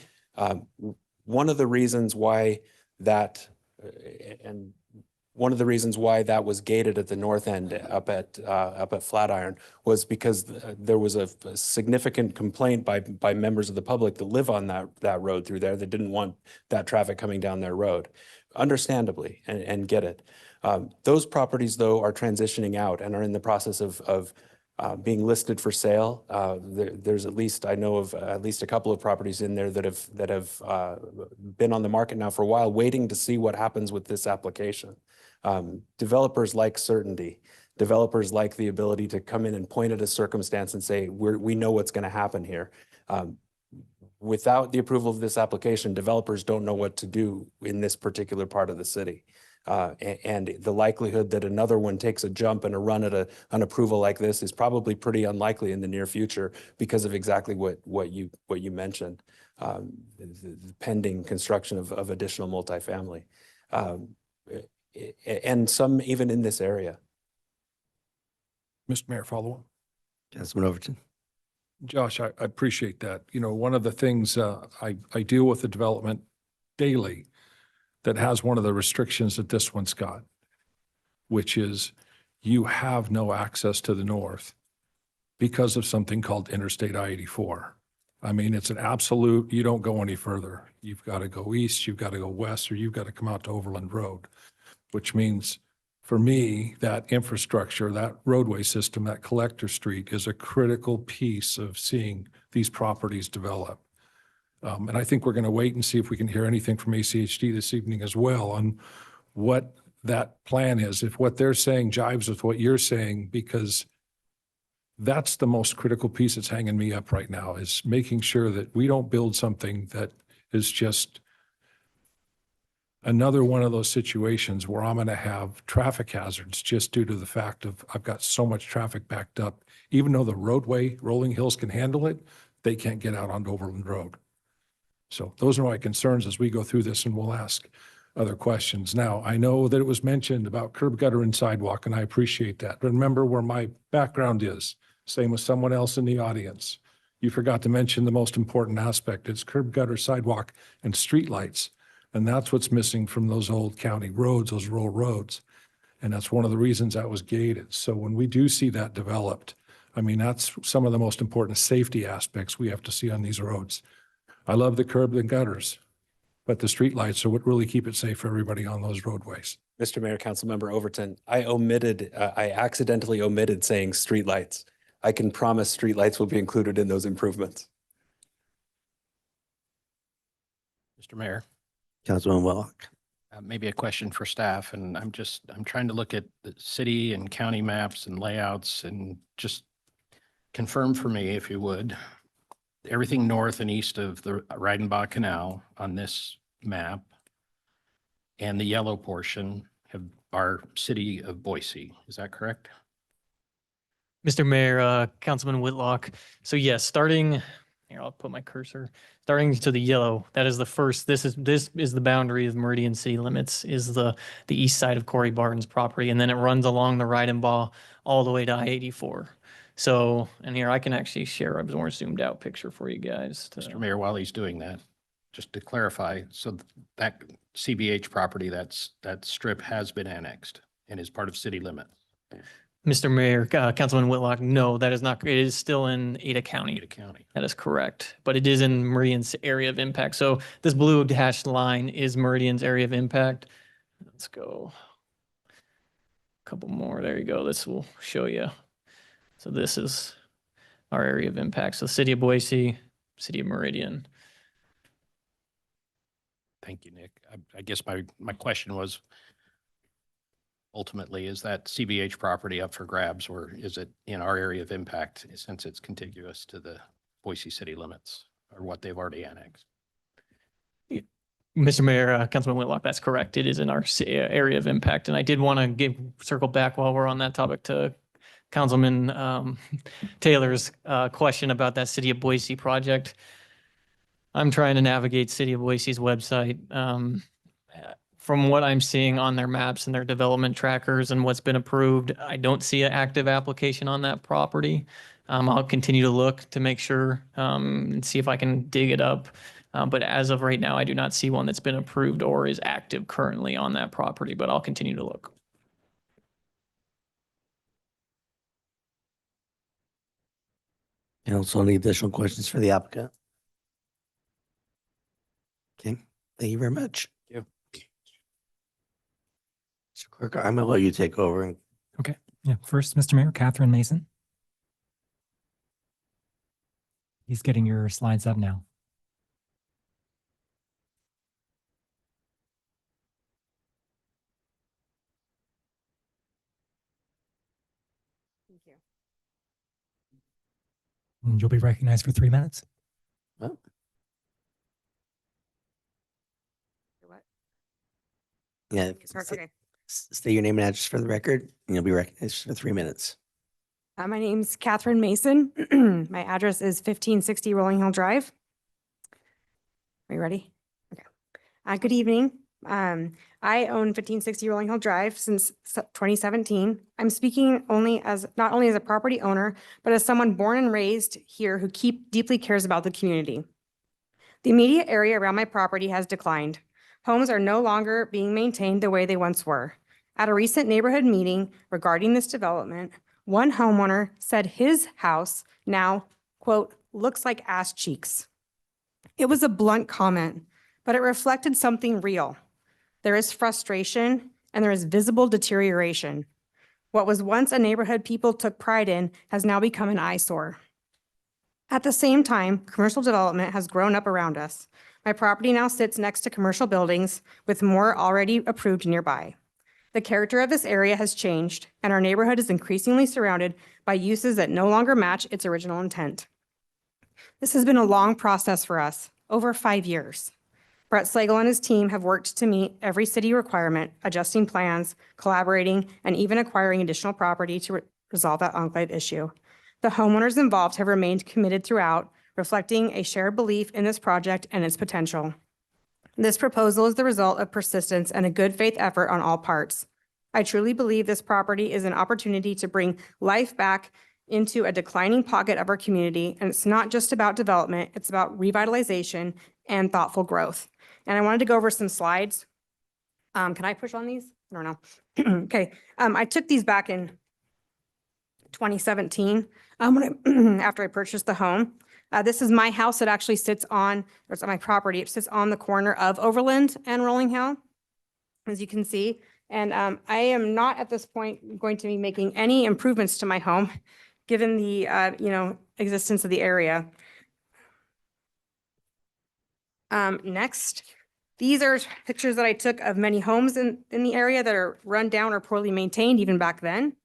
One of the reasons why that was gated at the north end up at Flatiron was because there was a significant complaint by members of the public that live on that road through there that didn't want that traffic coming down their road, understandably, and get it. Those properties, though, are transitioning out and are in the process of being listed for sale. There's I know of at least a couple of properties in there that have been on the market now for a while, waiting to see what happens with this application. Developers like certainty. Developers like the ability to come in and point at a circumstance and say, we know what's going to happen here. Without the approval of this application, developers don't know what to do in this particular part of the city. And the likelihood that another one takes a jump and a run at an approval like this is probably pretty unlikely in the near future because of exactly what you mentioned, the pending construction of additional multifamily, and some even in this area. Mr. Mayor, follow up. Councilman Overton. Josh, I appreciate that. You know, one of the things I deal with the development daily that has one of the restrictions that this one's got, which is you have no access to the north because of something called Interstate I-84. I mean, it's an absolute, you don't go any further. You've got to go east, you've got to go west, or you've got to come out to Overland Road, which means for me, that infrastructure, that roadway system, that collector street is a critical piece of seeing these properties develop. And I think we're going to wait and see if we can hear anything from ACHD this evening as well on what that plan is, if what they're saying jives with what you're saying, because that's the most critical piece that's hanging me up right now, is making sure that we don't build something that is just another one of those situations where I'm going to have traffic hazards just due to the fact of I've got so much traffic backed up. Even though the roadway, Rolling Hills, can handle it, they can't get out onto Overland Road. So those are my concerns as we go through this, and we'll ask other questions. Now, I know that it was mentioned about curb, gutter, and sidewalk, and I appreciate that. But remember where my background is. Same with someone else in the audience. You forgot to mention the most important aspect. It's curb, gutter, sidewalk, and streetlights. And that's what's missing from those old county roads, those rural roads. And that's one of the reasons that was gated. So when we do see that developed, I mean, that's some of the most important safety aspects we have to see on these roads. I love the curb and gutters, but the streetlights are what really keep it safe for everybody on those roadways. Mr. Mayor, Councilmember Overton, I accidentally omitted saying streetlights. I can promise streetlights will be included in those improvements. Mr. Mayor, Councilman Willock. maybe a question for staff, and I'm trying to look at the city and county maps and layouts and just confirm for me, if you would, everything north and east of the Reidenbach Canal on this map and the yellow portion of our city of Boise. Is that correct? Mr. Mayor, Councilman Whitlock. So yes, starting here, I'll put my cursor. Starting to the yellow, that is the first. This is the boundary of Meridian city limits. Is the east side of Corey Barton's property, and then it runs along the Reidenbach all the way to I-84. So, and here I can actually share a more zoomed out picture for you guys. Mr. Mayor, while he's doing that, just to clarify, so that CBH property, that strip has been annexed. and is part of city limits. Mr. Mayor, Councilman Whitlock, no, that is not, it is still in Ada County. Ada County. That is correct, but it is in Meridian's area of impact. So this blue dashed line is Meridian's area of impact. Let's go. A couple more. There you go. This will show you. So this is our area of impact. So City of Boise, City of Meridian. Thank you, Nick. I guess my question was, ultimately, is that CBH property up for grabs, or is it in our area of impact since it's contiguous to the Boise city limits, or what they've already annexed? Mr. Mayor, Councilman Whitlock, that's correct. It is in our area of impact. And I did want to circle back while we're on that topic to Councilman Taylor's question about that City of Boise project. I'm trying to navigate City of Boise's website. From what I'm seeing on their maps and their development trackers and what's been approved, I don't see an active application on that property. I'll continue to look to make sure and see if I can dig it up. But as of right now, I do not see one that's been approved or is active currently on that property, but I'll continue to look. Council, any additional questions for the applicant? Okay, thank you very much. Thank you. Mr. Clerk, I'm gonna let you take over. And Okay. Yeah. First, Mr. Mayor, Catherine Mason. He's getting your slides up now. Thank you. And you'll be recognized for 3 minutes. well, What? yeah, Okay. state your name and address for the record, and you'll be recognized for 3 minutes. My name's Catherine Mason. My address is 1560 Rolling Hill Drive. Are you ready? Okay. Good evening. I own 1560 Rolling Hill Drive since 2017. I'm speaking not only as a property owner, but as someone born and raised here who deeply cares about the community. The immediate area around my property has declined. Homes are no longer being maintained the way they once were. At a recent neighborhood meeting regarding this development, one homeowner said his house now, quote, looks like ass cheeks. It was a blunt comment, but it reflected something real. There is frustration and there is visible deterioration. What was once a neighborhood people took pride in has now become an eyesore. At the same time, commercial development has grown up around us. My property now sits next to commercial buildings with more already approved nearby. The character of this area has changed, and our neighborhood is increasingly surrounded by uses that no longer match its original intent. This has been a long process for us, over 5 years. Brett Slagle and his team have worked to meet every city requirement, adjusting plans, collaborating, and even acquiring additional property to resolve that enclave issue. The homeowners involved have remained committed throughout, reflecting a shared belief in this project and its potential. This proposal is the result of persistence and a good faith effort on all parts. I truly believe this property is an opportunity to bring life back into a declining pocket of our community. And it's not just about development, it's about revitalization and thoughtful growth. And I wanted to go over some slides. Can I push on these? I don't know. Okay, I took these back in 2017 after I purchased the home. This is my house. It actually sits on, or it's on my property. It sits on the corner of Overland and Rolling Hill, as you can see. And I am not at this point going to be making any improvements to my home, given the existence of the area. Next, these are pictures that I took of many homes in the area that are run down or poorly maintained even back then.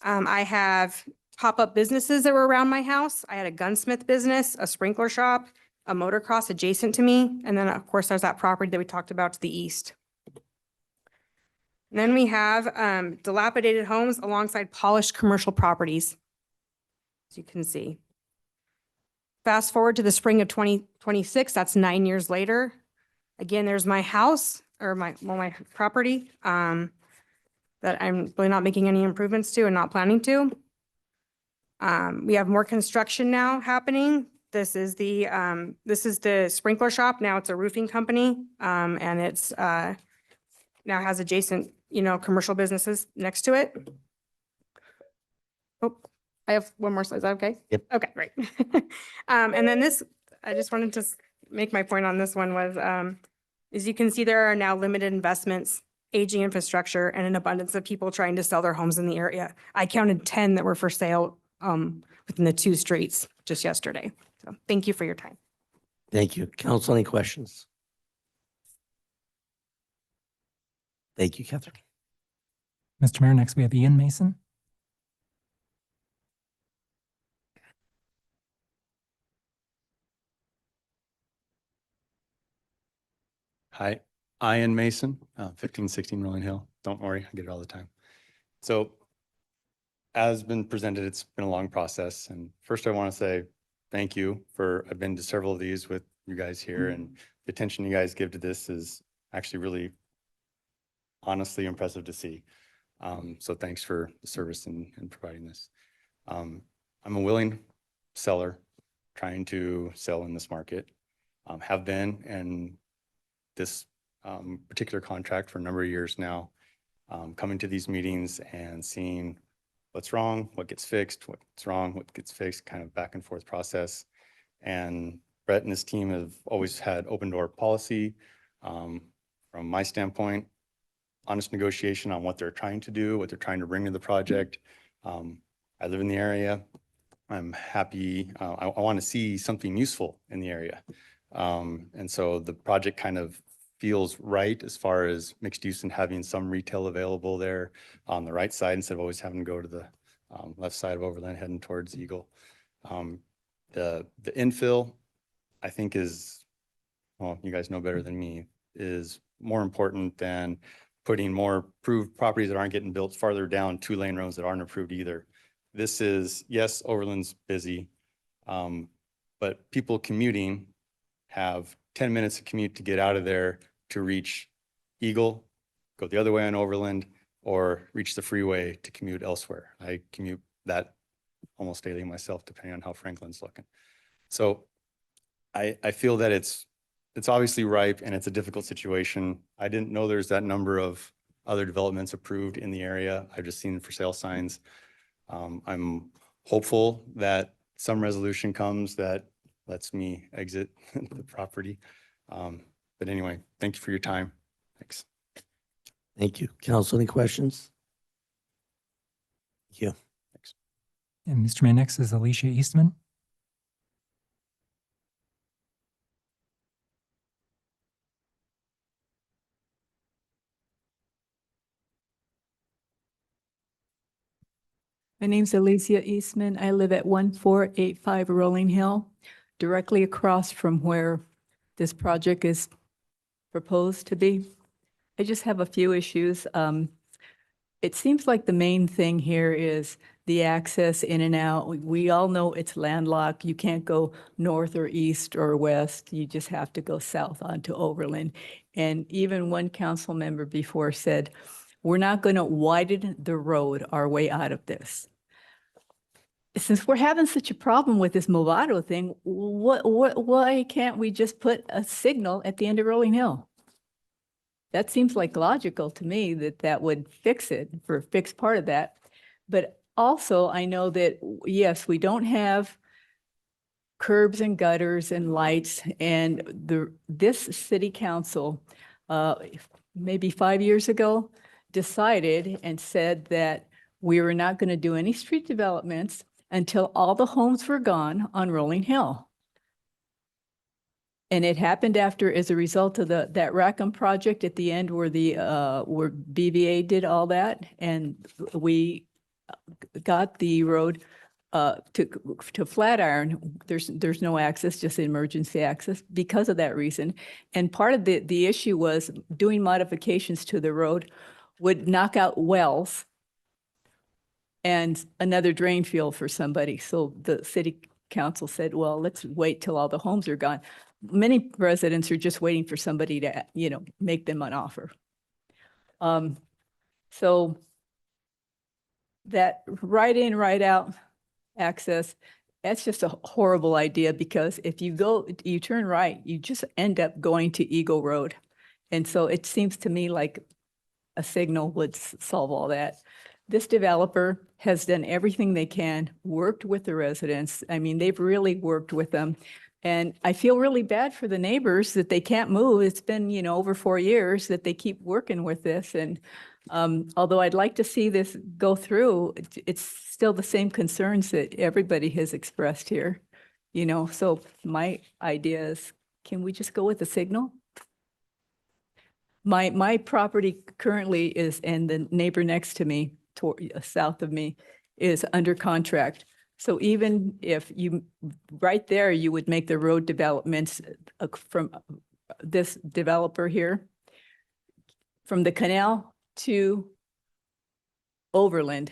I have pop-up businesses that were around my house. I had a gunsmith business, a sprinkler shop, a motocross adjacent to me. And then of course, there's that property that we talked about to the east. And then we have dilapidated homes alongside polished commercial properties, as you can see. Fast forward to the spring of 2026, that's 9 years later. Again, there's my house or my property that I'm really not making any improvements to and not planning to. We have more construction now happening. This is the sprinkler shop. Now it's a roofing company, and it's now has adjacent, commercial businesses next to it. Oh, I have one more slide. Is that okay? Yep. Okay, great. And then this, I just wanted to make my point on this one was, as you can see, there are now limited investments, aging infrastructure, and an abundance of people trying to sell their homes in the area. I counted 10 that were for sale within the 2 streets just yesterday. So thank you for your time. Thank you. Council, any questions? Thank you, Catherine. Mr. Mayor, next we have Ian Mason. Hi, Ian Mason, 1516 Rolling Hill. Don't worry, I get it all the time. So as been presented, it's been a long process. And first I want to say thank you I've been to several of these with you guys here, and the attention you guys give to this is actually really honestly impressive to see. So thanks for the service in providing this. I'm a willing seller trying to sell in this market, have been, and this particular contract for a number of years now, coming to these meetings and seeing what's wrong, what gets fixed, what's wrong, what gets fixed, kind of back and forth process. And Brett and his team have always had open door policy. From my standpoint, honest negotiation on what they're trying to do, what they're trying to bring to the project. I live in the area. I'm happy. I want to see something useful in the area. And so the project kind of feels right as far as mixed use and having some retail available there on the right side instead of always having to go to the left side of Overland heading towards Eagle. The infill, I think is, well, you guys know better than me, is more important than putting more approved properties that aren't getting built farther down 2-lane roads that aren't approved either. This is, yes, Overland's busy, but people commuting have 10 minutes of commute to get out of there to reach Eagle, go the other way on Overland, or reach the freeway to commute elsewhere. I commute that almost daily myself, depending on how Franklin's looking. So I feel that it's obviously ripe and it's a difficult situation. I didn't know there's that number of other developments approved in the area. I've just seen for sale signs. I'm hopeful that some resolution comes that lets me exit the property. But anyway, thank you for your time. Thanks. Thank you. Council, any questions? Thank you. Thanks. And Mr. Mayor, next is Alicia Eastman. My name's Alicia Eastman. I live at 1485 Rolling Hill, directly across from where this project is proposed to be. I just have a few issues. It seems like the main thing here is the access in and out. We all know it's landlocked. You can't go north or east or west. You just have to go south onto Overland. And even one council member before said, we're not going to widen the road our way out of this. Since we're having such a problem with this Movado thing, why can't we just put a signal at the end of Rolling Hill? That seems like logical to me that would fix it, or fix part of that. But also I know that, yes, we don't have curbs and gutters and lights, and this city council, maybe 5 years ago, decided and said that we were not going to do any street developments until all the homes were gone on Rolling Hill. And it happened as a result of that Rackham project at the end where where BVA did all that, and we got the road to Flatiron. There's no access, just emergency access because of that reason. And part of the issue was doing modifications to the road would knock out wells and another drain field for somebody. So the city council said, well, let's wait till all the homes are gone. Many residents are just waiting for somebody to, make them an offer. So that right in, right out access, that's just a horrible idea, because if you turn right, you just end up going to Eagle Road. And so it seems to me like a signal would solve all that. This developer has done everything they can, worked with the residents. I mean, they've really worked with them. And I feel really bad for the neighbors that they can't move. It's been, over 4 years that they keep working with this. And although I'd like to see this go through, it's still the same concerns that everybody has expressed here. So my idea is, can we just go with the signal? My property currently is, and the neighbor next to me, south of me, is under contract. So even if right there, you would make the road developments from this developer here, from the canal to Overland,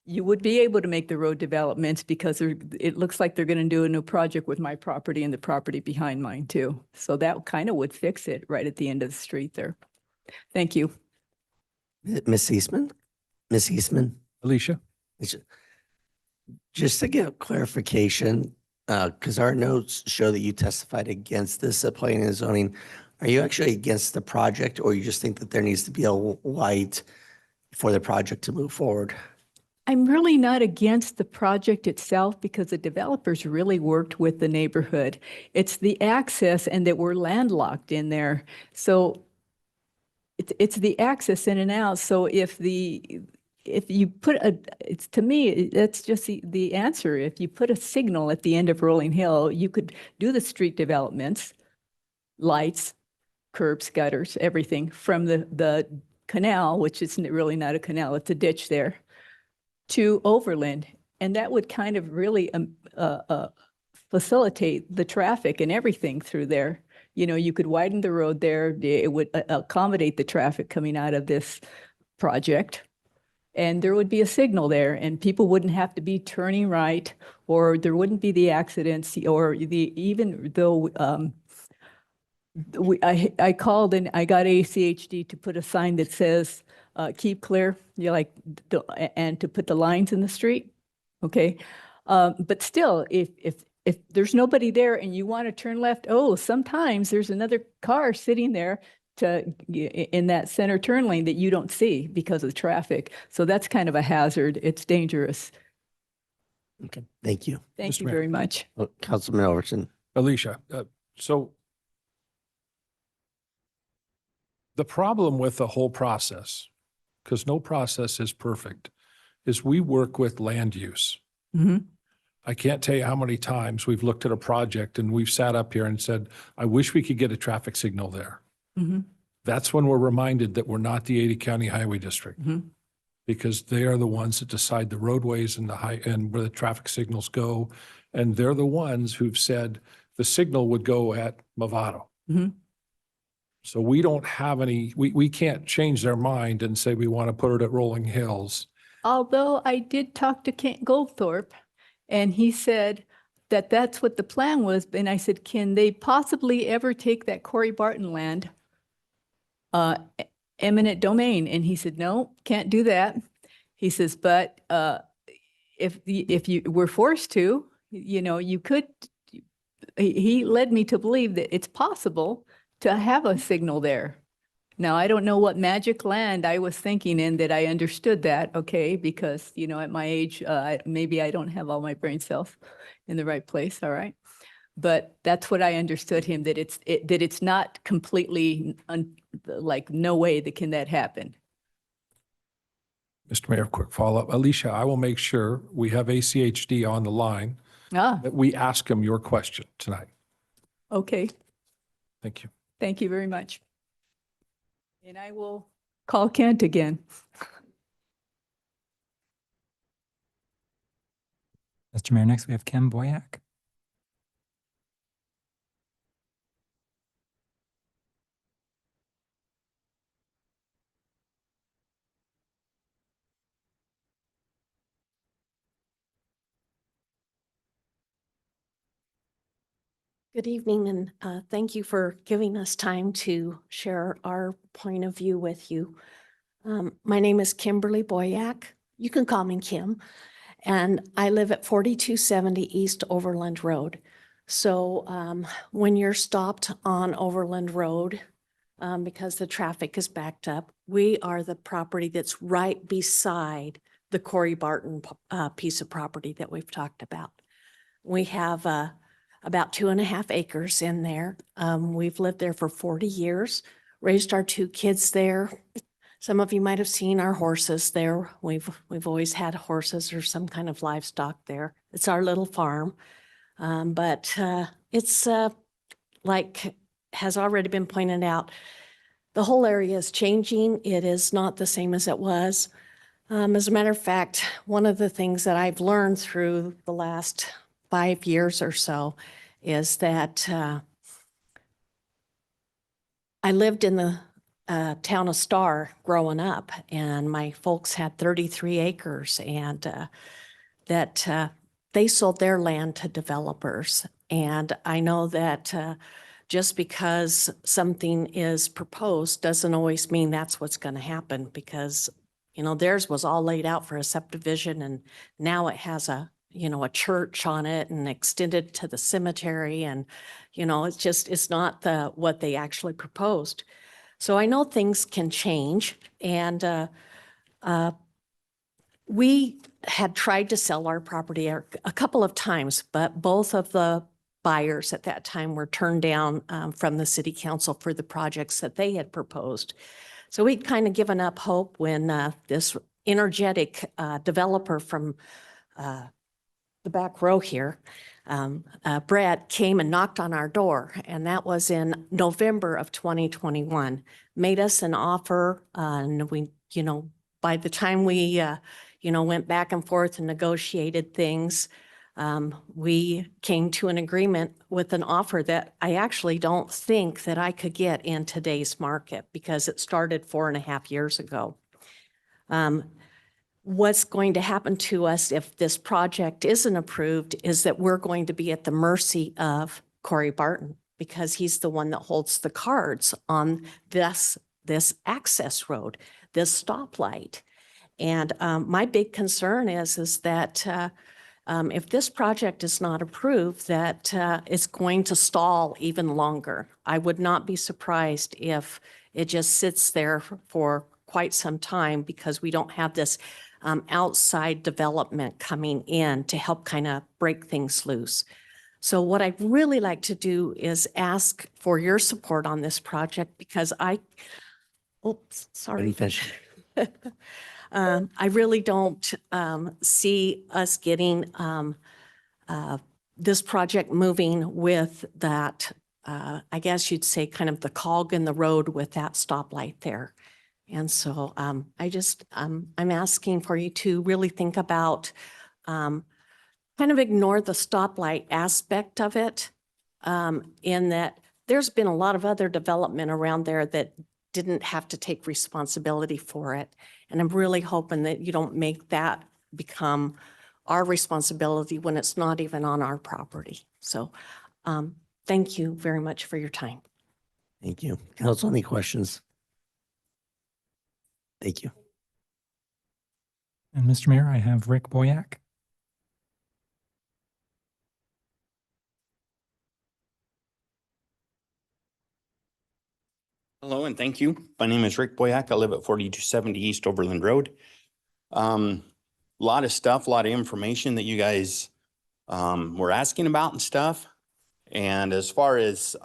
you would be able to make the road developments because it looks like they're going to do a new project with my property and the property behind mine too. So that kind of would fix it right at the end of the street there. Thank you. Ms. Eastman? Ms. Eastman? Alicia? Just to get clarification, because our notes show that you testified against this at planning and zoning. Are you actually against the project, or you just think that there needs to be a light for the project to move forward? I'm really not against the project itself because the developers really worked with the neighborhood. It's the access and that we're landlocked in there. So it's the access in and out. So if you put it's, to me, that's just the answer. If you put a signal at the end of Rolling Hill, you could do the street developments, lights, curbs, gutters, everything from the canal, which is really not a canal, it's a ditch there, to Overland. And that would kind of really facilitate the traffic and everything through there. You could widen the road there. It would accommodate the traffic coming out of this project. And there would be a signal there and people wouldn't have to be turning right, or there wouldn't be the accidents, or even though I called and I got ACHD to put a sign that says, keep clear, and to put the lines in the street. Okay. But still, if there's nobody there and you want to turn left, sometimes there's another car sitting there in that center turn lane that you don't see because of the traffic. So that's kind of a hazard. It's dangerous. Okay, thank you. Thank you very much. Councilman Overton. Alicia, so the problem with the whole process, because no process is perfect, is we work with land use. Mhm. I can't tell you how many times we've looked at a project and we've sat up here and said, I wish we could get a traffic signal there. Mhm. That's when we're reminded that we're not the Ada County Highway District, Mhm. because they are the ones that decide the roadways and and where the traffic signals go. And they're the ones who've said the signal would go at Movado. Mhm. So we don't have we can't change their mind and say we want to put it at Rolling Hills. Although I did talk to Kent Goldthorpe, and he said that that's what the plan was. And I said, can they possibly ever take that Corey Barton land, eminent domain? And he said, no, can't do that. He says, but if you were forced to, you could. He led me to believe that it's possible to have a signal there. Now, I don't know what magic land I was thinking in that I understood that, okay, because, at my age, maybe I don't have all my brain cells in the right place, all right? But that's what I understood him, that it's not completely, like, no way that can that happen. Mr. Mayor, quick follow-up. Alicia, I will make sure we have ACHD on the line, that we ask him your question tonight. Okay, Thank you. thank you very much. And I will call Kent again. Mr. Mayor, next we have Kim Boyack. Good evening, and thank you for giving us time to share our point of view with you. My name is Kimberly Boyack. You can call me Kim, and I live at 4270 East Overland Road. So when you're stopped on Overland Road, because the traffic is backed up. We are the property that's right beside the Corey Barton piece of property that we've talked about. We have about 2.5 acres in there. We've lived there for 40 years, raised our 2 kids there. Some of you might have seen our horses there. We've always had horses or some kind of livestock there. It's our little farm. But it's like has already been pointed out, the whole area is changing. It is not the same as it was. As a matter of fact, one of the things that I've learned through the last 5 years or so is that I lived in the town of Star growing up, and my folks had 33 acres, and that they sold their land to developers. And I know that just because something is proposed doesn't always mean that's what's going to happen, because, you know, theirs was all laid out for a subdivision, and now it has a, you know, a church on it and extended to the cemetery. And, you know, it's not what they actually proposed. So I know things can change, and we had tried to sell our property a couple of times, but both of the buyers at that time were turned down from the city council for the projects that they had proposed. So we'd kind of given up hope when this energetic developer from the back row here, Brett, came and knocked on our door, and that was in November of 2021, made us an offer, and we, you know, by the time we, you know, went back and forth and negotiated things, we came to an agreement with an offer that I actually don't think that I could get in today's market, because it started 4.5 years ago. What's going to happen to us if this project isn't approved is that we're going to be at the mercy of Corey Barton, because he's the one that holds the cards on this access road, this stoplight. And my big concern is that if this project is not approved, that it's going to stall even longer. I would not be surprised if it just sits there for quite some time, because we don't have this outside development coming in to help kind of break things loose. So what I'd really like to do is ask for your support on this project, because oops, sorry. I really don't see us getting this project moving with that, I guess you'd say, kind of the cog in the road with that stoplight there. And so I'm asking for you to really think about, kind of ignore the stoplight aspect of it, in that there's been a lot of other development around there that didn't have to take responsibility for it. And I'm really hoping that you don't make that become our responsibility when it's not even on our property. So thank you very much for your time. Thank you. Council, any questions? Thank you. And Mr. Mayor, I have Rick Boyack. Hello and thank you. My name is Rick Boyack. I live at 4270 East Overland Road. Lot of stuff, a lot of information that you guys were asking about and stuff. And as far as,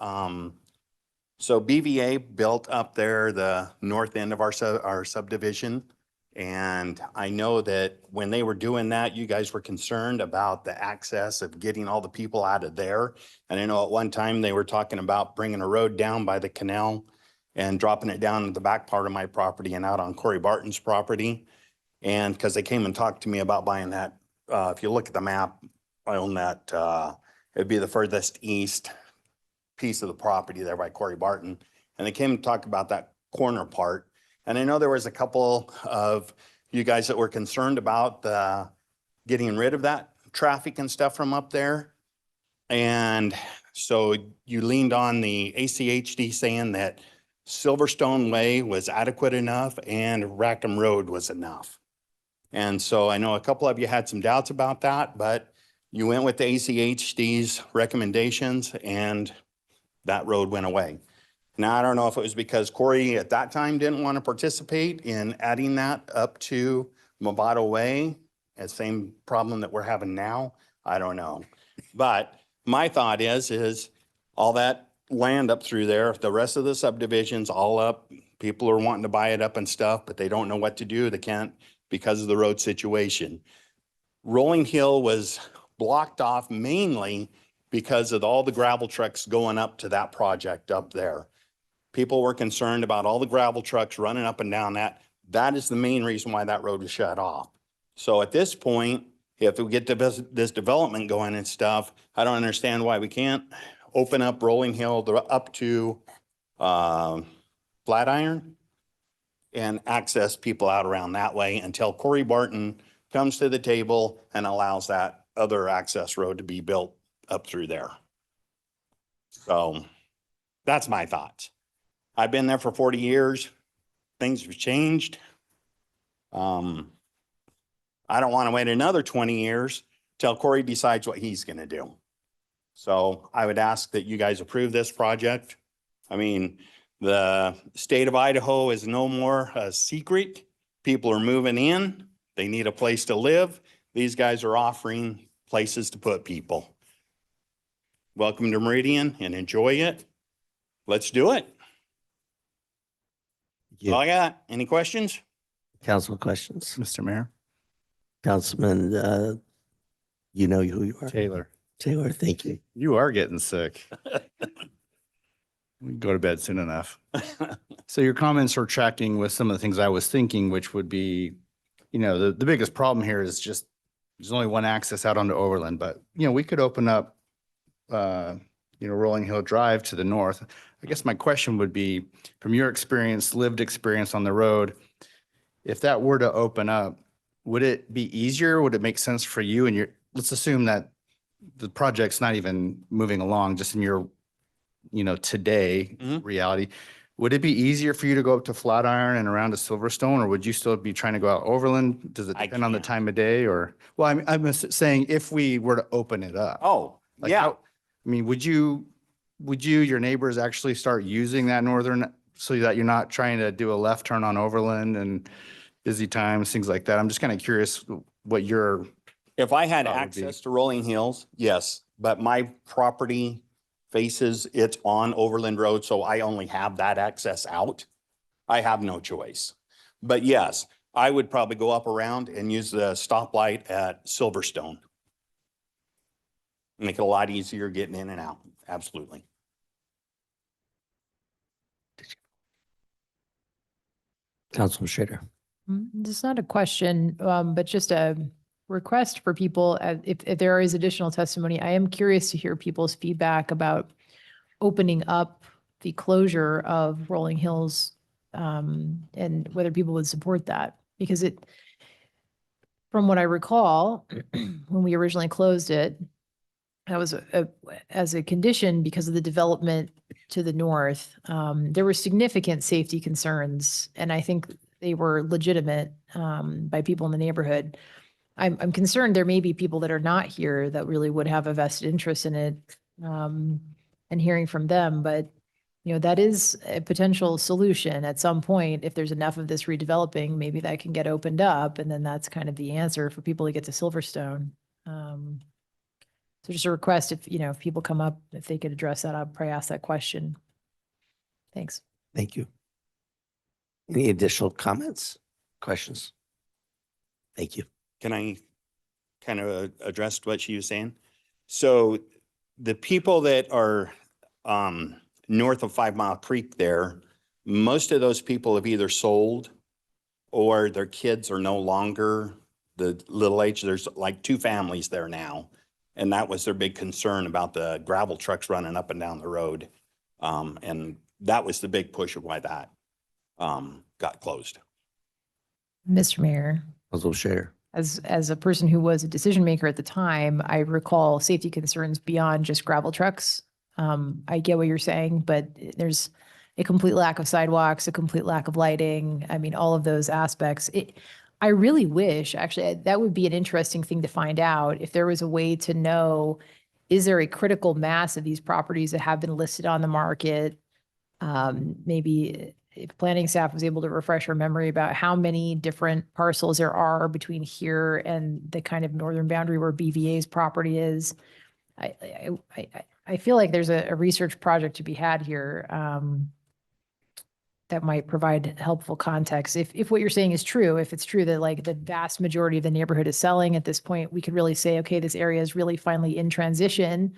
so BVA built up there the north end of our subdivision. And I know that when they were doing that, you guys were concerned about the access of getting all the people out of there. And I know at one time they were talking about bringing a road down by the canal and dropping it down to the back part of my property and out on Corey Barton's property. And because they came and talked to me about buying that, if you look at the map, I own that, it'd be the furthest east piece of the property there by Corey Barton. And they came and talked about that corner part. And I know there was a couple of you guys that were concerned about getting rid of that traffic and stuff from up there. And so you leaned on the ACHD saying that Silverstone Way was adequate enough and Rackham Road was enough. And so I know a couple of you had some doubts about that, but you went with the ACHD's recommendations and that road went away. Now, I don't know if it was because Corey at that time didn't want to participate in adding that up to Movado Way, the same problem that we're having now. I don't know. But my thought is all that land up through there, the rest of the subdivisions all up, people are wanting to buy it up and stuff, but they don't know what to do. They can't because of the road situation. Rolling Hill was blocked off mainly because of all the gravel trucks going up to that project up there. People were concerned about all the gravel trucks running up and down that. That is the main reason why that road was shut off. So at this point, if we get this development going and stuff, I don't understand why we can't open up Rolling Hill up to Flatiron and access people out around that way until Corey Barton comes to the table and allows that other access road to be built up through there. So that's my thoughts. I've been there for 40 years. Things have changed. I don't want to wait another 20 years till Corey decides what he's going to do. So I would ask that you guys approve this project. I mean, the state of Idaho is no more a secret. People are moving in. They need a place to live. These guys are offering places to put people. Welcome to Meridian and enjoy it. Let's do it. All I got. Any questions? Council questions? Mr. Mayor. Councilman, you know who you are? Taylor. Taylor, thank you. You are getting sick. We can go to bed soon enough. So your comments are tracking with some of the things I was thinking, which would be, you know, the biggest problem here is just there's only one access out onto Overland, but you know, we could open up, Rolling Hill Drive to the north. I guess my question would be, from your experience, lived experience on the road, if that were to open up, would it be easier? Would it make sense for you and let's assume that the project's not even moving along, just in your, today reality. Would it be easier for you to go up to Flatiron and around to Silverstone, or would you still be trying to go out Overland? Does it depend on the time of day or, well, I'm saying if we were to open it up. Oh, Like yeah. how- I mean, would you, your neighbors actually start using that northern so that you're not trying to do a left turn on Overland and busy times, things like that? I'm just kind of curious what your, If I had thought would be. access to Rolling Hills, yes, but my property faces, it's on Overland Road, so I only have that access out. I have no choice. But yes, I would probably go up around and use the stoplight at Silverstone. Make it a lot easier getting in and out. Absolutely. Councilman Schrader. It's not a question, but just a request for people. If there is additional testimony, I am curious to hear people's feedback about opening up the closure of Rolling Hills, and whether people would support that. Because from what I recall, when we originally closed it, that was as a condition because of the development to the north. There were significant safety concerns, and I think they were legitimate by people in the neighborhood. I'm concerned there may be people that are not here that really would have a vested interest in it, and hearing from them. But that is a potential solution at some point. If there's enough of this redeveloping, maybe that can get opened up, and then that's kind of the answer for people to get to Silverstone. So just a request, if people come up, if they could address that, I'll probably ask that question. Thanks. Thank you. Any additional comments, questions? Thank you. Can I kind of address what she was saying? So the people that are north of 5 Mile Creek there, most of those people have either sold or their kids are no longer the little age. There's like 2 families there now. And that was their big concern about the gravel trucks running up and down the road. And that was the big push of why that got closed. Mr. Mayor, Councilman Schrader. as a person who was a decision maker at the time, I recall safety concerns beyond just gravel trucks. I get what you're saying, but there's a complete lack of sidewalks, a complete lack of lighting. I mean, all of those aspects. I really wish, actually, that would be an interesting thing to find out, if there was a way to know, is there a critical mass of these properties that have been listed on the market? Maybe if planning staff was able to refresh our memory about how many different parcels there are between here and the kind of northern boundary where BVA's property is. I feel like there's a research project to be had here that might provide helpful context. If what you're saying is true, if it's true that like the vast majority of the neighborhood is selling at this point, we could really say, okay, this area is really finally in transition.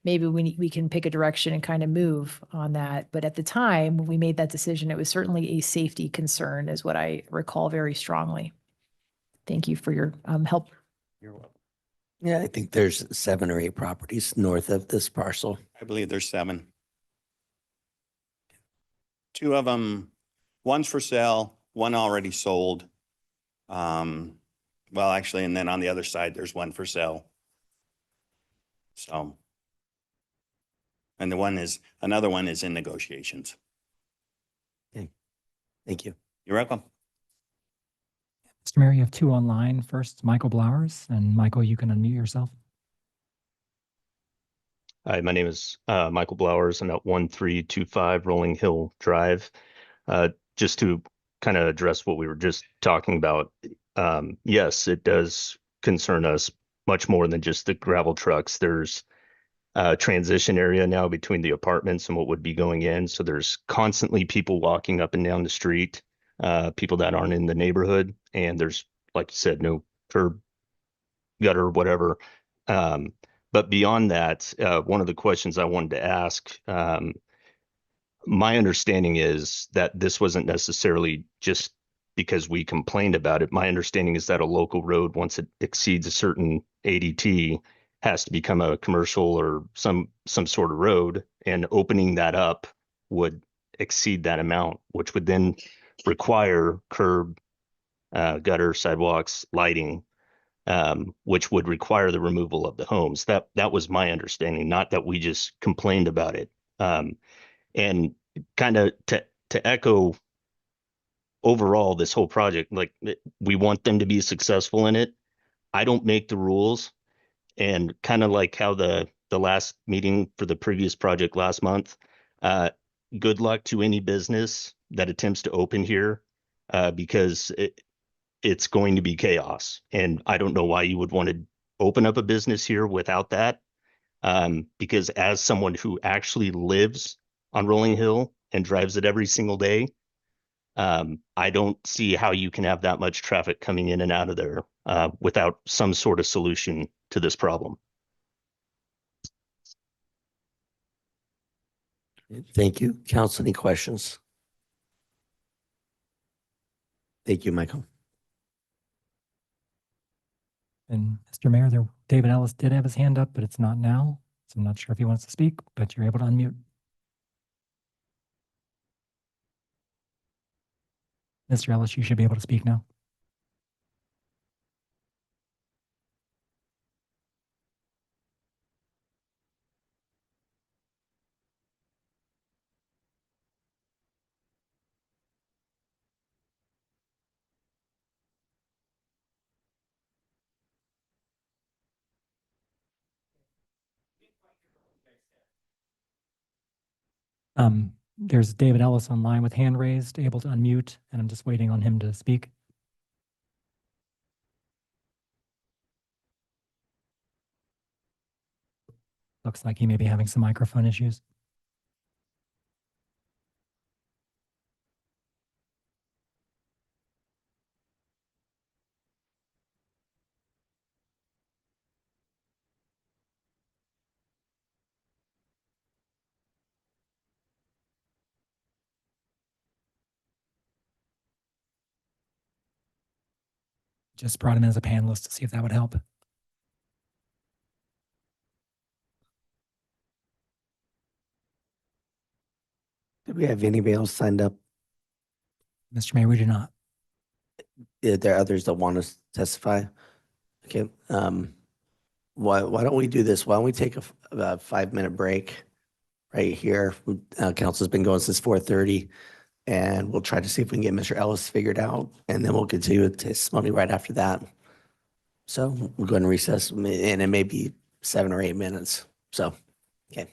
Maybe we can pick a direction and kind of move on that. But at the time when we made that decision, it was certainly a safety concern, is what I recall very strongly. Thank you for your help. You're welcome. Yeah, I think there's 7 or 8 properties north of this parcel. I believe there's 7. 2 of them, one's for sale, one already sold. Well, actually, and then on the other side, there's one for sale. So, and another one is in negotiations. Okay. Thank you. You're welcome. Mr. Mayor, you have 2 online. First, Michael Blowers, and Michael, you can unmute yourself. Hi, my name is Michael Blowers. I'm at 1325 Rolling Hill Drive. Just to kind of address what we were just talking about, yes, it does concern us much more than just the gravel trucks. There's a transition area now between the apartments and what would be going in. So there's constantly people walking up and down the street, people that aren't in the neighborhood. And there's, like you said, no curb, gutter, whatever. But beyond that, one of the questions I wanted to ask, my understanding is that this wasn't necessarily just because we complained about it. My understanding is that a local road, once it exceeds a certain ADT, has to become a commercial or some sort of road, and opening that up would exceed that amount, which would then require curb, gutter, sidewalks, lighting, which would require the removal of the homes. That was my understanding, not that we just complained about it. And kind of to echo overall this whole project, like we want them to be successful in it. I don't make the rules, and kind of like how the last meeting for the previous project last month, good luck to any business that attempts to open here, because it's going to be chaos. And I don't know why you would want to open up a business here without that. Because as someone who actually lives on Rolling Hill and drives it every single day, I don't see how you can have that much traffic coming in and out of there without some sort of solution to this problem. Thank you. Council, any questions? Thank you, Michael. And Mr. Mayor, David Ellis did have his hand up, but it's not now. So I'm not sure if he wants to speak, but you're able to unmute. Mr. Ellis, you should be able to speak now. There's David Ellis online with hand raised, able to unmute, and I'm just waiting on him to speak. Looks like he may be having some microphone issues. Just brought him in as a panelist to see if that would help. Do we have anybody else signed up? Mr. Mayor, we do not. Are there others that want to testify? Okay. Why don't we do this? Why don't we take a 5-minute break right here? Council's been going since 4:30, and we'll try to see if we can get Mr. Ellis figured out, and then we'll continue with testimony right after that. So we'll go ahead and recess, and it may be 7 or 8 minutes. So, okay.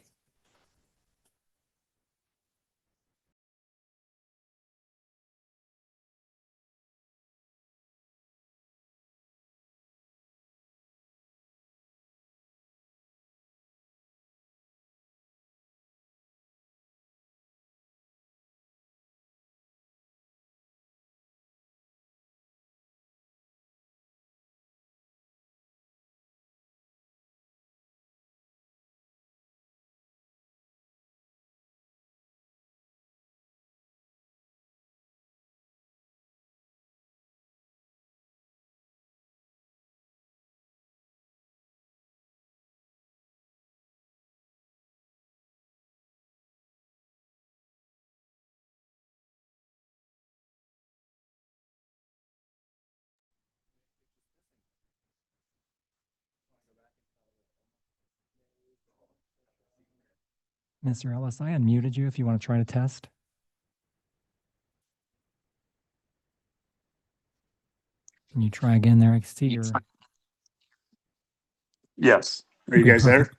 Mr. Ellis, I unmuted you if you want to try to test. Can you try again there? I can see your. Yes. Are you Okay, guys there? perfect.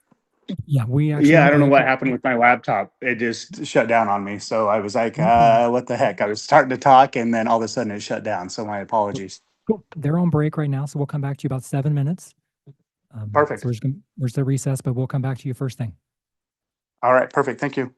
Yeah, we actually. Yeah, I have don't know a- what happened with my laptop. It just shut down on me. So I was like, No problem. what the heck? I was starting to talk and then all of a sudden it shut down. So my apologies. Cool. They're on break right now, so we'll come back to you about 7 minutes. Perfect. So we're still recess, but we'll come back to you first thing. All right. Perfect. Thank you.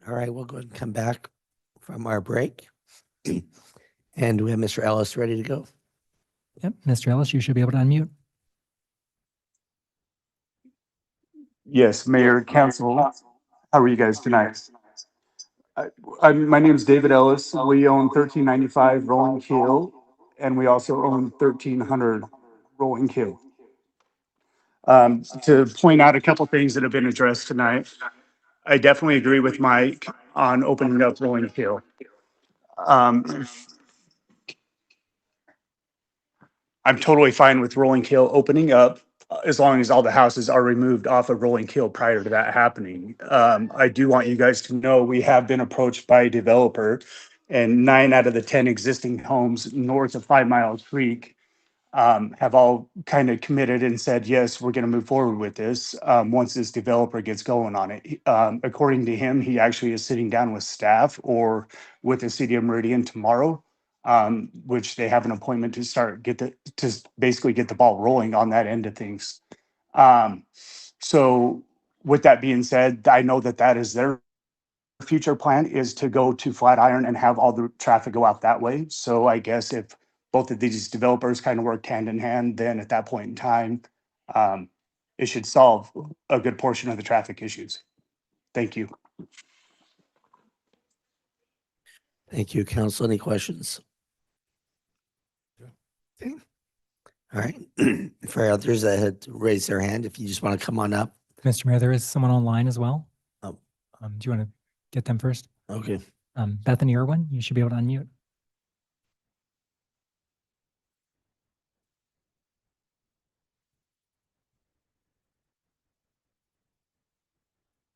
All right, we'll go ahead and come back from our break. And we have Mr. Ellis ready to go. Yep, Mr. Ellis, you should be able to unmute. Yes, Mayor, Council, how are you guys tonight? My name's David Ellis. We own 1395 Rolling Hill, and we also own 1300 Rolling Hill. To point out a couple things that have been addressed tonight, I definitely agree with Mike on opening up Rolling Hill. I'm totally fine with Rolling Hill opening up as long as all the houses are removed off of Rolling Hill prior to that happening. I do want you guys to know we have been approached by a developer, and 9 out of the 10 existing homes north of 5 Mile Creek have all kind of committed and said, yes, we're going to move forward with this once this developer gets going on it. According to him, he actually is sitting down with staff or with the city of Meridian tomorrow, which they have an appointment to to basically get the ball rolling on that end of things. So with that being said, I know that that is their future plan, is to go to Flatiron and have all the traffic go out that way. So I guess if both of these developers kind of worked hand in hand, then at that point in time, it should solve a good portion of the traffic issues. Thank you. Thank you, council. Any questions? Okay. All right. For others that had raised their hand, if you just want to come on up. Mr. Mayor, there is someone online as well. Oh. Do you want to get them first? Okay. Bethany Irwin, you should be able to unmute.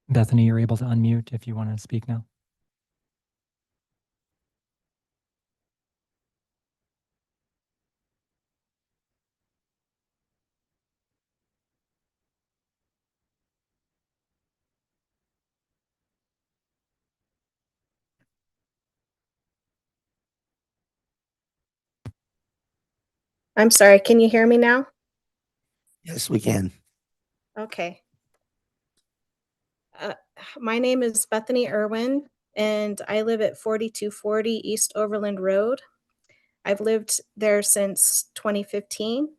Bethany, you're able to unmute if you want to speak now. I'm sorry, can you hear me now? Yes, we can. Okay. My name is Bethany Irwin, and I live at 4240 East Overland Road. I've lived there since 2015,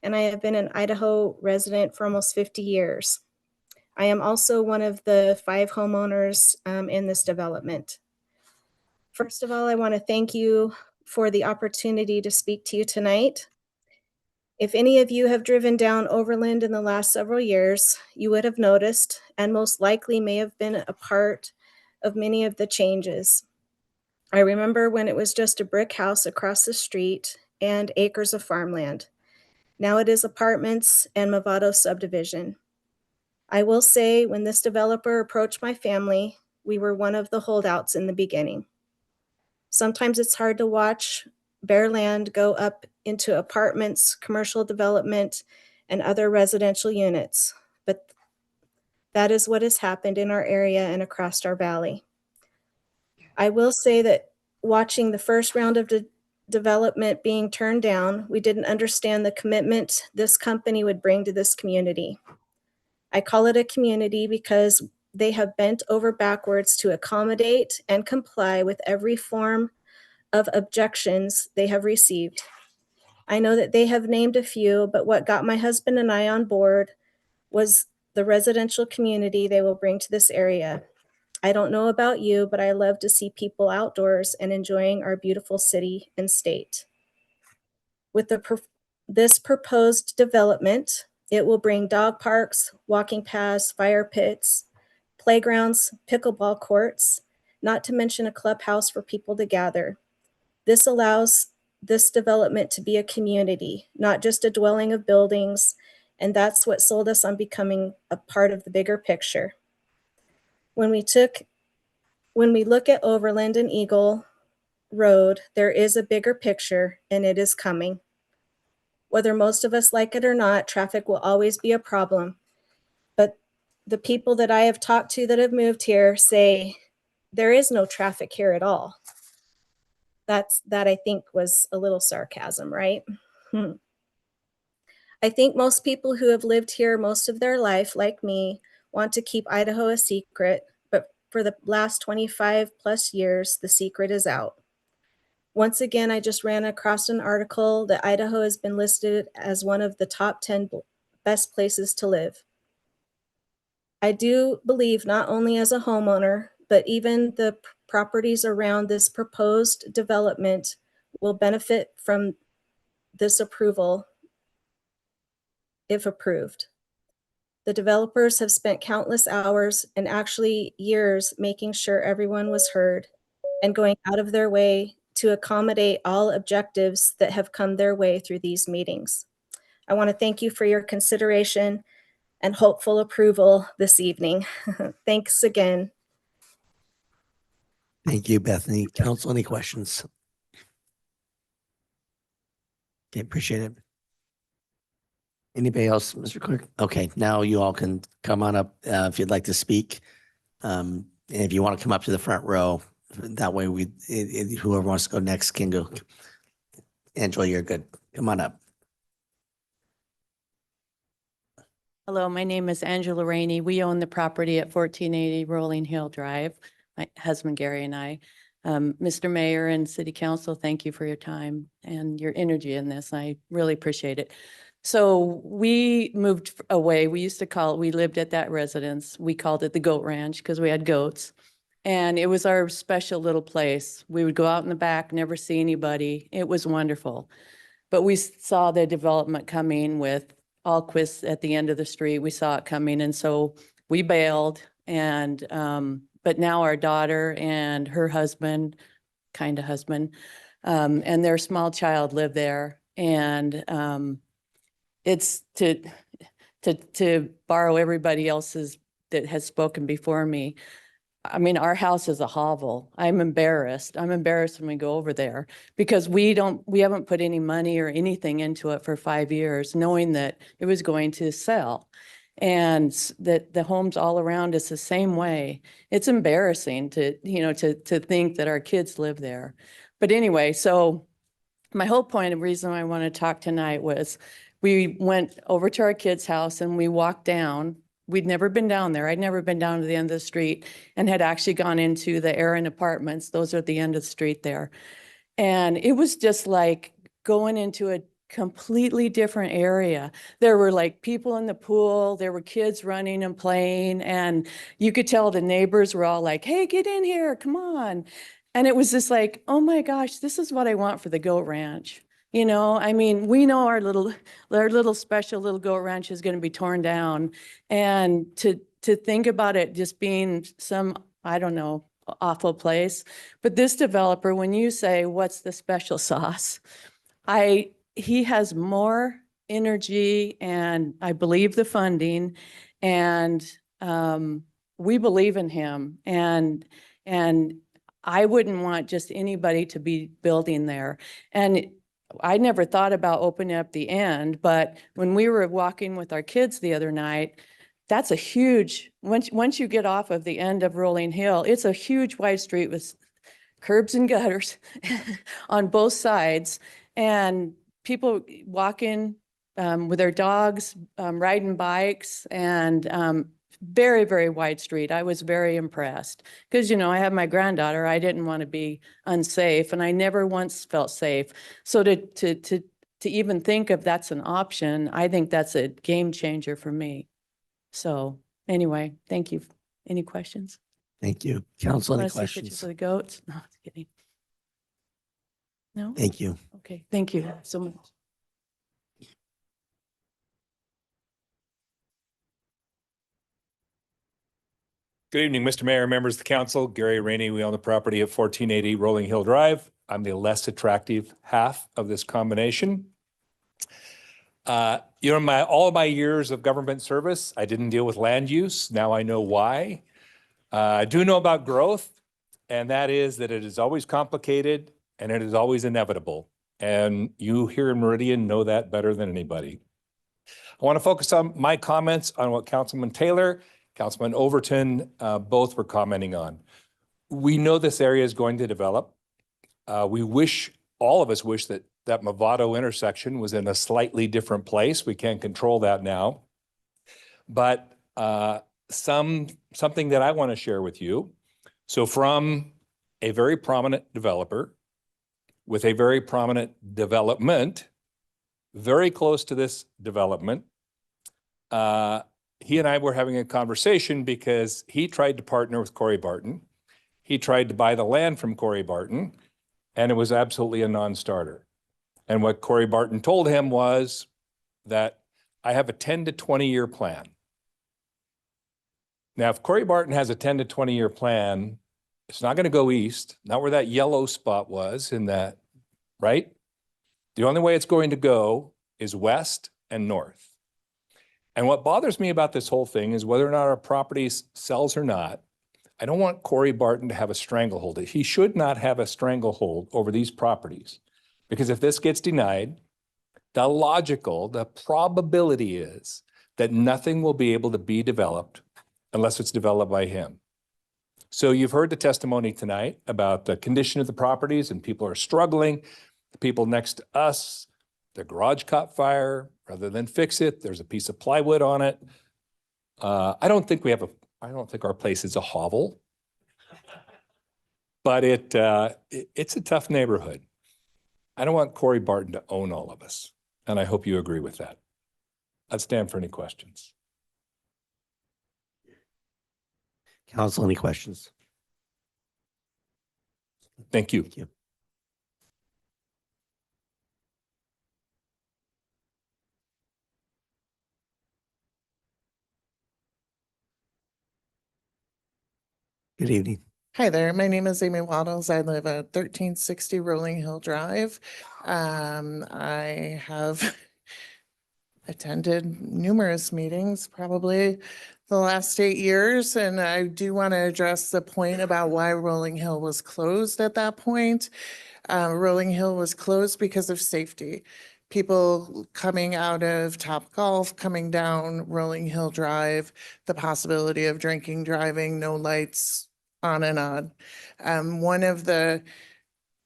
and I have been an Idaho resident for almost 50 years. I am also one of the 5 homeowners in this development. First of all, I want to thank you for the opportunity to speak to you tonight. If any of you have driven down Overland in the last several years, you would have noticed, and most likely may have been a part of many of the changes. I remember when it was just a brick house across the street and acres of farmland. Now it is apartments and Movado subdivision. I will say, when this developer approached my family, we were one of the holdouts in the beginning. Sometimes it's hard to watch bare land go up into apartments, commercial development, and other residential units, but that is what has happened in our area and across our valley. I will say that watching the first round of development being turned down, we didn't understand the commitment this company would bring to this community. I call it a community because they have bent over backwards to accommodate and comply with every form of objections they have received. I know that they have named a few, but what got my husband and I on board was the residential community they will bring to this area. I don't know about you, but I love to see people outdoors and enjoying our beautiful city and state. With this proposed development, it will bring dog parks, walking paths, fire pits, playgrounds, pickleball courts, not to mention a clubhouse for people to gather. This allows this development to be a community, not just a dwelling of buildings, and that's what sold us on becoming a part of the bigger picture. When we look at Overland and Eagle Road, there is a bigger picture, and it is coming. Whether most of us like it or not, traffic will always be a problem. But the people that I have talked to that have moved here say there is no traffic here at all. That I think was a little sarcasm, right? I think most people who have lived here most of their life, like me, want to keep Idaho a secret, but for the last 25 plus years, the secret is out. Once again, I just ran across an article that Idaho has been listed as one of the top 10 best places to live. I do believe not only as a homeowner, but even the properties around this proposed development will benefit from this approval if approved. The developers have spent countless hours and actually years making sure everyone was heard and going out of their way to accommodate all objectives that have come their way through these meetings. I want to thank you for your consideration and hopeful approval this evening. Thanks again. Thank you, Bethany. Council, any questions? Okay, appreciate it. Anybody else, Mr. Clerk? Okay, now you all can come on up if you'd like to speak. And if you want to come up to the front row, that way whoever wants to go next can go. Angela, you're good. Come on up. Hello, my name is Angela Rainey. We own the property at 1480 Rolling Hill Drive, my husband Gary and I. Mr. Mayor and City Council, thank you for your time and your energy in this. I really appreciate it. So we moved away. We lived at that residence. We called it the Goat Ranch because we had goats. And it was our special little place. We would go out in the back, never see anybody. It was wonderful. But we saw the development coming with Alquist at the end of the street. We saw it coming. And so we bailed. And but now our daughter and her husband, kind of husband, and their small child live there. And it's to borrow everybody else's that has spoken before me. I mean, our house is a hovel. I'm embarrassed. I'm embarrassed when we go over there because we haven't put any money or anything into it for 5 years, knowing that it was going to sell and that the homes all around us the same way. It's embarrassing to think that our kids live there. But anyway, so my whole point and reason I want to talk tonight was we went over to our kids' house and we walked down. We'd never been down there. I'd never been down to the end of the street and had actually gone into the Aaron Apartments. Those are at the end of the street there. And it was just like going into a completely different area. There were like people in the pool, there were kids running and playing, and you could tell the neighbors were all like, hey, get in here, come on. And it was just like, oh my gosh, this is what I want for the Goat Ranch. You know, I mean, we know our little special little goat ranch is going to be torn down. And to think about it just being some, I don't know, awful place. But this developer, when you say, what's the special sauce? He has more energy and I believe the funding and we believe in him. And I wouldn't want just anybody to be building there. And I never thought about opening up the end, but when we were walking with our kids the other night, that's a huge, once you get off of the end of Rolling Hill, it's a huge wide street with curbs and gutters on both sides and people walking with their dogs, riding bikes and very, very wide street. I was very impressed because, I have my granddaughter. I didn't want to be unsafe and I never once felt safe. So to even think of that's an option, I think that's a game changer for me. So anyway, thank you. Any questions? Thank you. Council, any Want to see pictures questions? of the goats? No, just kidding. No? Thank you. Okay, thank you so much. Good evening, Mr. Mayor, members of the council. Gary Rainey, we own the property at 1480 Rolling Hill Drive. I'm the less attractive half of this combination. All of my years of government service, I didn't deal with land use. Now I know why. I do know about growth, and that is that it is always complicated and it is always inevitable. And you here in Meridian know that better than anybody. I want to focus on my comments on what Councilman Taylor, Councilman Overton, both were commenting on. We know this area is going to develop. All of us wish that Movado intersection was in a slightly different place. We can't control that now. But something that I want to share with you So from a very prominent developer with a very prominent development, very close to this development, he and I were having a conversation because he tried to partner with Corey Barton. He tried to buy the land from Corey Barton, and it was absolutely a non-starter. And what Corey Barton told him was that I have a 10 to 20-year plan. Now, if Corey Barton has a 10 to 20-year plan, it's not going to go east, not where that yellow spot was in that, right? The only way it's going to go is west and north. And what bothers me about this whole thing is whether or not our property sells or not, I don't want Corey Barton to have a stranglehold. He should not have a stranglehold over these properties. Because if this gets denied, the probability is that nothing will be able to be developed unless it's developed by him. So you've heard the testimony tonight about the condition of the properties and people are struggling. The people next to us, their garage caught fire. Rather than fix it, there's a piece of plywood on it. I don't think our place is a hovel, but it's a tough neighborhood. I don't want Corey Barton to own all of us, and I hope you agree with that. I'd stand for any questions. Council, any questions? Thank you. Thank you. Good evening. Hi there, my name is Amy Waddles. I live at 1360 Rolling Hill Drive. I have attended numerous meetings, probably the last 8 years, and I do want to address the point about why Rolling Hill was closed at that point. Rolling Hill was closed because of safety. People coming out of Topgolf, coming down Rolling Hill Drive, the possibility of drinking, driving, no lights, on and on. One of the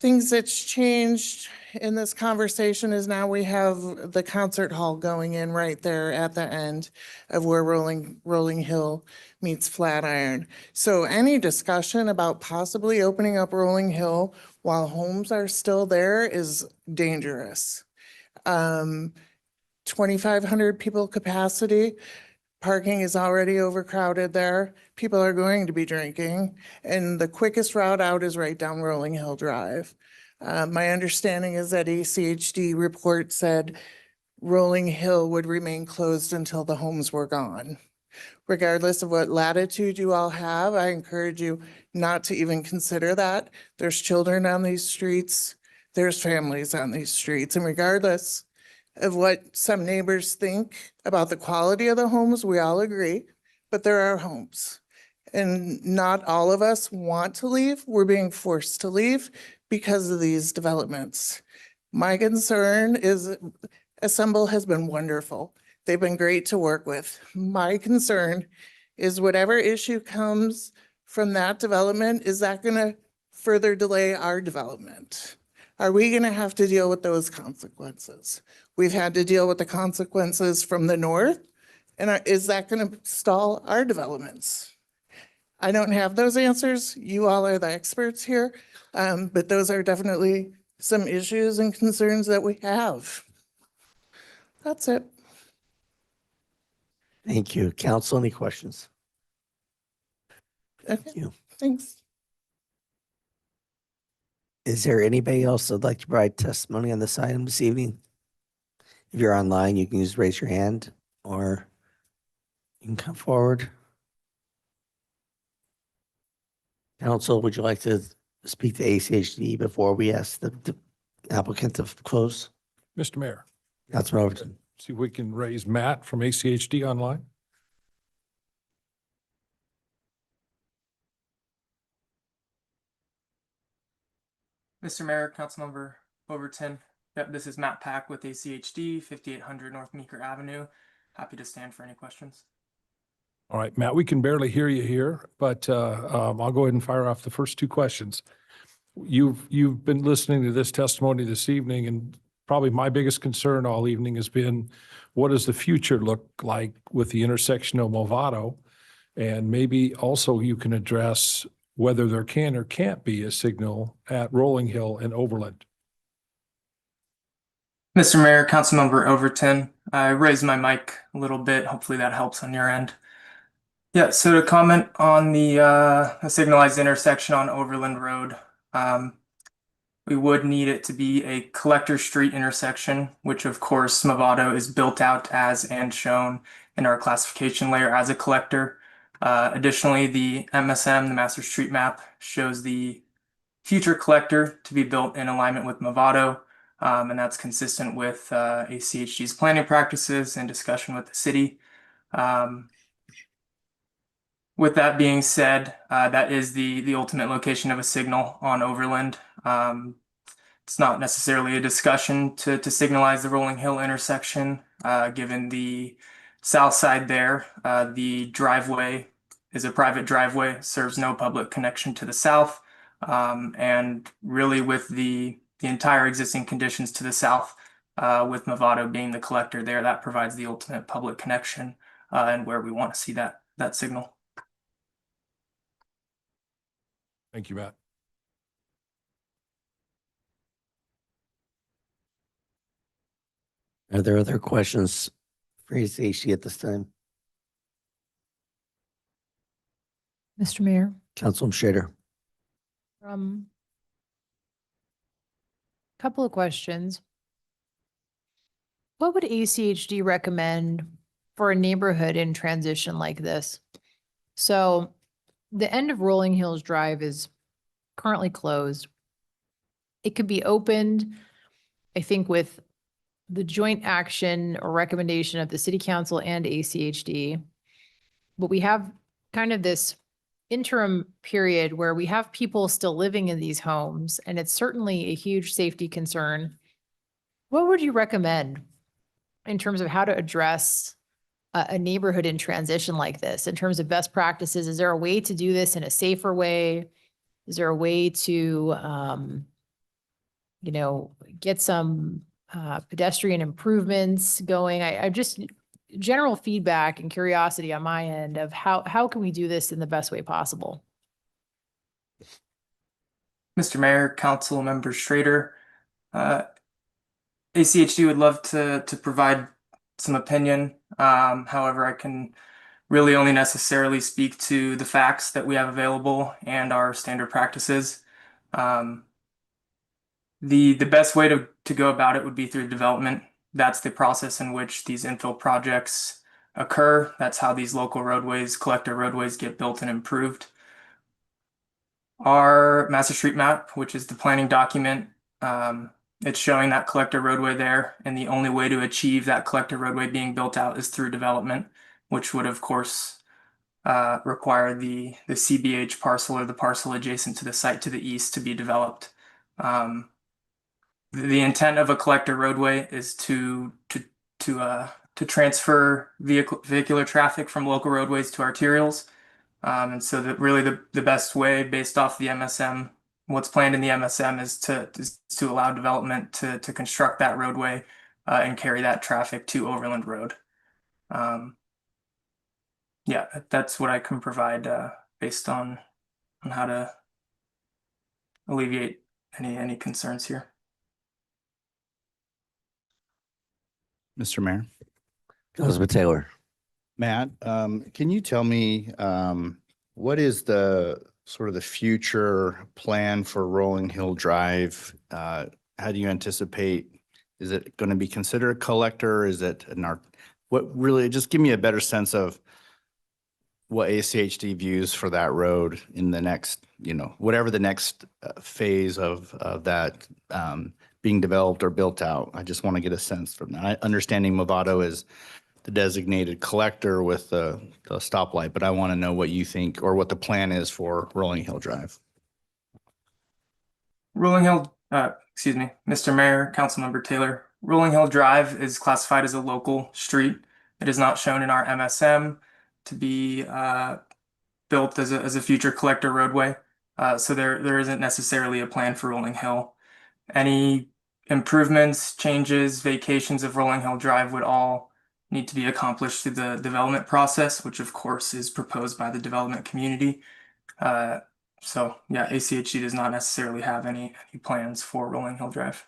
things that's changed in this conversation is now we have the concert hall going in right there at the end of where Rolling Hill meets Flatiron. So any discussion about possibly opening up Rolling Hill while homes are still there is dangerous. 2,500 people capacity. Parking is already overcrowded there. People are going to be drinking, and the quickest route out is right down Rolling Hill Drive. My understanding is that ACHD report said Rolling Hill would remain closed until the homes were gone. Regardless of what latitude you all have, I encourage you not to even consider that. There's children on these streets, there's families on these streets, and regardless of what some neighbors think about the quality of the homes, we all agree, but there are homes. And not all of us want to leave. We're being forced to leave because of these developments. My concern is Assemble has been wonderful. They've been great to work with. My concern is whatever issue comes from that development, is that going to further delay our development? Are we going to have to deal with those consequences? We've had to deal with the consequences from the north, and is that going to stall our developments? I don't have those answers. You all are the experts here, but those are definitely some issues and concerns that we have. That's it. Thank you. Council, any questions? Okay. Thank you. Thanks. Is there anybody else that'd like to provide testimony on this item this evening? If you're online, you can just raise your hand or you can come forward. Council, would you like to speak to ACHD before we ask the applicant to close? Mr. Mayor, Councilman Overton. see if we can raise Matt from ACHD online. Mr. Mayor, Councilmember Overton. Yep, this is Matt Pack with ACHD, 5800 North Meeker Avenue. Happy to stand for any questions. All right, Matt, we can barely hear you here, but I'll go ahead and fire off the first two questions. You've been listening to this testimony this evening, and probably my biggest concern all evening has been, what does the future look like with the intersection of Movado? And maybe also you can address whether there can or can't be a signal at Rolling Hill and Overland. Mr. Mayor, Councilmember Overton, I raised my mic a little bit. Hopefully that helps on your end. Yeah, so to comment on the signalized intersection on Overland Road, we would need it to be a collector street intersection, which of course Movado is built out as and shown in our classification layer as a collector. Additionally, the MSM, the master street map, shows the future collector to be built in alignment with Movado, and that's consistent with ACHD's planning practices and discussion with the city. With that being said, that is the ultimate location of a signal on Overland. It's not necessarily a discussion to signalize the Rolling Hill intersection, given the south side there. The driveway is a private driveway, serves no public connection to the south. And really with the entire existing conditions to the south, with Movado being the collector there, that provides the ultimate public connection and where we want to see that signal. Thank you, Matt. Are there other questions for ACHD at this time? Mr. Mayor, Councilman Schrader. Couple of questions. What would ACHD recommend for a neighborhood in transition like this? So the end of Rolling Hills Drive is currently closed. It could be opened, I think, with the joint action or recommendation of the city council and ACHD. But we have kind of this interim period where we have people still living in these homes, and it's certainly a huge safety concern. What would you recommend in terms of how to address a neighborhood in transition like this, in terms of best practices? Is there a way to do this in a safer way? Is there a way to, get some pedestrian improvements going? I just, general feedback and curiosity on my end of how can we do this in the best way possible? Mr. Mayor, Council Member Schrader, ACHD would love to provide some opinion. However, I can really only necessarily speak to the facts that we have available and our standard practices. The best way to go about it would be through development. That's the process in which these infill projects occur. That's how these local roadways, collector roadways, get built and improved. Our master street map, which is the planning document, it's showing that collector roadway there, and the only way to achieve that collector roadway being built out is through development, which would of course require the CBH parcel or the parcel adjacent to the site to the east to be developed. The intent of a collector roadway is to transfer vehicular traffic from local roadways to arterials. And so that really the best way based off the MSM, what's planned in the MSM is to allow development to construct that roadway and carry that traffic to Overland Road. Yeah, that's what I can provide based on how to alleviate any concerns here. Mr. Mayor. Councilman Taylor. Matt, can you tell me what is the sort of the future plan for Rolling Hill Drive? How do you anticipate? Is it going to be considered a collector? Is it what really, just give me a better sense of what ACHD views for that road in the next, whatever the next phase of that being developed or built out. I just want to get a sense from that. Understanding Movado is the designated collector with the stoplight, but I want to know what you think or what the plan is for Rolling Hill Drive. Mr. Mayor, Councilmember Taylor, Rolling Hill Drive is classified as a local street. It is not shown in our MSM to be built as a future collector roadway. So there isn't necessarily a plan for Rolling Hill. Any improvements, changes, vacations of Rolling Hill Drive would all need to be accomplished through the development process, which of course is proposed by the development community. So yeah, ACHD does not necessarily have any plans for Rolling Hill Drive.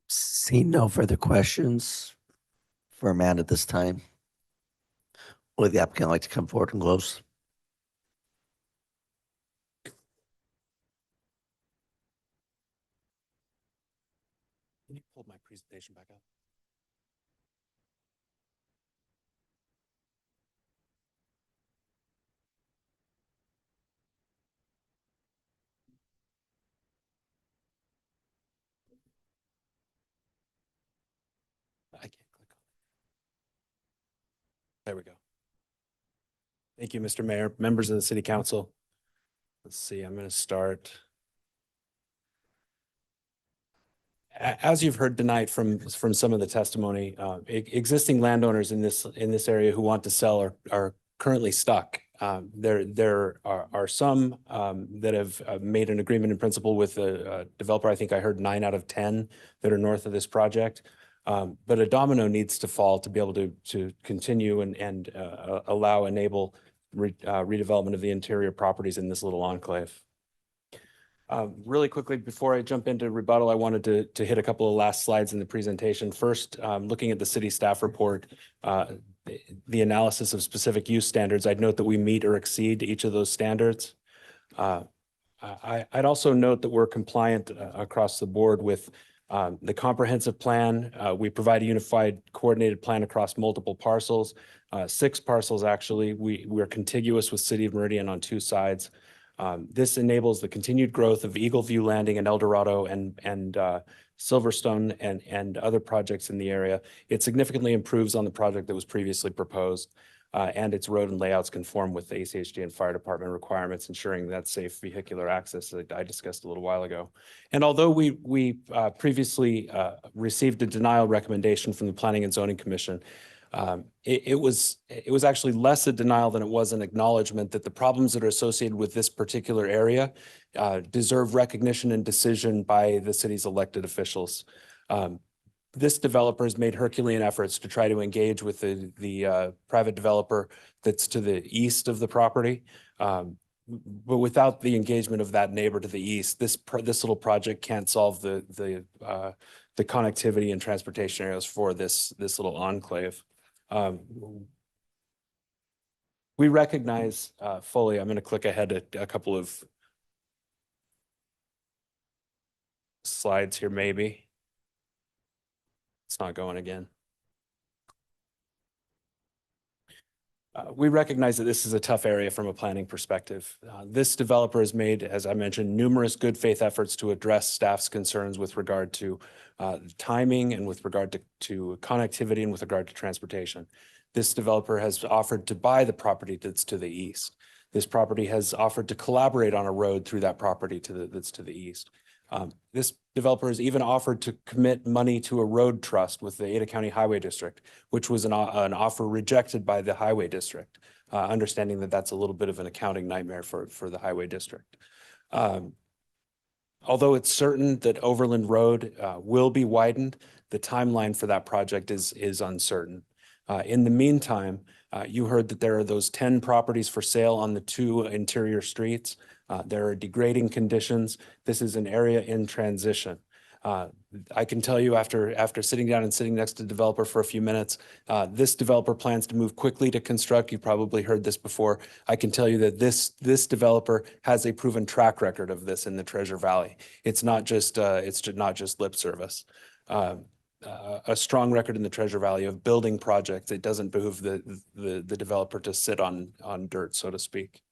Seeing no further questions for Amanda at this time, would the applicant like to come forward and close? Can you pull my presentation back up? I can't click on it. There we go. Thank you, Mr. Mayor, members of the City Council. Let's see, I'm going to start. As you've heard tonight from some of the testimony, existing landowners in this area who want to sell are currently stuck. There are some that have made an agreement in principle with a developer. I think I heard 9 out of 10 that are north of this project. But a domino needs to fall to be able to continue and enable redevelopment of the interior properties in this little enclave. Really quickly, before I jump into rebuttal, I wanted to hit a couple of last slides in the presentation. First, looking at the city staff report, the analysis of specific use standards, I'd note that we meet or exceed each of those standards. I'd also note that we're compliant across the board with the comprehensive plan. We provide a unified coordinated plan across multiple parcels, 6 parcels actually. We're contiguous with City of Meridian on 2 sides. This enables the continued growth of Eagle View Landing and El Dorado and Silverstone and other projects in the area. It significantly improves on the project that was previously proposed, and its road and layouts conform with the ACHD and fire department requirements, ensuring that safe vehicular access that I discussed a little while ago. And although we previously received a denial recommendation from the Planning and Zoning Commission, it was actually less a denial than it was an acknowledgement that the problems that are associated with this particular area deserve recognition and decision by the city's elected officials. This developer has made Herculean efforts to try to engage with the private developer that's to the east of the property. But without the engagement of that neighbor to the east, this little project can't solve the connectivity and transportation areas for this little enclave. We recognize fully, I'm going to click ahead a couple of slides here, maybe. It's not going again. We recognize that this is a tough area from a planning perspective. This developer has made, as I mentioned, numerous good faith efforts to address staff's concerns with regard to timing and with regard to connectivity and with regard to transportation. This developer has offered to buy the property that's to the east. This property has offered to collaborate on a road through that property that's to the east. This developer has even offered to commit money to a road trust with the Ada County Highway District, which was an offer rejected by the Highway District, understanding that that's a little bit of an accounting nightmare for the Highway District. Although it's certain that Overland Road will be widened, the timeline for that project is uncertain. In the meantime, you heard that there are those 10 properties for sale on the 2 interior streets. There are degrading conditions. This is an area in transition. I can tell you after sitting down and sitting next to the developer for a few minutes, this developer plans to move quickly to construct. You've probably heard this before. I can tell you that this developer has a proven track record of this in the Treasure Valley. It's not just lip service. A strong record in the Treasure Valley of building projects. It doesn't behoove the developer to sit on dirt, so to speak.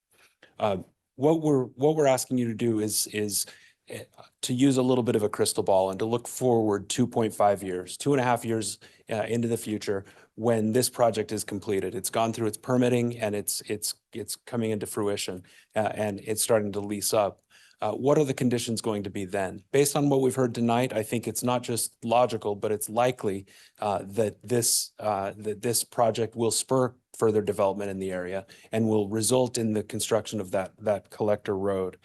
What we're asking you to do is to use a little bit of a crystal ball and to look forward 2.5 years, 2.5 years into the future when this project is completed. It's gone through its permitting and it's coming into fruition and it's starting to lease up. What are the conditions going to be then? Based on what we've heard tonight, I think it's not just logical, but it's likely that this project will spur further development in the area and will result in the construction of that collector road.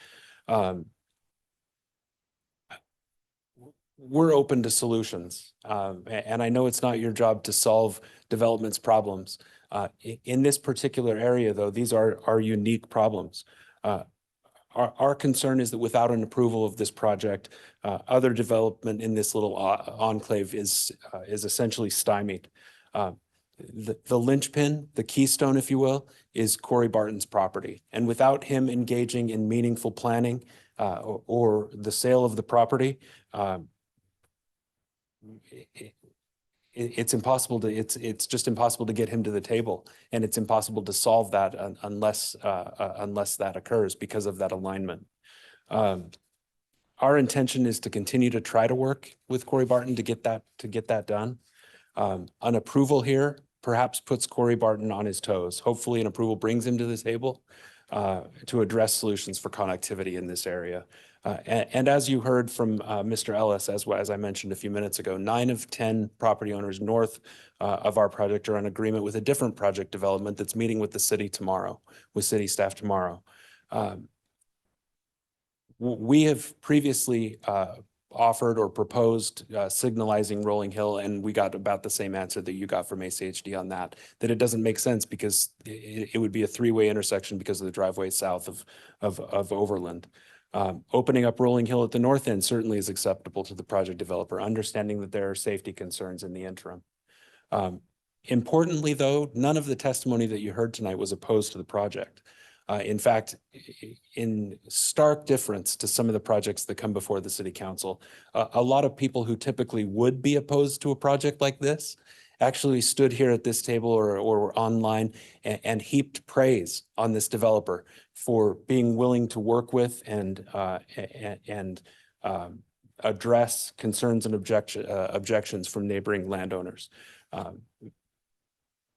we're open to solutions. And I know it's not your job to solve development's problems. In this particular area, though, these are unique problems. Our concern is that without an approval of this project, other development in this little enclave is essentially stymied. The linchpin, the keystone, if you will, is Corey Barton's property. And without him engaging in meaningful planning or the sale of the property, it's impossible to, it's just impossible to get him to the table, and it's impossible to solve that unless that occurs because of that alignment. Our intention is to continue to try to work with Corey Barton to get that done. An approval here perhaps puts Corey Barton on his toes. Hopefully an approval brings him to the table to address solutions for connectivity in this area. And as you heard from Mr. Ellis, as I mentioned a few minutes ago, 9 of 10 property owners north of our project are in agreement with a different project development that's meeting with the city tomorrow, with city staff tomorrow. We have previously offered or proposed signalizing Rolling Hill, and we got about the same answer that you got from ACHD on that it doesn't make sense because it would be a 3-way intersection because of the driveway south of Overland. Opening up Rolling Hill at the north end certainly is acceptable to the project developer, understanding that there are safety concerns in the interim. Importantly, though, none of the testimony that you heard tonight was opposed to the project. In fact, in stark difference to some of the projects that come before the city council, a lot of people who typically would be opposed to a project like this actually stood here at this table or online and heaped praise on this developer for being willing to work with and address concerns and objections from neighboring landowners.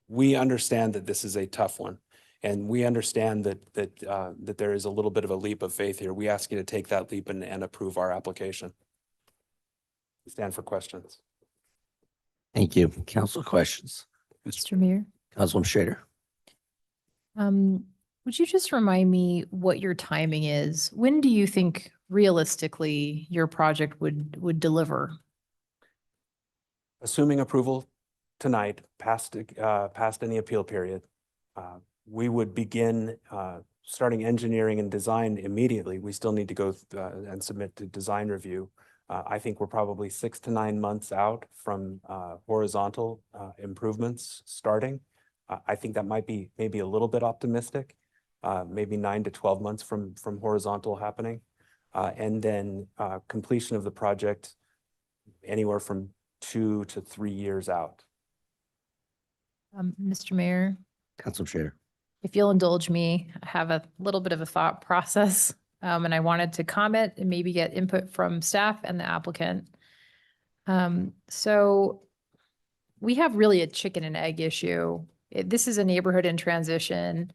We understand that this is a tough one. And we understand that there is a little bit of a leap of faith here. We ask you to take that leap and approve our application. We stand for questions. Thank you. Council questions. Mr. Mayor, Councilwoman Schrader. would you just remind me what your timing is? When do you think realistically your project would deliver? Assuming approval tonight, past any appeal period, we would begin starting engineering and design immediately. We still need to go and submit to design review. I think we're probably 6 to 9 months out from horizontal improvements starting. I think that might be maybe a little bit optimistic, maybe 9 to 12 months from horizontal happening. And then completion of the project anywhere from 2 to 3 years out. Mr. Mayor, Councilwoman Schrader. if you'll indulge me, I have a little bit of a thought process, and I wanted to comment and maybe get input from staff and the applicant. So we have really a chicken and egg issue. This is a neighborhood in transition.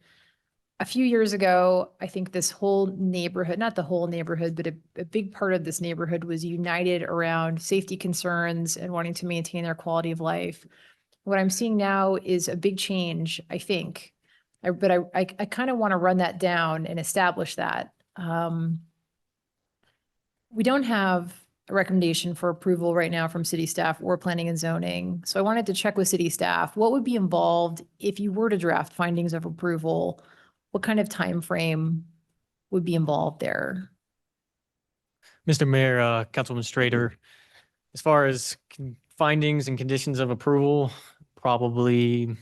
A few years ago, I think this whole neighborhood, not the whole neighborhood, but a big part of this neighborhood was united around safety concerns and wanting to maintain their quality of life. What I'm seeing now is a big change, I think. But I kind of want to run that down and establish that. We don't have a recommendation for approval right now from city staff or planning and zoning. So I wanted to check with city staff. What would be involved if you were to draft findings of approval? What kind of time frame would be involved there? Mr. Mayor, Councilman Strader, as far as findings and conditions of approval, probably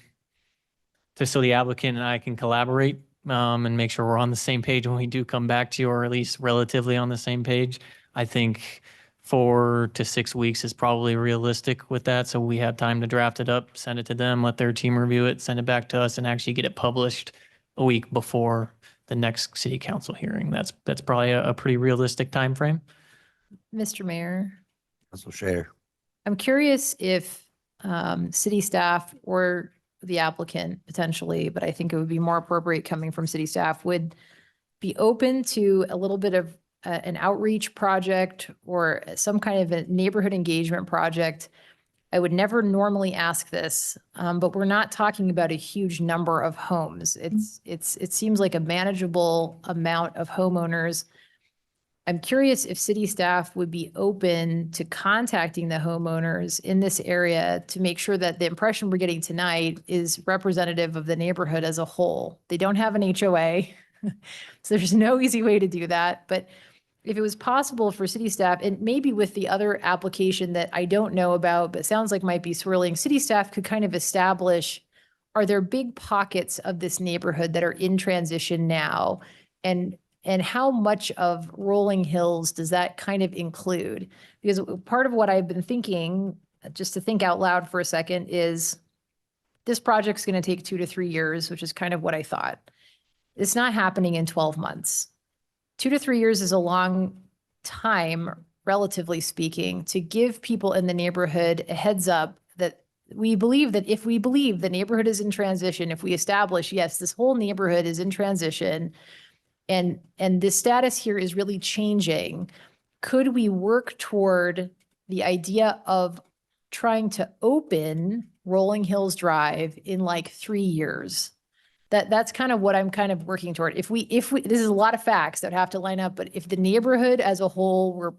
just so the applicant and I can collaborate and make sure we're on the same page when we do come back to you, or at least relatively on the same page. I think 4 to 6 weeks is probably realistic with that. So we have time to draft it up, send it to them, let their team review it, send it back to us, and actually get it published a week before the next city council hearing. That's probably a pretty realistic time frame. Mr. Mayor, Councilwoman Schrader. I'm curious if city staff or the applicant potentially, but I think it would be more appropriate coming from city staff, would be open to a little bit of an outreach project or some kind of a neighborhood engagement project. I would never normally ask this, but we're not talking about a huge number of homes. It seems like a manageable amount of homeowners. I'm curious if city staff would be open to contacting the homeowners in this area to make sure that the impression we're getting tonight is representative of the neighborhood as a whole. They don't have an HOA, so there's no easy way to do that. But if it was possible for city staff, and maybe with the other application that I don't know about, but sounds like might be swirling, city staff could kind of establish, are there big pockets of this neighborhood that are in transition now? And how much of Rolling Hills does that kind of include? Because part of what I've been thinking, just to think out loud for a second, is this project's going to take 2 to 3 years, which is kind of what I thought. It's not happening in 12 months. 2 to 3 years is a long time, relatively speaking, to give people in the neighborhood a heads up that we believe that if we believe the neighborhood is in transition, if we establish, yes, this whole neighborhood is in transition, and the status here is really changing, could we work toward the idea of trying to open Rolling Hills Drive in like 3 years? That's kind of what I'm kind of working toward. If we, this is a lot of facts that have to line up, but if the neighborhood as a whole were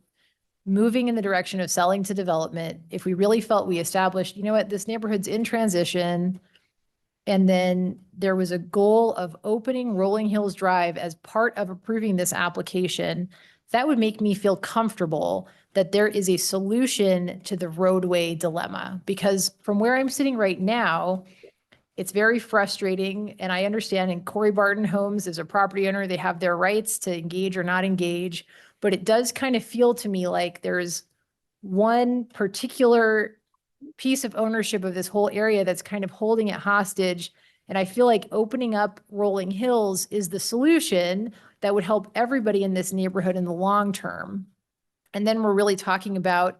moving in the direction of selling to development, if we really felt we established, you know what, this neighborhood's in transition, and then there was a goal of opening Rolling Hills Drive as part of approving this application, that would make me feel comfortable that there is a solution to the roadway dilemma. Because from where I'm sitting right now, it's very frustrating. And I understand in Corey Barton Homes, as a property owner, they have their rights to engage or not engage. But it does kind of feel to me like there's one particular piece of ownership of this whole area that's kind of holding it hostage. And I feel like opening up Rolling Hills is the solution that would help everybody in this neighborhood in the long term. And then we're really talking about,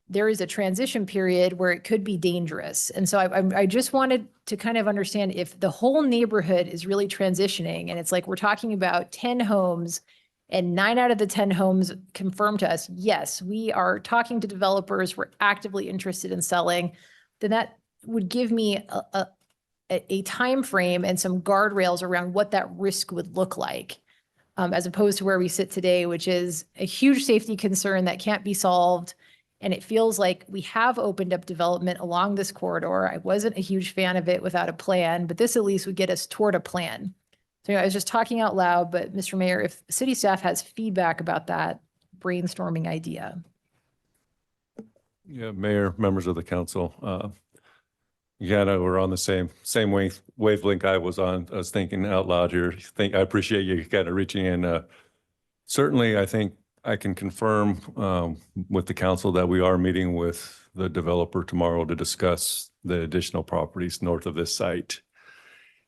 there is a transition period where it could be dangerous. And so I just wanted to kind of understand if the whole neighborhood is really transitioning, and it's like we're talking about 10 homes and 9 out of the 10 homes confirm to us, yes, we are talking to developers, we're actively interested in selling, then that would give me a time frame and some guardrails around what that risk would look like, as opposed to where we sit today, which is a huge safety concern that can't be solved. And it feels like we have opened up development along this corridor. I wasn't a huge fan of it without a plan, but this at least would get us toward a plan. So I was just talking out loud, but Mr. Mayor, if city staff has feedback about that brainstorming idea. Yeah, Mayor, members of the council, yeah, no, we're on the same wavelength I was on. I was thinking out loud here. I appreciate you kind of reaching in. Certainly, I think I can confirm with the council that we are meeting with the developer tomorrow to discuss the additional properties north of this site.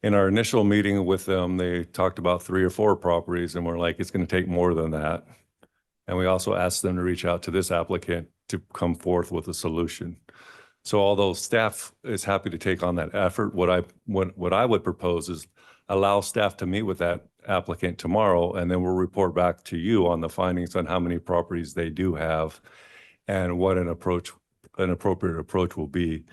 In our initial meeting with them, they talked about 3 or 4 properties, and we're like, it's going to take more than that. And we also asked them to reach out to this applicant to come forth with a solution. So although staff is happy to take on that effort, what I would propose is allow staff to meet with that applicant tomorrow, and then we'll report back to you on the findings on how many properties they do have and what an appropriate approach will be.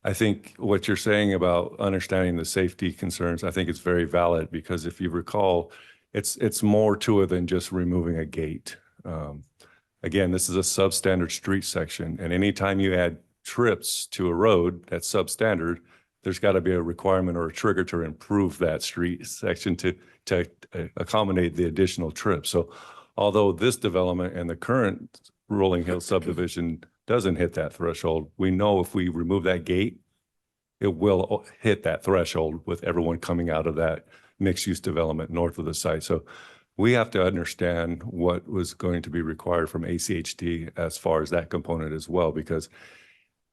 I think what you're saying about understanding the safety concerns, I think it's very valid, because if you recall, it's more to it than just removing a gate. Again, this is a substandard street section, and anytime you add trips to a road that's substandard, there's got to be a requirement or a trigger to improve that street section to accommodate the additional trips. So although this development and the current Rolling Hill subdivision doesn't hit that threshold, we know if we remove that gate, it will hit that threshold with everyone coming out of that mixed-use development north of the site. So we have to understand what was going to be required from ACHD as far as that component as well, because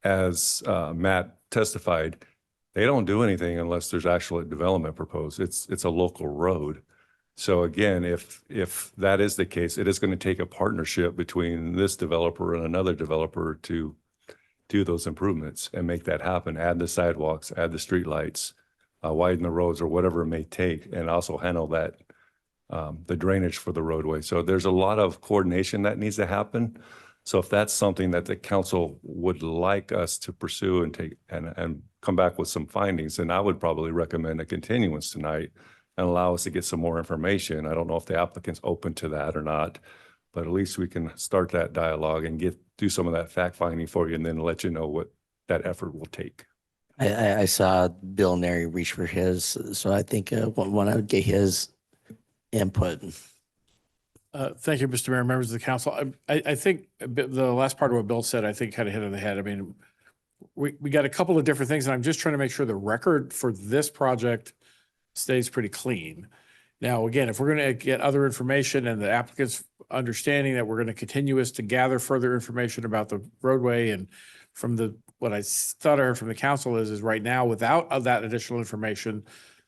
as Matt testified, they don't do anything unless there's actual development proposed. It's a local road. So again, if that is the case, it is going to take a partnership between this developer and another developer to do those improvements and make that happen. Add the sidewalks, add the streetlights, widen the roads, or whatever it may take, and also handle that the drainage for the roadway. So there's a lot of coordination that needs to happen. So if that's something that the council would like us to pursue and take and come back with some findings, then I would probably recommend a continuance tonight and allow us to get some more information. I don't know if the applicant's open to that or not, but at least we can start that dialogue and do some of that fact finding for you and then let you know what that effort will take. I saw Bill Neri reach for his, so I think when I would get his input. Thank you, Mr. Mayor, members of the council. I think the last part of what Bill said, I think kind of hit on the head. I mean, we got a couple of different things, and I'm just trying to make sure the record for this project stays pretty clean. Now, again, if we're going to get other information and the applicant's understanding that we're going to continue to gather further information about the roadway, and from what I thought I heard from the council is right now, without that additional information,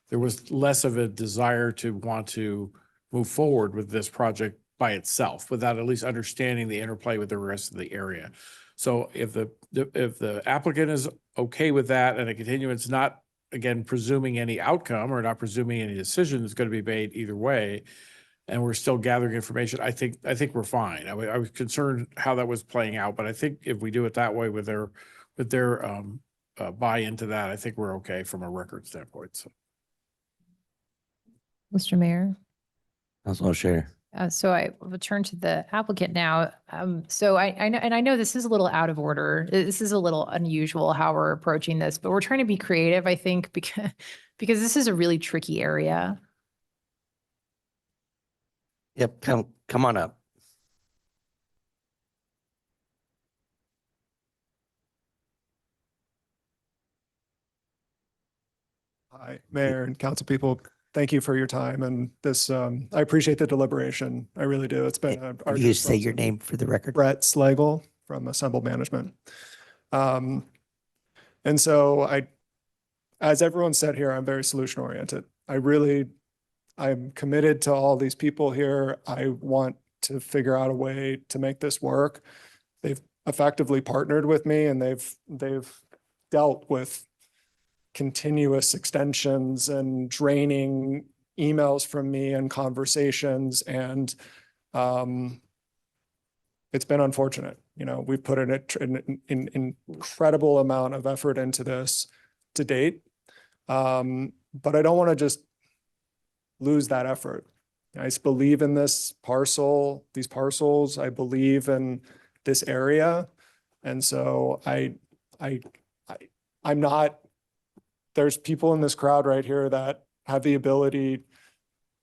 there was less of a desire to want to move forward with this project by itself without at least understanding the interplay with the rest of the area. So if the applicant is okay with that and a continuance, not again presuming any outcome or not presuming any decision is going to be made either way, and we're still gathering information, I think we're fine. I was concerned how that was playing out, but I think if we do it that way with their buy into that, I think we're okay from a record standpoint. So, Mr. Mayor. Councilor Scher. So I will turn to the applicant now. So I know, and I know this is a little out of order. This is a little unusual how we're approaching this, but we're trying to be creative, I think, because this is a really tricky area. Yep, come on up. Hi, Mayor and council people. Thank you for your time and this. I appreciate the deliberation. I really do. It's been an Can you arduous say your process. name for the record? Brett Slagle from Assemble Management. And so as everyone said here, I'm very solution oriented. I'm committed to all these people here. I want to figure out a way to make this work. They've effectively partnered with me and they've dealt with continuous extensions and draining emails from me and conversations. And it's been unfortunate. You know, we've put an incredible amount of effort into this to date. But I don't want to just lose that effort. I believe in these parcels. I believe in this area. And so I'm not, there's people in this crowd right here that have the ability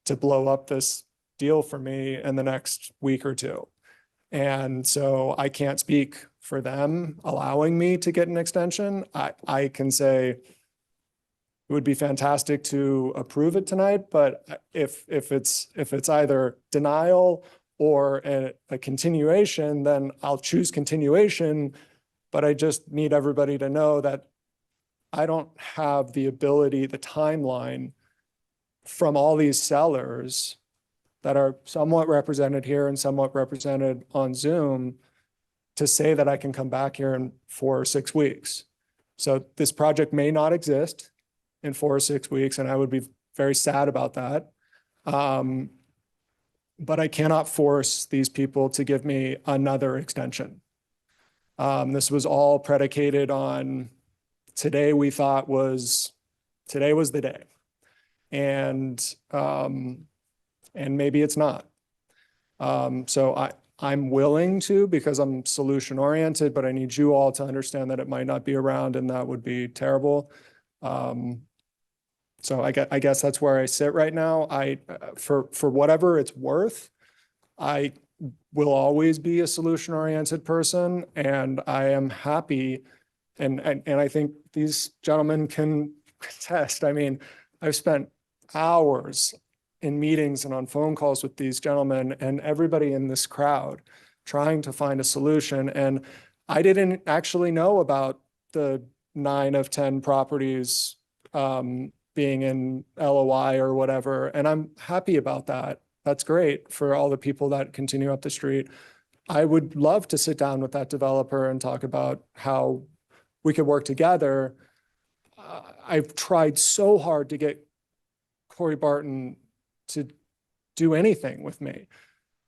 to blow up this deal for me in the next week or two. And so I can't speak for them allowing me to get an extension. I can say it would be fantastic to approve it tonight, but if it's either denial or a continuation, then I'll choose continuation. But I just need everybody to know that I don't have the ability, the timeline from all these sellers that are somewhat represented here and somewhat represented on Zoom to say that I can come back here in 4 or 6 weeks. So this project may not exist in 4 or 6 weeks, and I would be very sad about that. But I cannot force these people to give me another extension. This was all predicated on today we thought today was the day. And maybe it's not. So I'm willing to, because I'm solution oriented, but I need you all to understand that it might not be around and that would be terrible. So I guess that's where I sit right now. For whatever it's worth, I will always be a solution oriented person, and I am happy. And I think these gentlemen can attest. I mean, I've spent hours in meetings and on phone calls with these gentlemen and everybody in this crowd trying to find a solution. And I didn't actually know about the 9 of 10 properties being in LOI or whatever. And I'm happy about that. That's great for all the people that continue up the street. I would love to sit down with that developer and talk about how we could work together. I've tried so hard to get Corey Barton to do anything with me,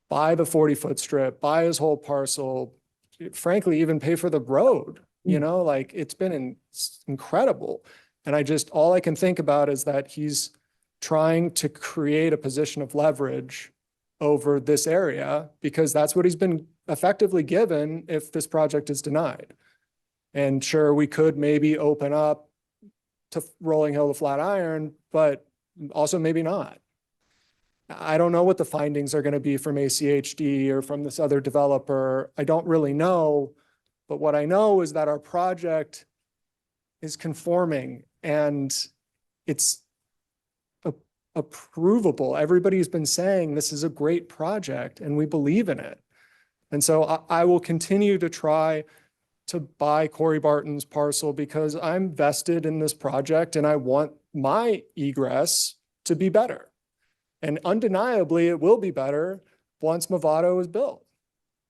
buy the 40-foot strip, buy his whole parcel, frankly, even pay for the road, you know, like it's been incredible. And all I can think about is that he's trying to create a position of leverage over this area because that's what he's been effectively given if this project is denied. And sure, we could maybe open up to Rolling Hill to Flatiron, but also maybe not. I don't know what the findings are going to be from ACHD or from this other developer. I don't really know, but what I know is that our project is conforming and it's approvable. Everybody's been saying this is a great project and we believe in it. And so I will continue to try to buy Corey Barton's parcel because I'm vested in this project and I want my egress to be better. And undeniably, it will be better once Movado is built.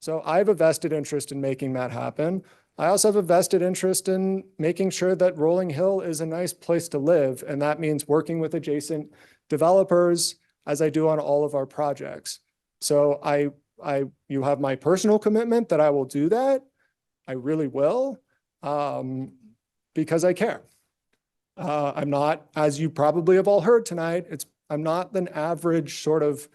So I have a vested interest in making that happen. I also have a vested interest in making sure that Rolling Hill is a nice place to live. And that means working with adjacent developers as I do on all of our projects. So you have my personal commitment that I will do that. I really will, because I care. I'm not, as you probably have all heard tonight, I'm not an average sort of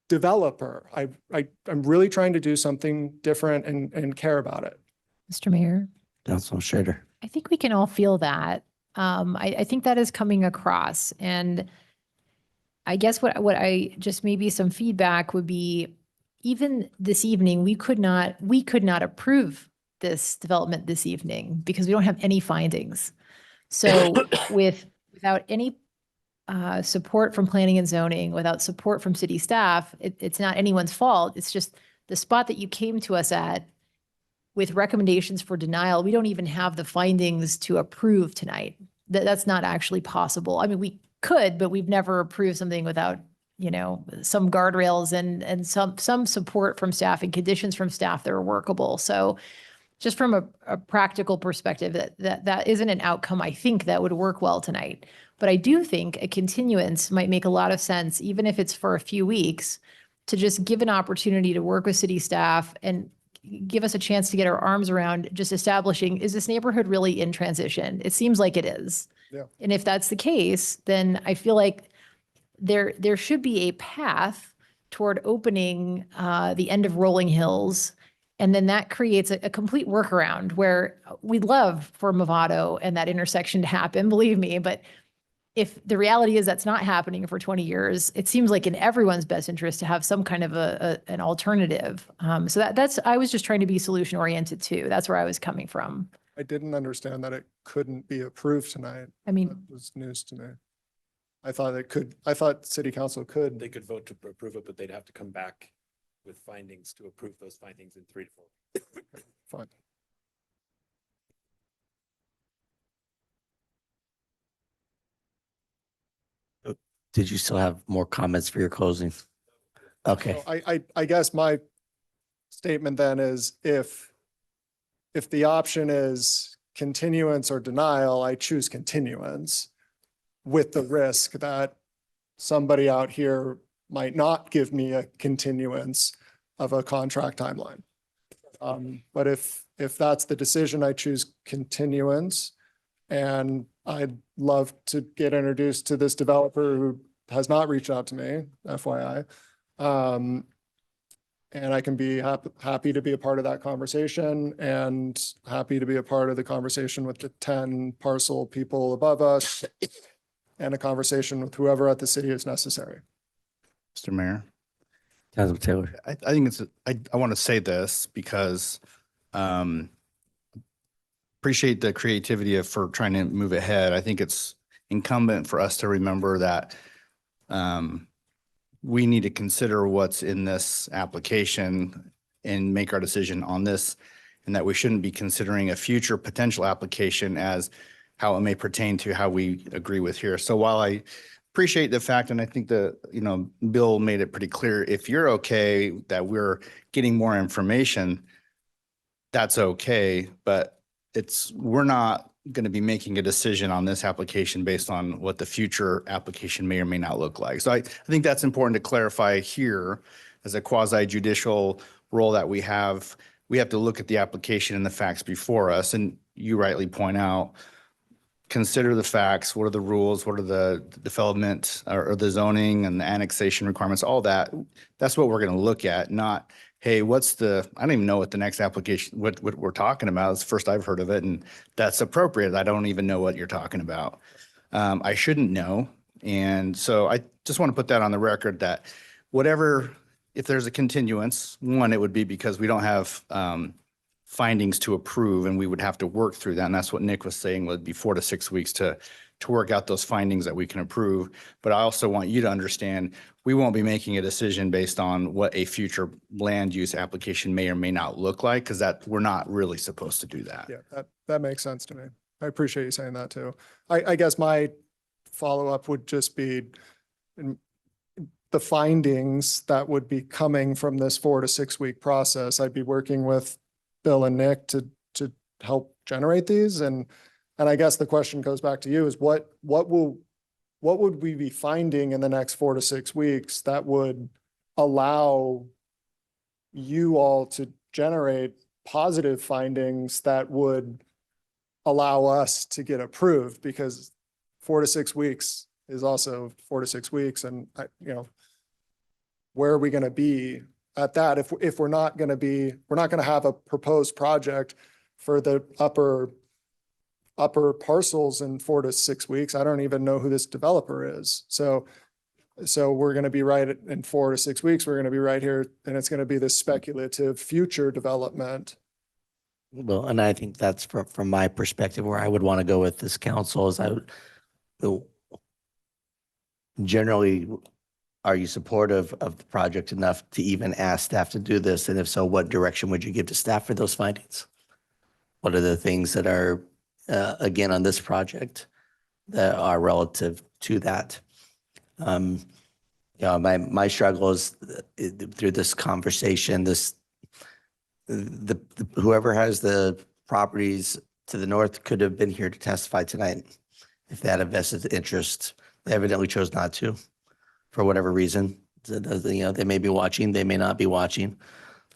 developer. I'm really trying to do something different and care about it. Mr. Mayor, Councilman Schrader. I think we can all feel that. I think that is coming across. And I guess what I just maybe some feedback would be, even this evening, we could not approve this development this evening because we don't have any findings. So without any support from planning and zoning, without support from city staff, it's not anyone's fault. It's just the spot that you came to us at with recommendations for denial. We don't even have the findings to approve tonight. That's not actually possible. I mean, we could, but we've never approved something without, some guardrails and some support from staff and conditions from staff that are workable. So just from a practical perspective, that isn't an outcome I think that would work well tonight. But I do think a continuance might make a lot of sense, even if it's for a few weeks, to just give an opportunity to work with city staff and give us a chance to get our arms around just establishing, is this neighborhood really in transition? It seems like it is. Yeah. And if that's the case, then I feel like there should be a path toward opening the end of Rolling Hills. And then that creates a complete workaround where we'd love for Movado and that intersection to happen, believe me. But if the reality is that's not happening for 20 years, it seems like in everyone's best interest to have some kind of an alternative. So I was just trying to be solution oriented too. That's where I was coming from. I didn't understand that it couldn't be approved tonight. I mean, That was news to me. I thought city council could. They could vote to approve it, but they'd have to come back with findings to approve those findings in 3 to 4 weeks. Fine. Did you still have more comments for your closing? Okay. So I guess my statement then is if the option is continuance or denial, I choose continuance with the risk that somebody out here might not give me a continuance of a contract timeline. But if that's the decision, I choose continuance. And I'd love to get introduced to this developer who has not reached out to me, FYI. And I can be happy to be a part of that conversation and happy to be a part of the conversation with the 10 parcel people above us and a conversation with whoever at the city is necessary. Mr. Mayor. Councilman Taylor. I think I want to say this because appreciate the creativity for trying to move ahead. I think it's incumbent for us to remember that we need to consider what's in this application and make our decision on this, and that we shouldn't be considering a future potential application as how it may pertain to how we agree with here. So while I appreciate the fact, and I think Bill made it pretty clear, if you're okay that we're getting more information, that's okay, but we're not going to be making a decision on this application based on what the future application may or may not look like. So I think that's important to clarify here as a quasi judicial role that we have. We have to look at the application and the facts before us. And you rightly point out, consider the facts, what are the rules, what are the development or the zoning and the annexation requirements, all that. That's what we're going to look at, not, hey, I don't even know what the next application, what we're talking about. It's the first I've heard of it, and that's appropriate. I don't even know what you're talking about. I shouldn't know. And so I just want to put that on the record that whatever, if there's a continuance, one, it would be because we don't have findings to approve, and we would have to work through that. And that's what Nick was saying, would be 4 to 6 weeks to work out those findings that we can approve. But I also want you to understand, we won't be making a decision based on what a future land use application may or may not look like, because we're not really supposed to do that. Yeah, that makes sense to me. I appreciate you saying that too. I guess my follow-up would just be the findings that would be coming from this 4 to 6 week process. I'd be working with Bill and Nick to help generate these. And I guess the question goes back to you is what would we be finding in the next 4 to 6 weeks that would allow you all to generate positive findings that would allow us to get approved? Because 4 to 6 weeks is also 4 to 6 weeks. And where are we going to be at that? If we're not going to have a proposed project for the upper parcels in 4 to 6 weeks. I don't even know who this developer is. So we're going to be right in 4 to 6 weeks. We're going to be right here, and it's going to be this speculative future development. Well, and I think that's from my perspective where I would want to go with this council is generally, are you supportive of the project enough to even ask staff to do this? And if so, what direction would you give to staff for those findings? What are the things that are, again, on this project that are relative to that? My struggle is through this conversation, whoever has the properties to the north could have been here to testify tonight if they had a vested interest. They evidently chose not to, for whatever reason. They may be watching, they may not be watching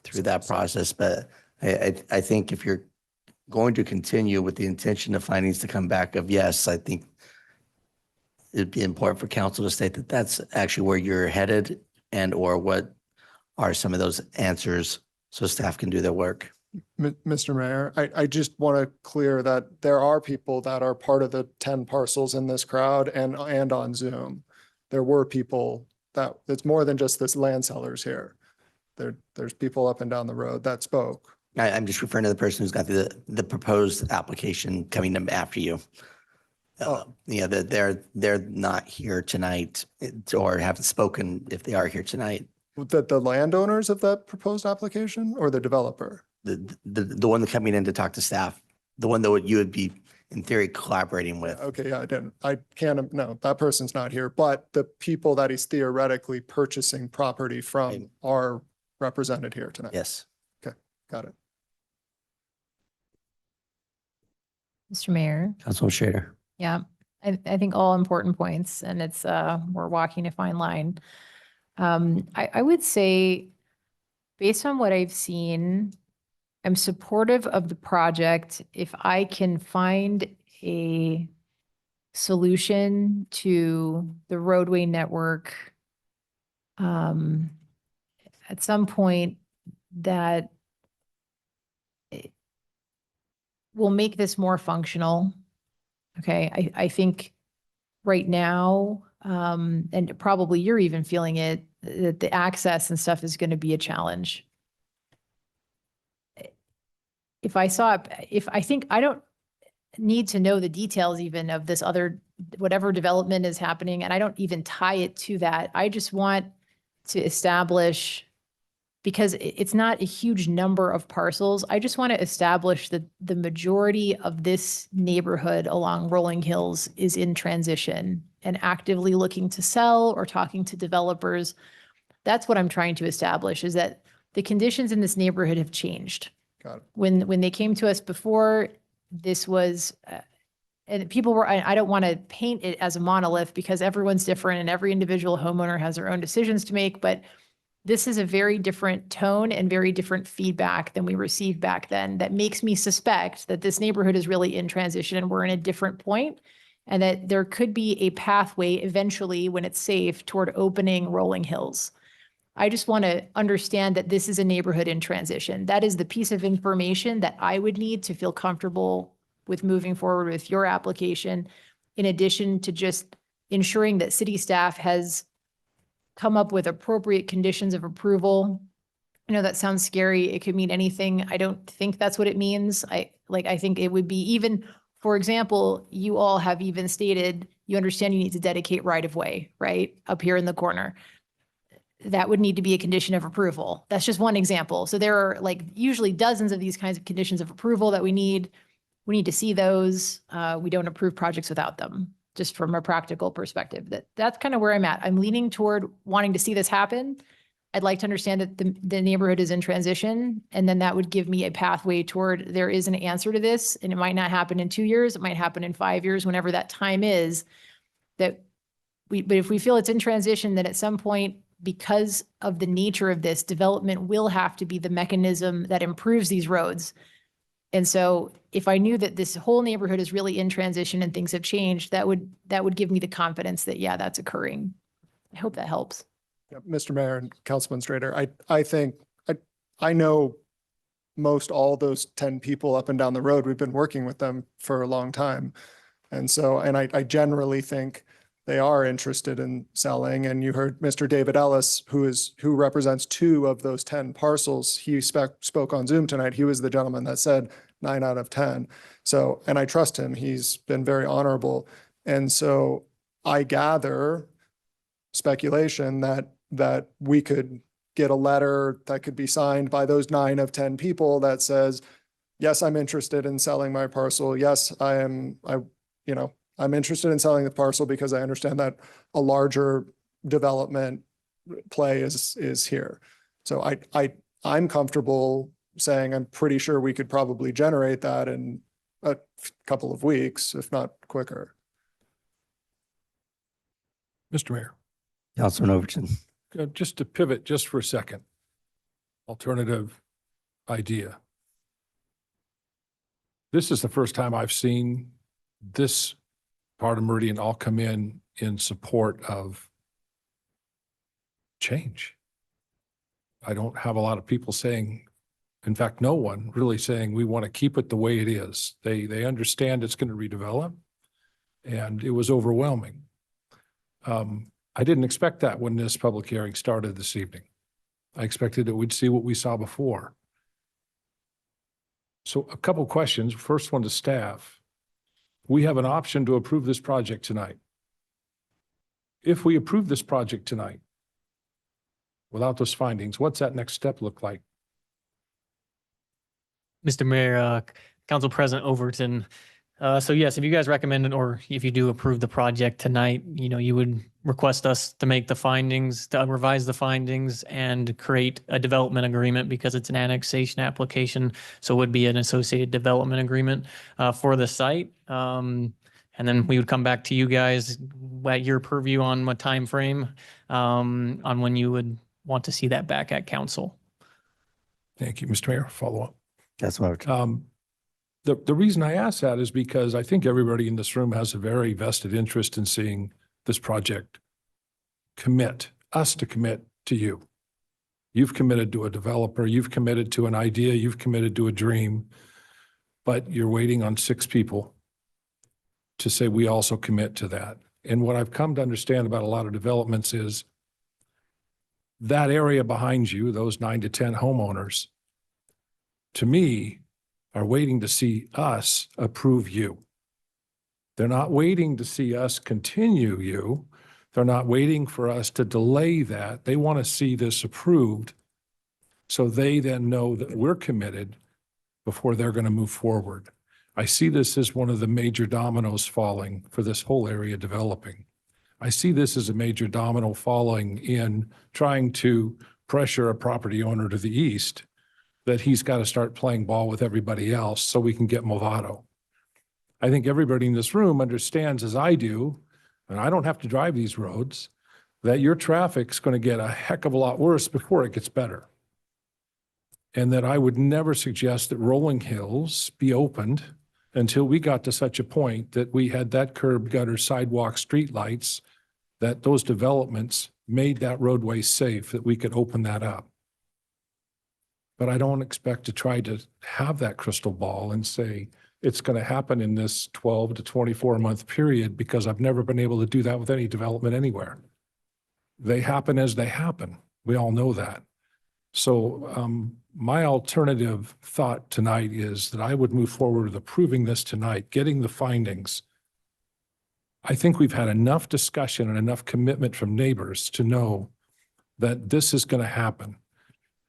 through that process. But I think if you're going to continue with the intention of findings to come back of yes, I think it'd be important for council to state that that's actually where you're headed, and or what are some of those answers so staff can do their work. Mr. Mayor, I just want to clear that there are people that are part of the 10 parcels in this crowd and on Zoom. There were people it's more than just this land sellers here. There's people up and down the road that spoke. I'm just referring to the person who's got the proposed application coming in after you. They're not here tonight or haven't spoken if they are here tonight. The landowners of that proposed application or the developer? The one that's coming in to talk to staff, the one that you would be in theory collaborating with. Okay, yeah, no, that person's not here, but the people that he's theoretically purchasing property from are represented here tonight. Yes. Okay, got it. Mr. Mayor. Councilman Schrader. Yeah, I think all important points, and it's, we're walking a fine line. I would say, based on what I've seen, I'm supportive of the project if I can find a solution to the roadway network at some point that will make this more functional. Okay, I think right now, and probably you're even feeling it, that the access and stuff is going to be a challenge. I think I don't need to know the details even of this other, whatever development is happening, and I don't even tie it to that. I just want to establish, because it's not a huge number of parcels, I just want to establish that the majority of this neighborhood along Rolling Hills is in transition and actively looking to sell or talking to developers. That's what I'm trying to establish, is that the conditions in this neighborhood have changed. Got it. When they came to us before, this was, and people were, I don't want to paint it as a monolith because everyone's different and every individual homeowner has their own decisions to make, but This is a very different tone and very different feedback than we received back then. That makes me suspect that this neighborhood is really in transition and we're in a different point, and that there could be a pathway eventually when it's safe toward opening Rolling Hills. I just want to understand that this is a neighborhood in transition. That is the piece of information that I would need to feel comfortable with moving forward with your application, in addition to just ensuring that city staff has come up with appropriate conditions of approval. I know that sounds scary. It could mean anything. I don't think that's what it means. I think it would be even, for example, you all have even stated you understand you need to dedicate right of way, right? Up here in the corner. That would need to be a condition of approval. That's just one example. So there are like usually dozens of these kinds of conditions of approval that we need. We need to see those. We don't approve projects without them, just from a practical perspective. That's kind of where I'm at. I'm leaning toward wanting to see this happen. I'd like to understand that the neighborhood is in transition, and then that would give me a pathway toward there is an answer to this, and it might not happen in 2 years. It might happen in 5 years, whenever that time is. But if we feel it's in transition, then at some point, because of the nature of this, development will have to be the mechanism that improves these roads. And so if I knew that this whole neighborhood is really in transition and things have changed, that would give me the confidence that, yeah, that's occurring. I hope that helps. Yeah, Mr. Mayor and Councilman Strader, I think, I know most all those 10 people up and down the road. We've been working with them for a long time. And so, and I generally think they are interested in selling. And you heard Mr. David Ellis, who represents 2 of those 10 parcels. He spoke on Zoom tonight. He was the gentleman that said 9 out of 10. So, and I trust him. He's been very honorable. And so I gather speculation that we could get a letter that could be signed by those 9 of 10 people that says, yes, I'm interested in selling my parcel. Yes, I'm interested in selling the parcel because I understand that a larger development play is here. So I'm comfortable saying I'm pretty sure we could probably generate that in a couple of weeks, if not quicker. Mr. Mayor, Councilman Overton. just to pivot just for a second, alternative idea. This is the first time I've seen this part of Meridian all come in support of change. I don't have a lot of people saying, in fact, no one really saying we want to keep it the way it is. They understand it's going to redevelop, and it was overwhelming. I didn't expect that when this public hearing started this evening. I expected that we'd see what we saw before. So a couple questions. First one to staff. We have an option to approve this project tonight. If we approve this project tonight, without those findings, what's that next step look like? Mr. Mayor, Council President Overton. So yes, if you guys recommend or if you do approve the project tonight, you would request us to make the findings, to revise the findings and create a development agreement because it's an annexation application. So it would be an associated development agreement for the site. And then we would come back to you guys at your purview on what time frame on when you would want to see that back at council. Thank you, Mr. Mayor. Follow up. That's what The reason I ask that is because I think everybody in this room has a very vested interest in seeing this project commit to you. You've committed to a developer, you've committed to an idea, you've committed to a dream, but you're waiting on 6 people to say we also commit to that. And what I've come to understand about a lot of developments is that area behind you, those 9 to 10 homeowners, to me, are waiting to see us approve you. They're not waiting to see us continue you. They're not waiting for us to delay that. They want to see this approved so they then know that we're committed before they're going to move forward. I see this as one of the major dominoes falling for this whole area developing. I see this as a major domino falling in trying to pressure a property owner to the east that he's got to start playing ball with everybody else so we can get Movado. I think everybody in this room understands, as I do, and I don't have to drive these roads, that your traffic's going to get a heck of a lot worse before it gets better. And that I would never suggest that Rolling Hills be opened until we got to such a point that we had that curb, gutter, sidewalk, streetlights, that those developments made that roadway safe, that we could open that up. But I don't expect to try to have that crystal ball and say it's going to happen in this 12 to 24-month period, because I've never been able to do that with any development anywhere. They happen as they happen. We all know that. So my alternative thought tonight is that I would move forward with approving this tonight, getting the findings. I think we've had enough discussion and enough commitment from neighbors to know that this is going to happen.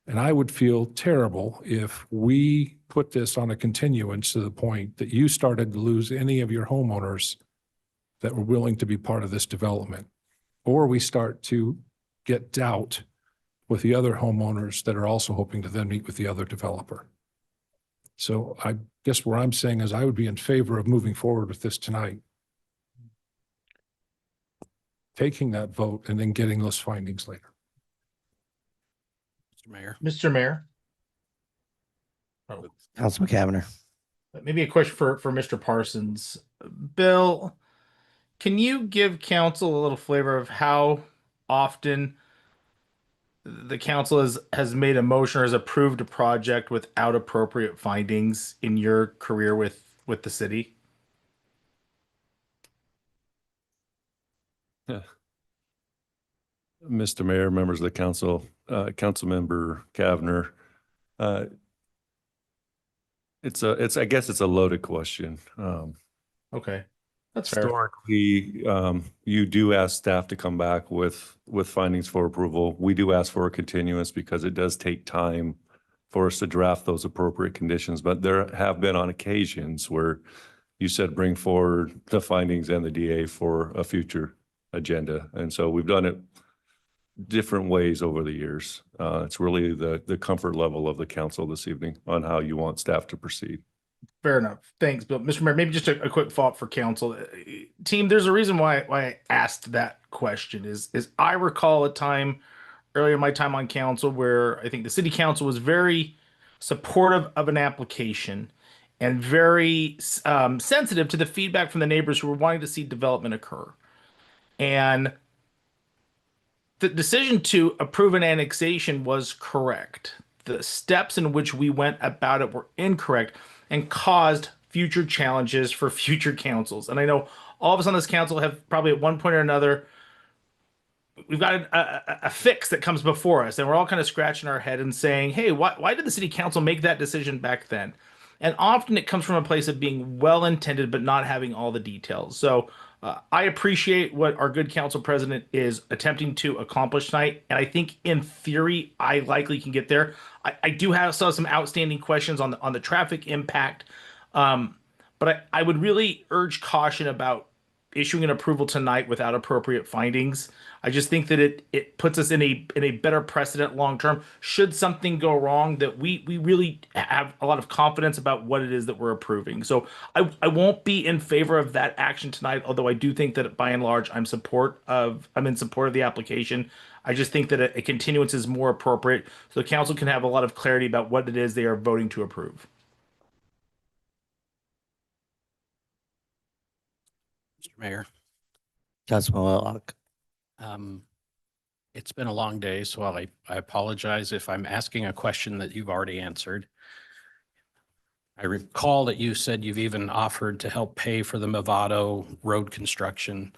And I would feel terrible if we put this on a continuance to the point that you started to lose any of your homeowners that were willing to be part of this development, or we start to get doubt with the other homeowners that are also hoping to then meet with the other developer. So I guess what I'm saying is I would be in favor of moving forward with this tonight, taking that vote and then getting those findings later. Mr. Mayor. Mr. Mayor. Oh, Councilman Cavanagh. maybe a question for Mr. Parsons. Bill, can you give council a little flavor of how often the council has made a motion or has approved a project without appropriate findings in your career with the city? Mr. Mayor, members of the council, Councilmember Cavanagh, I guess it's a loaded question. Okay, that's fair. Historically, you do ask staff to come back with findings for approval. We do ask for a continuance because it does take time for us to draft those appropriate conditions. But there have been on occasions where you said bring forward the findings and the DA for a future agenda. And so we've done it different ways over the years. It's really the comfort level of the council this evening on how you want staff to proceed. Fair enough. Thanks, Bill. Mr. Mayor, maybe just a quick thought for council. Team, there's a reason why I asked that question is I recall a time earlier in my time on council where I think the city council was very supportive of an application and very sensitive to the feedback from the neighbors who were wanting to see development occur. And the decision to approve an annexation was correct. The steps in which we went about it were incorrect and caused future challenges for future councils. And I know all of us on this council have probably at one point or another, we've got a fix that comes before us, and we're all kind of scratching our head and saying, hey, why did the city council make that decision back then? And often it comes from a place of being well-intended but not having all the details. So I appreciate what our good council president is attempting to accomplish tonight. And I think in theory, I likely can get there. I do have still some outstanding questions on the traffic impact. But I would really urge caution about issuing an approval tonight without appropriate findings. I just think that it puts us in a better precedent long term. Should something go wrong, that we really have a lot of confidence about what it is that we're approving. So I won't be in favor of that action tonight, although I do think that by and large I'm in support of the application. I just think that a continuance is more appropriate so the council can have a lot of clarity about what it is they are voting to approve. Mr. Mayor. Councilman Whitlock. It's been a long day, so I apologize if I'm asking a question that you've already answered. I recall that you said you've even offered to help pay for the Movado road construction.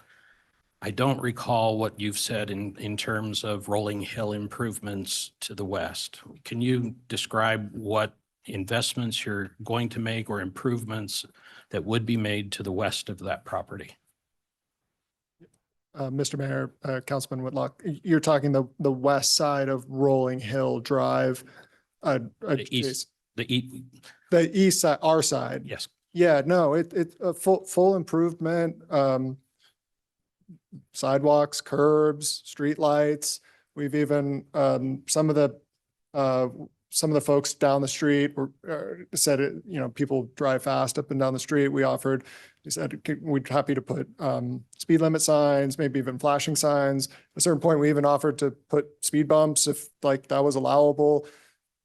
I don't recall what you've said in terms of Rolling Hill improvements to the west. Can you describe what investments you're going to make or improvements that would be made to the west of that property? Mr. Mayor, Councilman Whitlock, you're talking the west side of Rolling Hill Drive. The east side, our side. Yes. Yeah, no, it's a full improvement. Sidewalks, curbs, streetlights. We've even some of the folks down the street were said it. You know, people drive fast up and down the street. We offered He said, we'd happy to put speed limit signs, maybe even flashing signs. At a certain point, we even offered to put speed bumps if like that was allowable.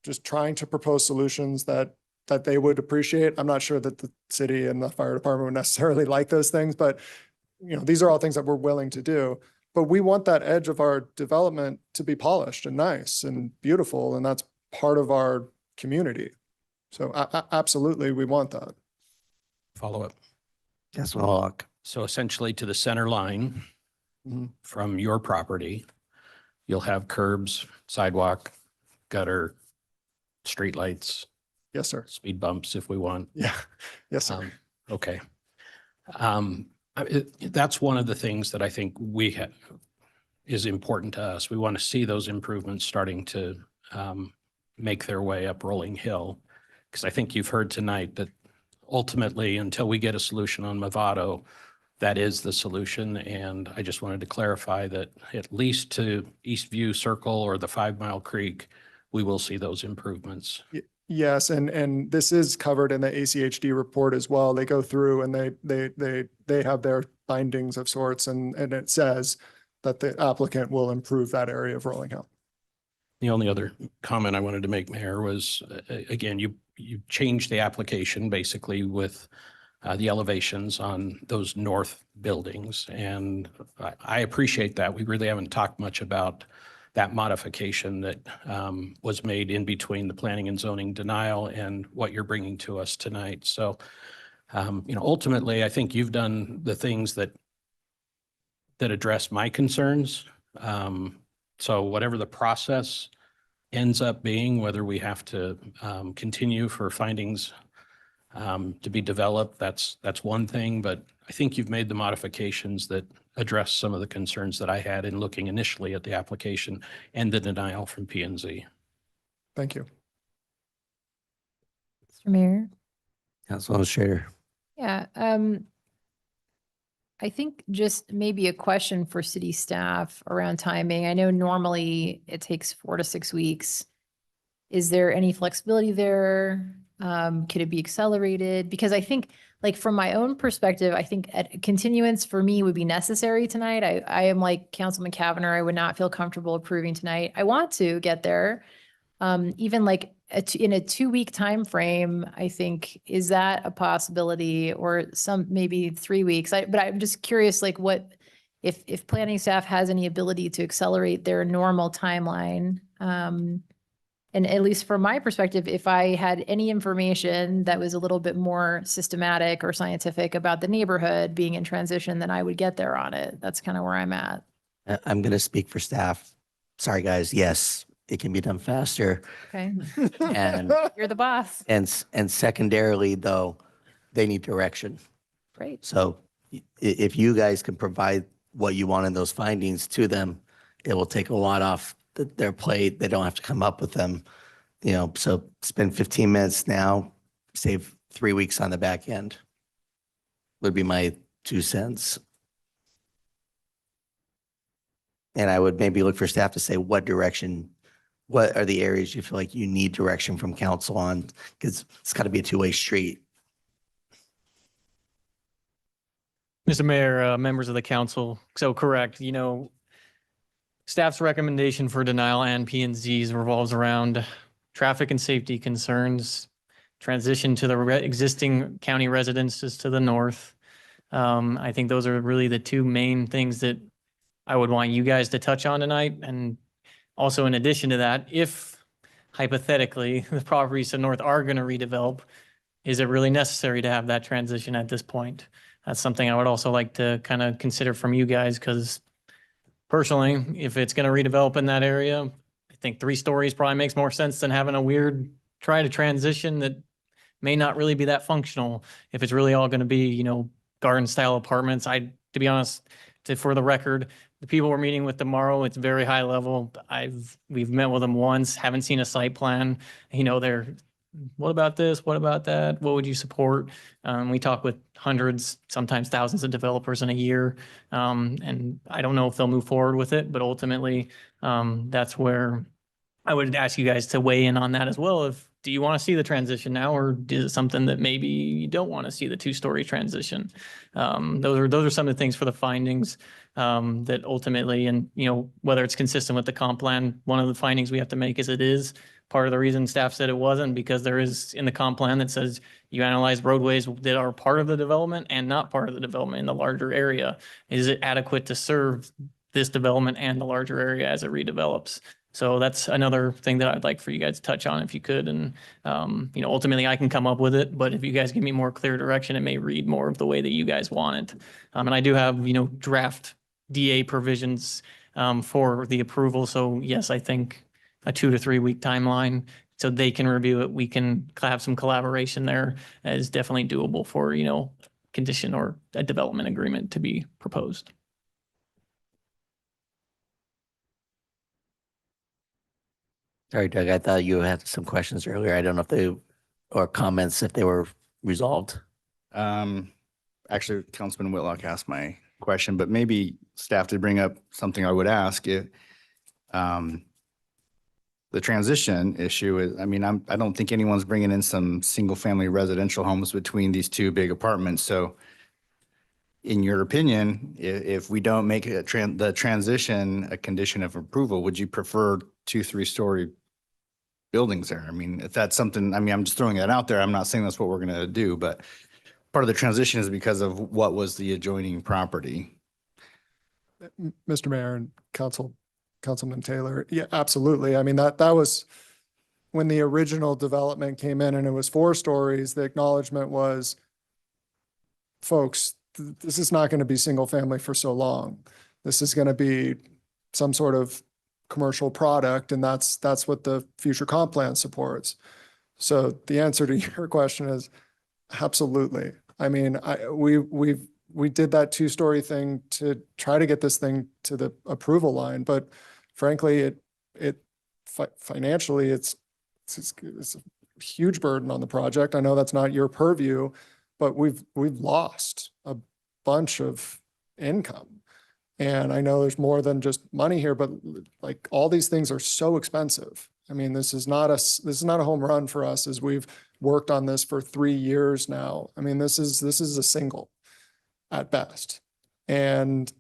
Just trying to propose solutions that they would appreciate. I'm not sure that the city and the fire department would necessarily like those things, but these are all things that we're willing to do. But we want that edge of our development to be polished and nice and beautiful, and that's part of our community. So absolutely, we want that. Follow up. Councilman Hawk. So essentially to the center line from your property, you'll have curbs, sidewalk, gutter, streetlights. Yes, sir. Speed bumps if we want. Yeah. Yes, sir. Okay. That's one of the things that I think is important to us. We want to see those improvements starting to make their way up Rolling Hill. Because I think you've heard tonight that ultimately, until we get a solution on Movado, that is the solution. And I just wanted to clarify that at least to Eastview Circle or the 5 Mile Creek, we will see those improvements. Yes, and this is covered in the ACHD report as well. They go through and they have their findings of sorts, and it says that the applicant will improve that area of Rolling Hill. The only other comment I wanted to make, Mayor, was again, you changed the application basically with the elevations on those north buildings. And I appreciate that. We really haven't talked much about that modification that was made in between the planning and zoning denial and what you're bringing to us tonight. So, ultimately, I think you've done the things that address my concerns. So whatever the process ends up being, whether we have to continue for findings to be developed, that's one thing. But I think you've made the modifications that address some of the concerns that I had in looking initially at the application and the denial from P&Z. Thank you. Mr. Mayor? Councilman Schrader. Yeah, I think just maybe a question for city staff around timing. I know normally it takes 4 to 6 weeks. Is there any flexibility there? Could it be accelerated? Because I think, like, from my own perspective, I think a continuance for me would be necessary tonight. I am like Councilman Cavanagh. I would not feel comfortable approving tonight. I want to get there. Even like in a 2-week time frame, I think, is that a possibility, or maybe 3 weeks? But I'm just curious, like, what if planning staff has any ability to accelerate their normal timeline? And at least from my perspective, if I had any information that was a little bit more systematic or scientific about the neighborhood being in transition, then I would get there on it. That's kind of where I'm at. I'm going to speak for staff. Sorry, guys. Yes, it can be done faster. Okay. And You're the boss. and secondarily, though, they need direction. Great. So if you guys can provide what you want in those findings to them, it will take a lot off their plate. They don't have to come up with them, so spend 15 minutes now, save 3 weeks on the back end would be my 2 cents. And I would maybe look for staff to say what are the areas you feel like you need direction from council on? Because it's got to be a two-way street. Mr. Mayor, members of the council, so correct, staff's recommendation for denial and P&Zs revolves around traffic and safety concerns, transition to the existing county residences to the north. I think those are really the two main things that I would want you guys to touch on tonight. And also, in addition to that, if hypothetically the properties to the north are going to redevelop, is it really necessary to have that transition at this point? That's something I would also like to kind of consider from you guys, because personally, if it's going to redevelop in that area, I think 3 stories probably makes more sense than having a weird try to transition that may not really be that functional. If it's really all going to be, garden style apartments, to be honest, for the record, the people we're meeting with tomorrow, it's very high level. We've met with them once, haven't seen a site plan. They're, what about this? What about that? What would you support? We talk with hundreds, sometimes thousands of developers in a year. And I don't know if they'll move forward with it, but ultimately, that's where I would ask you guys to weigh in on that as well. Do you want to see the transition now, or is it something that maybe you don't want to see the two-story transition? Those are some of the things for the findings that ultimately, and whether it's consistent with the comp plan, one of the findings we have to make is it is part of the reason staff said it wasn't, because there is in the comp plan that says you analyze roadways that are part of the development and not part of the development in the larger area. Is it adequate to serve this development and the larger area as it redevelops? So that's another thing that I'd like for you guys to touch on if you could. And, ultimately I can come up with it, but if you guys give me more clear direction, it may read more of the way that you guys want it. And I do have, draft DA provisions for the approval. So yes, I think a 2 to 3 week timeline so they can review it. We can have some collaboration there is definitely doable for, condition or a development agreement to be proposed. Sorry, Doug, I thought you had some questions earlier. I don't know if they, or comments, if they were resolved. Actually, Councilman Whitlock asked my question, but maybe staff did bring up something I would ask. The transition issue is, I don't think anyone's bringing in some single-family residential homes between these two big apartments. So in your opinion, if we don't make the transition a condition of approval, would you prefer 2, 3-story buildings there? If that's something, I'm just throwing that out there. I'm not saying that's what we're going to do, but part of the transition is because of what was the adjoining property. Mr. Mayor and Councilman Taylor, yeah, absolutely. That was when the original development came in and it was 4 stories. The acknowledgement was, folks, this is not going to be single family for so long. This is going to be some sort of commercial product, and that's what the future comp plan supports. So the answer to your question is absolutely. We did that 2-story thing to try to get this thing to the approval line, but frankly, financially, it's a huge burden on the project. I know that's not your purview, but we've lost a bunch of income. And I know there's more than just money here, but like all these things are so expensive. This is not a home run for us, as we've worked on this for 3 years now. This is a single at best. And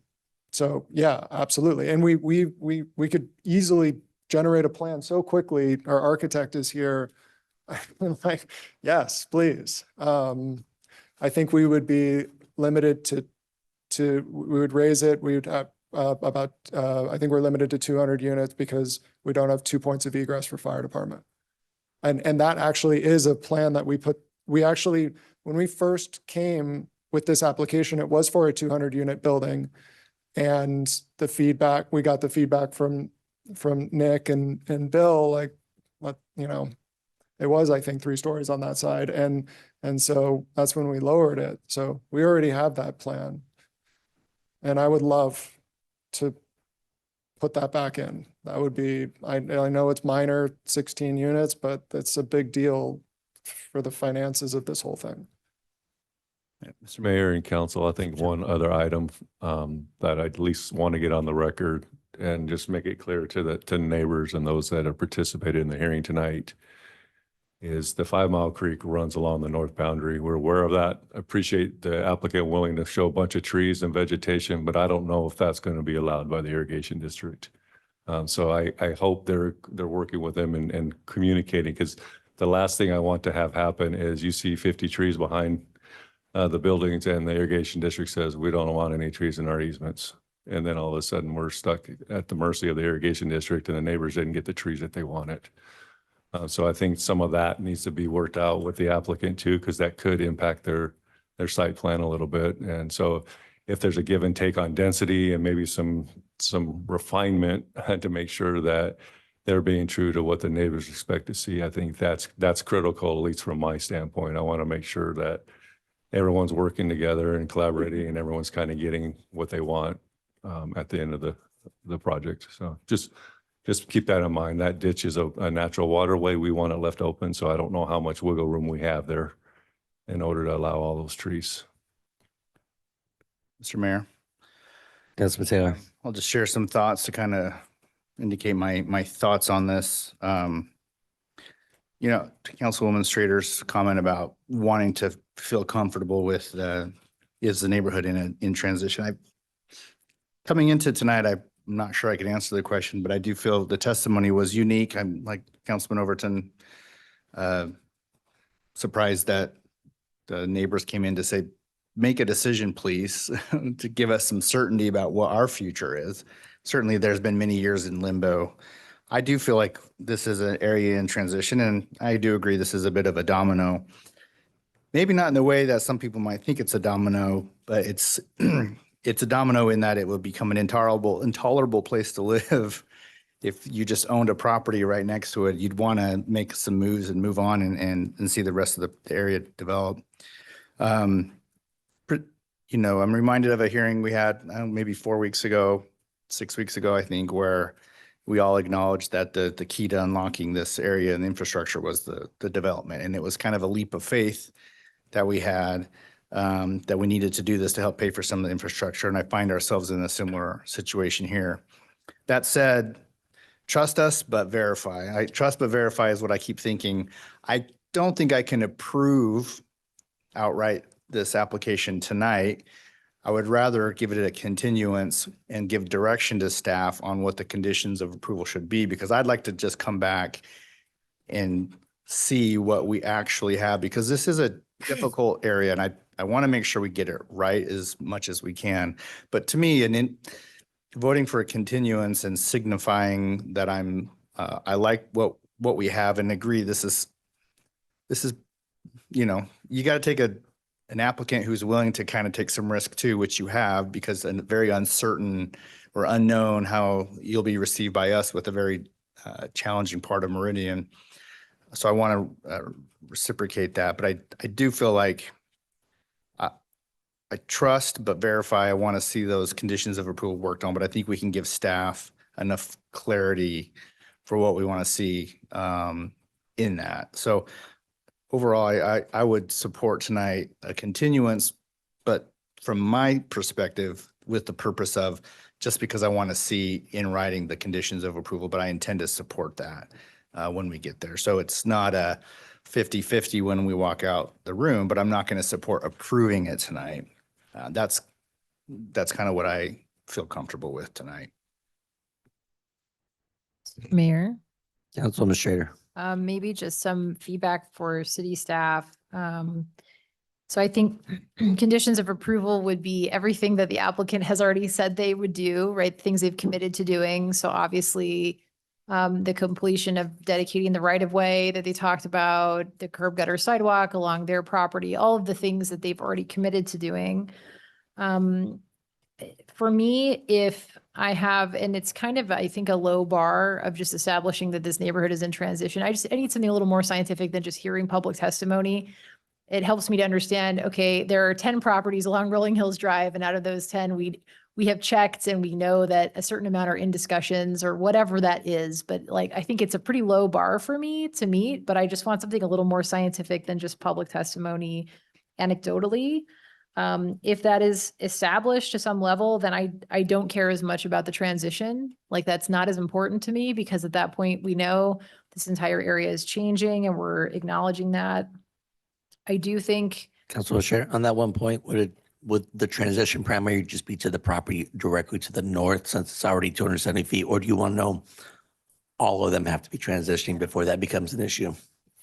so, yeah, absolutely. And we could easily generate a plan so quickly. Our architect is here. Like, yes, please. I think we would be limited we would raise it. We would have I think we're limited to 200 units because we don't have 2 points of egress for fire department. And that actually is a plan that we actually, when we first came with this application, it was for a 200 unit building. And we got the feedback from Nick and Bill, like, it was, I think, 3 stories on that side. And so that's when we lowered it. So we already have that plan. And I would love to put that back in. That would be, I know it's minor, 16 units, but it's a big deal for the finances of this whole thing. Mr. Mayor and Council, I think one other item that I'd at least want to get on the record and just make it clear to the neighbors and those that have participated in the hearing tonight is the 5 Mile Creek runs along the north boundary. We're aware of that. I appreciate the applicant willing to show a bunch of trees and vegetation, but I don't know if that's going to be allowed by the irrigation district. So I hope they're working with them and communicating, because the last thing I want to have happen is you see 50 trees behind the buildings and the irrigation district says, we don't want any trees in our easements. And then all of a sudden we're stuck at the mercy of the irrigation district and the neighbors didn't get the trees that they wanted. So I think some of that needs to be worked out with the applicant too, because that could impact their site plan a little bit. And so if there's a give and take on density and maybe some refinement to make sure that they're being true to what the neighbors expect to see, I think that's critical, at least from my standpoint. I want to make sure that everyone's working together and collaborating and everyone's kind of getting what they want at the end of the project. So just keep that in mind. That ditch is a natural waterway. We want it left open. So I don't know how much wiggle room we have there in order to allow all those trees. Mr. Mayor. Councilman Taylor. I'll just share some thoughts to kind of indicate my thoughts on this. You know, to Councilwoman Strader's comment about wanting to feel comfortable with is the neighborhood in transition. Coming into tonight, I'm not sure I could answer the question, but I do feel the testimony was unique. I'm like Councilman Overton, surprised that the neighbors came in to say, make a decision, please, to give us some certainty about what our future is. Certainly, there's been many years in limbo. I do feel like this is an area in transition, and I do agree this is a bit of a domino. Maybe not in the way that some people might think it's a domino, but it's it's a domino in that it would become an intolerable place to live. If you just owned a property right next to it, you'd want to make some moves and move on and see the rest of the area develop. You know, I'm reminded of a hearing we had maybe 4 weeks ago, 6 weeks ago, I think, where we all acknowledged that the key to unlocking this area and infrastructure was the development. And it was kind of a leap of faith that we had, that we needed to do this to help pay for some of the infrastructure. And I find ourselves in a similar situation here. That said, trust us, but verify. Trust but verify is what I keep thinking. I don't think I can approve outright this application tonight. I would rather give it a continuance and give direction to staff on what the conditions of approval should be, because I'd like to just come back and see what we actually have, because this is a difficult area and I want to make sure we get it right as much as we can. But to me, voting for a continuance and signifying that I like what we have and agree this is, you know, you got to take an applicant who's willing to kind of take some risk too, which you have, because a very uncertain or unknown how you'll be received by us with a very challenging part of Meridian. So I want to reciprocate that, but I do feel like I trust but verify. I want to see those conditions of approval worked on, but I think we can give staff enough clarity for what we want to see in that. So overall, I would support tonight a continuance, but from my perspective, with the purpose of just because I want to see in writing the conditions of approval, but I intend to support that when we get there. So it's not a 50-50 when we walk out the room, but I'm not going to support approving it tonight. That's kind of what I feel comfortable with tonight. Mayor? Councilwoman Strader. Maybe just some feedback for city staff. So I think conditions of approval would be everything that the applicant has already said they would do, right? Things they've committed to doing. So obviously, the completion of dedicating the right of way that they talked about, the curb gutter sidewalk along their property, all of the things that they've already committed to doing. For me, if I have, and it's kind of, I think, a low bar of just establishing that this neighborhood is in transition. I need something a little more scientific than just hearing public testimony. It helps me to understand, okay, there are 10 properties along Rolling Hills Drive, and out of those 10, we have checked and we know that a certain amount are in discussions or whatever that is. But like, I think it's a pretty low bar for me to meet, but I just want something a little more scientific than just public testimony anecdotally. If that is established to some level, then I don't care as much about the transition. Like, that's not as important to me, because at that point we know this entire area is changing and we're acknowledging that. I do think. Councilwoman Strader, on that one point, would the transition primary just be to the property directly to the north, since it's already 270 feet? Or do you want to know all of them have to be transitioning before that becomes an issue?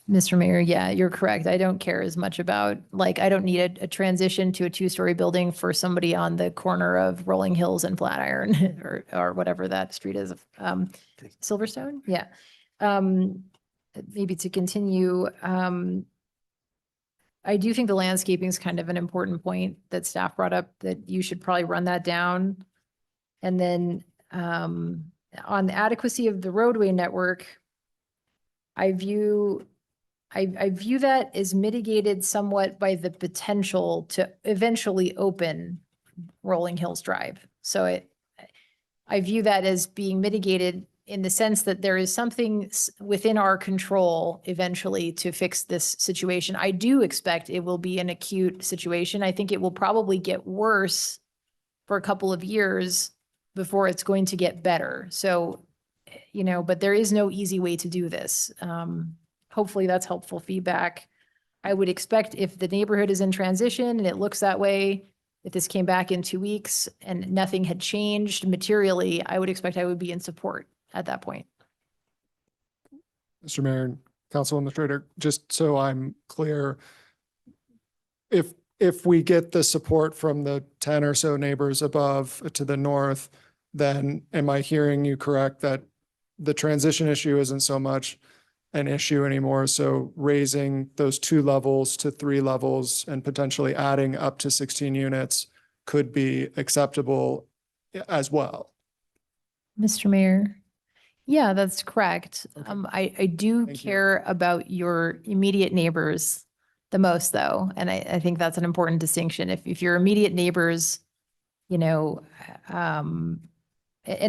Mr. Mayor, yeah, you're correct. I don't care as much about, like, I don't need a transition to a 2-story building for somebody on the corner of Rolling Hills and Flatiron or whatever that street is. Silverstone? Yeah. Maybe to continue, I do think the landscaping is kind of an important point that staff brought up, that you should probably run that down. And then on the adequacy of the roadway network, I view that as mitigated somewhat by the potential to eventually open Rolling Hills Drive. So I view that as being mitigated in the sense that there is something within our control eventually to fix this situation. I do expect it will be an acute situation. I think it will probably get worse for a couple of years before it's going to get better. So you know, but there is no easy way to do this. Hopefully that's helpful feedback. I would expect if the neighborhood is in transition and it looks that way, if this came back in 2 weeks and nothing had changed materially, I would expect I would be in support at that point. Mr. Mayor and Council Administrator, just so I'm clear, if we get the support from the 10 or so neighbors above to the north, then am I hearing you correct that the transition issue isn't so much an issue anymore? So raising those 2 levels to 3 levels and potentially adding up to 16 units could be acceptable as well. Mr. Mayor? Yeah, that's correct. I do Thank you. care about your immediate neighbors the most, though. And I think that's an important distinction. If your immediate neighbors, you know, and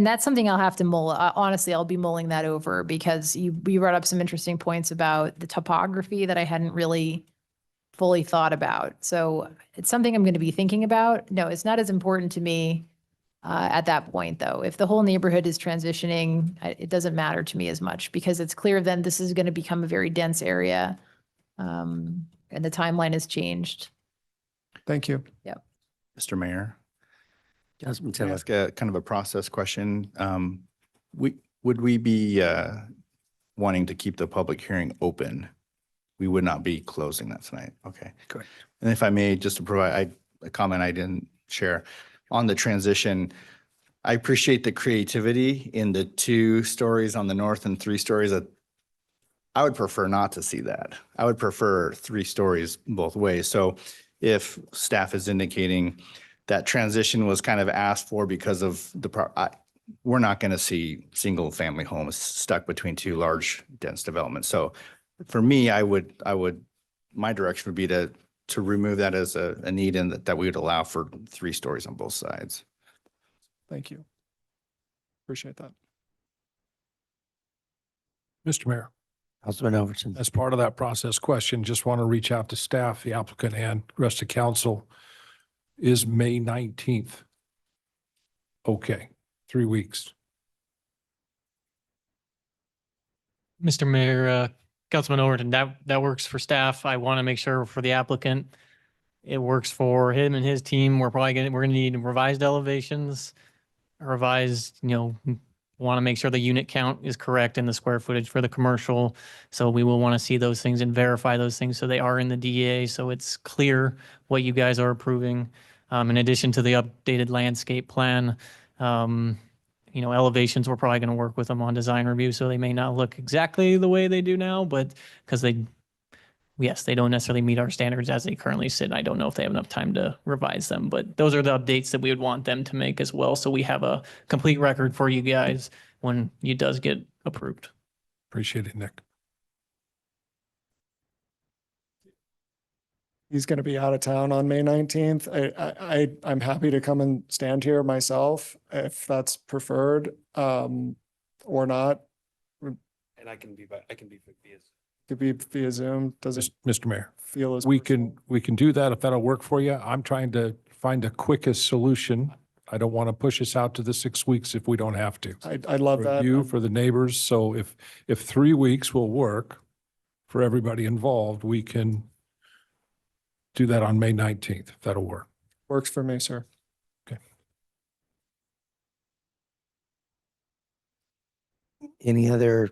that's something I'll have to mull. Honestly, I'll be mulling that over because you brought up some interesting points about the topography that I hadn't really fully thought about. So it's something I'm going to be thinking about. No, it's not as important to me at that point, though. If the whole neighborhood is transitioning, it doesn't matter to me as much because it's clear then this is going to become a very dense area. And the timeline has changed. Thank you. Yep. Mr. Mayor, Councilman can I Taylor. ask a kind of a process question? Would we be wanting to keep the public hearing open? We would not be closing that tonight. Okay. Correct. And if I may, just to provide a comment I didn't share on the transition, I appreciate the creativity in the 2 stories on the north and 3 stories. I would prefer not to see that. I would prefer 3 stories both ways. So if staff is indicating that transition was kind of asked for because of we're not going to see single family homes stuck between 2 large dense developments. So for me, my direction would be to remove that as a need and that we would allow for 3 stories on both sides. Thank you. Appreciate that. Mr. Mayor, Councilman Overton. as part of that process question, just want to reach out to staff, the applicant and rest of council. Is May 19th okay? 3 weeks. Mr. Mayor, Councilman Overton, that works for staff. I want to make sure for the applicant, it works for him and his team. We're gonna need revised elevations, revised, want to make sure the unit count is correct and the square footage for the commercial. So we will want to see those things and verify those things so they are in the DEA. So it's clear what you guys are approving. In addition to the updated landscape plan, elevations, we're probably going to work with them on design review. So they may not look exactly the way they do now, but because they don't necessarily meet our standards as they currently sit. I don't know if they have enough time to revise them, but those are the updates that we would want them to make as well. So we have a complete record for you guys when it does get approved. Appreciate it, Nick. He's going to be out of town on May 19th. I'm happy to come and stand here myself if that's preferred, or not. And I can be via. Could be via Zoom. Does it Mr. Mayor, feel as? we can do that if that'll work for you. I'm trying to find the quickest solution. I don't want to push us out to the 6 weeks if we don't have to. I love For that. you, for the neighbors. So if 3 weeks will work for everybody involved, we can do that on May 19th, if that'll work. Works for me, sir. Any other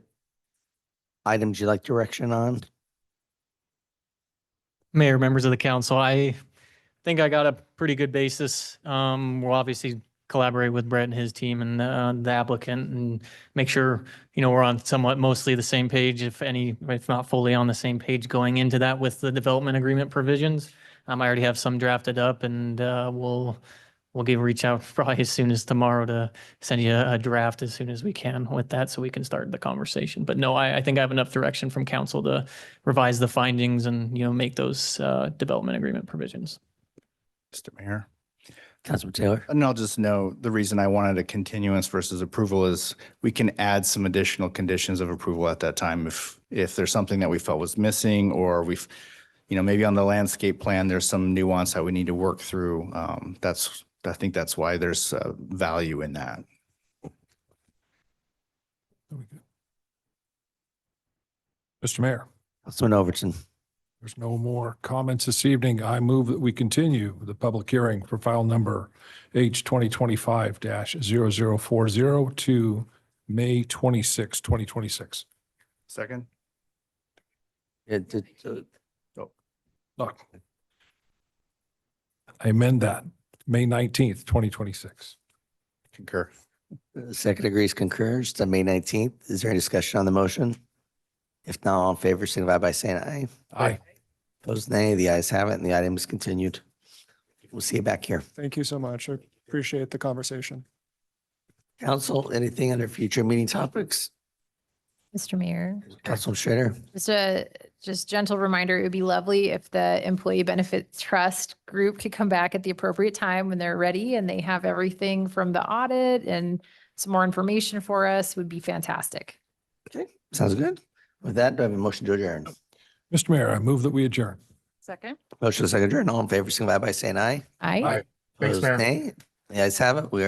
items you'd like direction on? Mayor, members of the council, I think I got a pretty good basis. We'll obviously collaborate with Brett and his team and the applicant and make sure, we're on somewhat mostly the same page, if not fully on the same page going into that with the development agreement provisions. I already have some drafted up and we'll reach out probably as soon as tomorrow to send you a draft as soon as we can with that so we can start the conversation. But no, I think I have enough direction from council to revise the findings and, make those development agreement provisions. Mr. Mayor. Councilman Taylor. And I'll just note the reason I wanted a continuance versus approval is we can add some additional conditions of approval at that time if there's something that we felt was missing or maybe on the landscape plan, there's some nuance that we need to work through. I think that's why there's value in that. Mr. Mayor, Councilman Overton. there's no more comments this evening. I move that we continue the public hearing for file number H 2025-0040 to May 26, 2026. Second. Look, I amend that, May 19th, 2026. Concur. The second agrees concurs to May 19th. Is there any discussion on the motion? If not, all in favor, signify by saying aye. Aye. Opposed, nay. The ayes have it and the item is continued. We'll see you back here. Thank you so much. I appreciate the conversation. Council, anything under future meeting topics? Mr. Mayor, Councilman Schrader. just gentle reminder, it would be lovely if the Employee Benefits Trust group could come back at the appropriate time when they're ready and they have everything from the audit and some more information for us would be fantastic. Okay, sounds good. With that, do I have a motion to adjourn? Mr. Mayor, I move that we adjourn. Second. Motion to second adjourn. All in favor, signify by saying aye. Aye. Thanks, Opposed, Mayor. nay. The ayes have it. We are